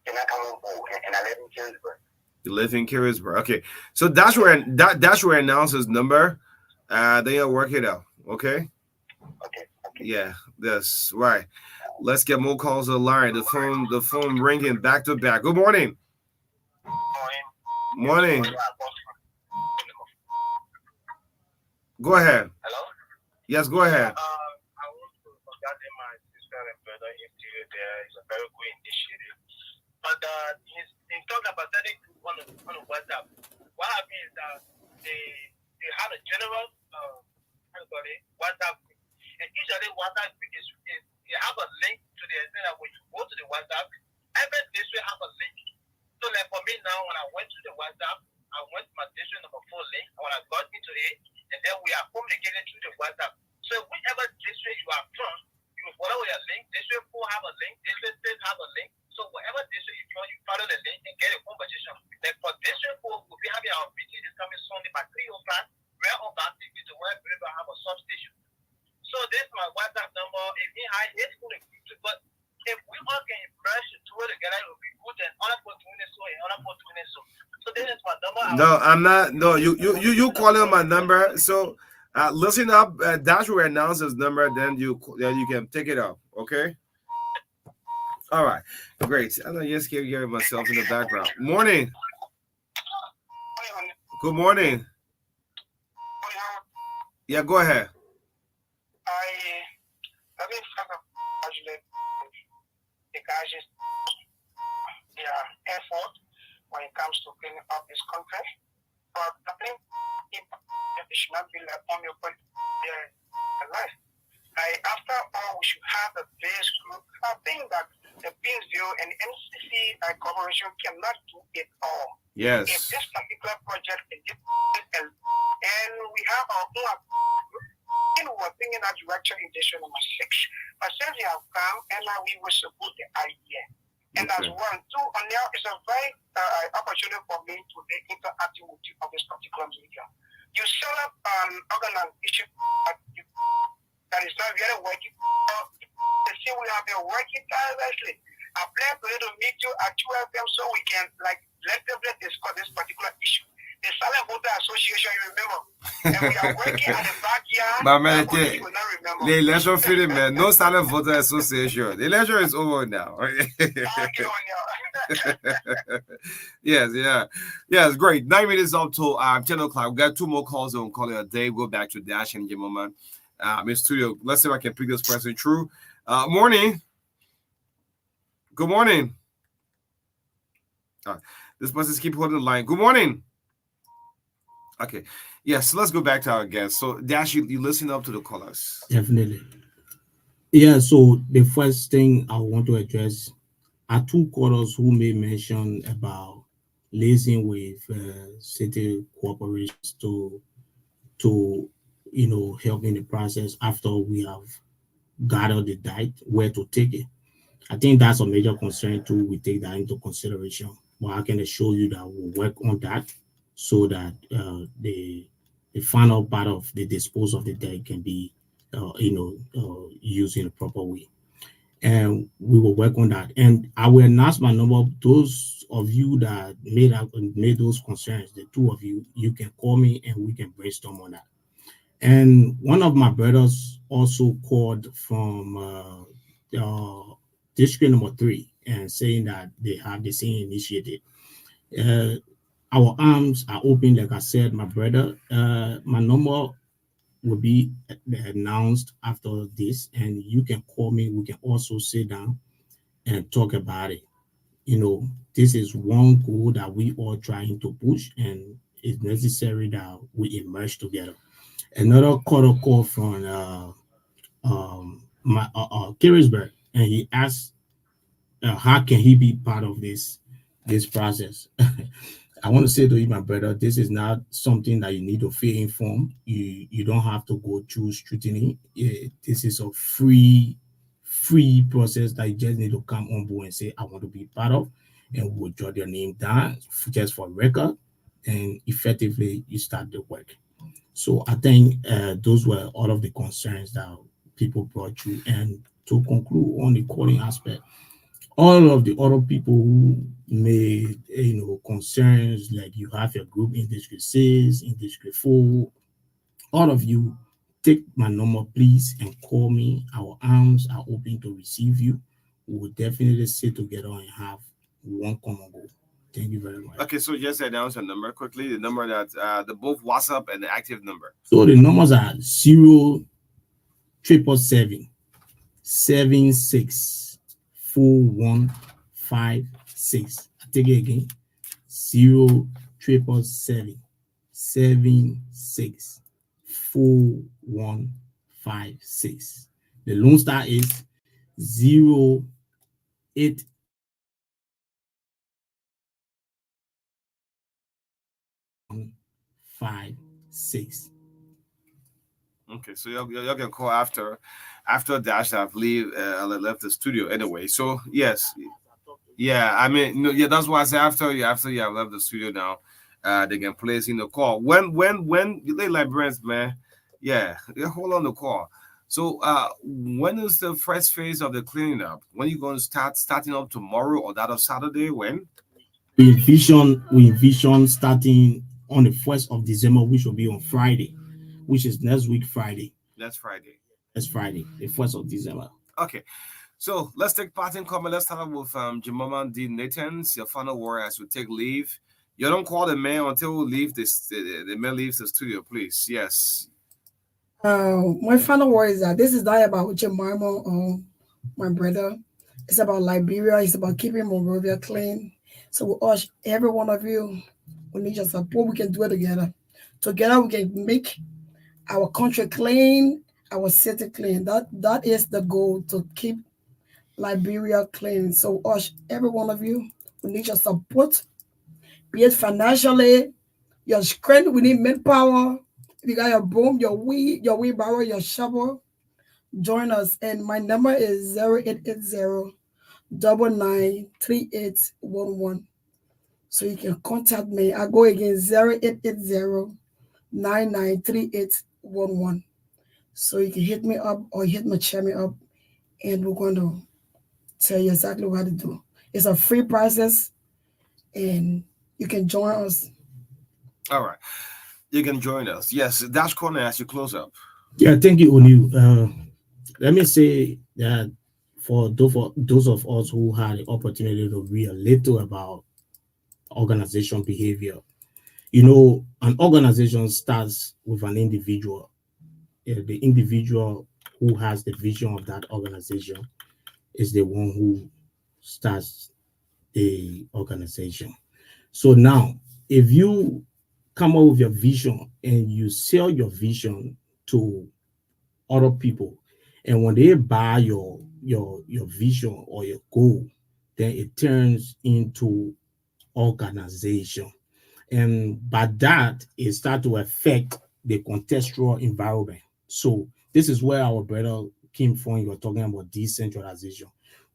can I come on board? And I live in Carricksburg. You live in Carricksburg. Okay. So that's where I announce his number. They are working it out. Okay? Okay. Yeah, that's right. Let's get more calls on the line. The phone ringing back to back. Good morning. Morning. Go ahead. Hello? Yes, go ahead. I want to congratulate my sister and brother interior there. It's a very good initiative. But in talking about sending on WhatsApp, what happened is that they have a general WhatsApp. And usually WhatsApp is you have a link to the extent that when you go to the WhatsApp, every district have a link. So like for me now, when I went to the WhatsApp, I went to my district number 4 link, and when I got into it, and then we are communicating through the WhatsApp. So whichever district you are from, you follow your link. District 4 have a link, district 6 have a link. So whatever district you join, you follow the link and get a conversation. Like for district 4, we'll be having our meeting this coming Sunday by 3 o'clock. We're on that TV to where we have a substation. So this is my WhatsApp number. If you have it, it's going to be good. But if we all can merge the two together, it will be good. And other people doing it so, and other people doing it so. So this is my number. No, I'm not. No, you calling my number. So listen up. That's where I announce his number. Then you can take it up. Okay. All right. Great. I just keep hearing myself in the background. Morning. Good morning. Yeah, go ahead. Let me congratulate the guys' effort when it comes to cleaning up this country. But I think it should not be like on your point there in life. After all, we should have a base group. I think that the Beansville and NCC Corporation cannot do it all. Yes. If this particular project is and we have our own we were thinking that direction in district number 6. But since they have come, and now we will support the idea. And that's 1. 2, and now it's a very opportunity for me to be interacting with you on this particular media. You set up an organization that is not really working. They say we have been working tirelessly. I plan for you to meet you at 2 FM so we can collectively discuss this particular issue. The Silent Voter Association, you remember? And we are working at the backyard. But man, the election feeling, man. No Silent Voter Association. The election is over now. Yes, great. 9 minutes up to 10 o'clock. We got 2 more calls on call it a day. Go back to Dash and give man. In studio. Let's see if I can pick this person through. Morning. Good morning. This person's keep holding the line. Good morning. Okay. Yes, let's go back to our guests. So, Dash, you listen up to the callers. Definitely. Yeah, so the first thing I want to address are 2 callers who made mention about, liaising with city corporations to help in the process after we have gathered the data, where to take it. I think that's a major concern too. We take that into consideration. But I can assure you that we'll work on that so that the final part of the disposal of the data can be used in a proper way. And we will work on that. And I will announce my number. Those of you that made those concerns, the two of you, you can call me and we can brainstorm on that. And one of my brothers also called from district number 3 and saying that they have the same initiative. Our arms are open, like I said, my brother. My number will be announced after this, and you can call me. We can also sit down and talk about it. This is one goal that we are trying to push, and it's necessary that we emerge together. Another call from Kirisberg, and he asked how can he be part of this process. I want to say to you, my brother, this is not something that you need to feel informed. You don't have to go through scrutiny. This is a free process that you just need to come on board and say, I want to be part of, and we'll jot your name down just for record, and effectively you start the work. So I think those were all of the concerns that people brought you. And to conclude on the calling aspect, all of the other people who made concerns, like you have your group in District 6, in District 4, all of you, take my number, please, and call me. Our arms are open to receive you. We will definitely sit together and have one common goal. Thank you very much. Okay, so just announce a number quickly. The number that the both WhatsApp and the active number. So the numbers are 0 777 76 4156. I take it again. 0 777 76 4156. The Lone Star is 08 56. Okay, so y'all can call after Dash have left the studio anyway. So yes, yeah. I mean, no, yeah. That's why I say after you have left the studio now, they can place in the call. When they librarians, man, yeah, hold on the call. So when is the first phase of the cleaning up? When you going to starting up tomorrow or that of Saturday? When? We envision starting on the 1st of December, which will be on Friday, which is next week Friday. That's Friday. That's Friday, the 1st of December. Okay. So let's take part in comment. Let's start with Jimama D. Nathan's. Your final word as we take leave. You don't call the man until we leave the man leaves the studio, please. Yes. My final word is that this is not about Jemima or my brother. It's about Liberia. It's about keeping Monrovia clean. So we urge every one of you, we need your support. We can do it together. Together we can make our country clean, our city clean. That is the goal, to keep Liberia clean. So we urge every one of you, we need your support, be it financially, your strength. We need manpower. If you got your broom, your wheelbarrow, your shovel, join us. And my number is 0880 993811. So you can contact me. I go again, 0880 993811. So you can hit me up or chat me up, and we're going to tell you exactly what to do. It's a free process, and you can join us. All right. You can join us. Yes, Dash Corner as you close up. Yeah, thank you, O'Neill. Let me say that for those of us who had the opportunity to read a little about organization behavior, an organization starts with an individual. The individual who has the vision of that organization is the one who starts the organization. So now, if you come up with your vision and you sell your vision to other people, and when they buy your vision or your goal, then it turns into organization. And by that, it start to affect the contextual environment. So this is where our brother came from. You were talking about decentralization.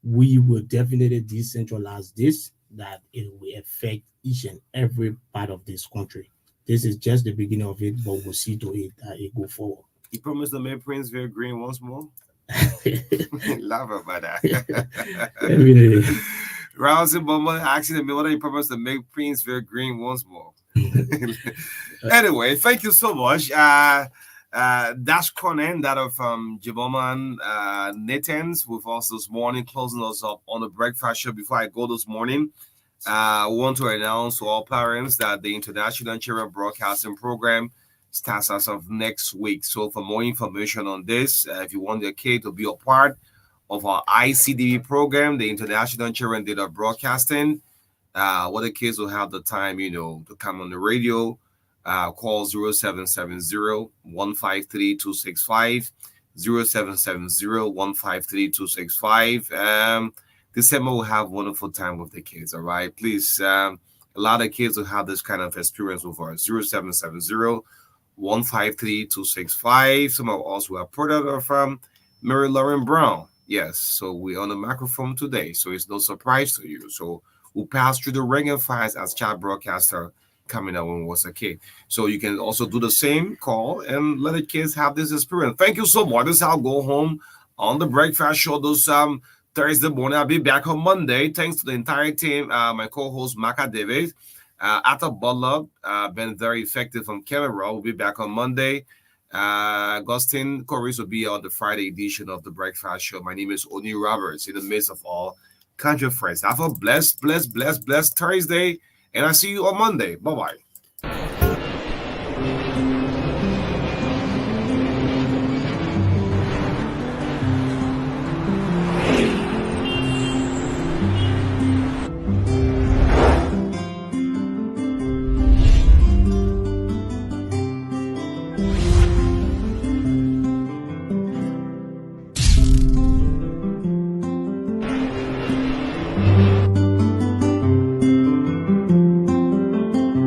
We will definitely decentralize this, that it will affect each and every part of this country. This is just the beginning of it, but we'll see to it that it go forward. You promised to make Prince very green once more. Love about that. Rousey Bumble asking me, what are you promised to make Prince very green once more? Anyway, thank you so much. That's Conan, that of Jiboman Nathans, with us this morning, closing us up on the breakfast show. Before I go this morning, I want to announce to all parents that the International Children Broadcasting Program starts as of next week. So for more information on this, if you want your kid to be a part of our ICDB program, the International Children Data Broadcasting, what the kids will have the time, to come on the radio, call 0770-153-265, 0770-153-265. December will have wonderful time with the kids, all right? Please, a lot of kids will have this kind of experience with us. 0770-153-265. Some of us who are product from Mary Lauren Brown. Yes, so we're on the microphone today, so it's no surprise to you. So we'll pass through the ring and fires as child broadcaster coming out when we was a kid. So you can also do the same call and let the kids have this experience. Thank you so much. This is how I'll go home on the breakfast show this Thursday morning. I'll be back on Monday. Thanks to the entire team, my co-host Marka David, Atta Butler, been very effective from camera. We'll be back on Monday. Augustine Corris will be on the Friday edition of the breakfast show. My name is Oni Roberts, in the midst of all country friends. Have a blessed Thursday, and I'll see you on Monday. Bye-bye.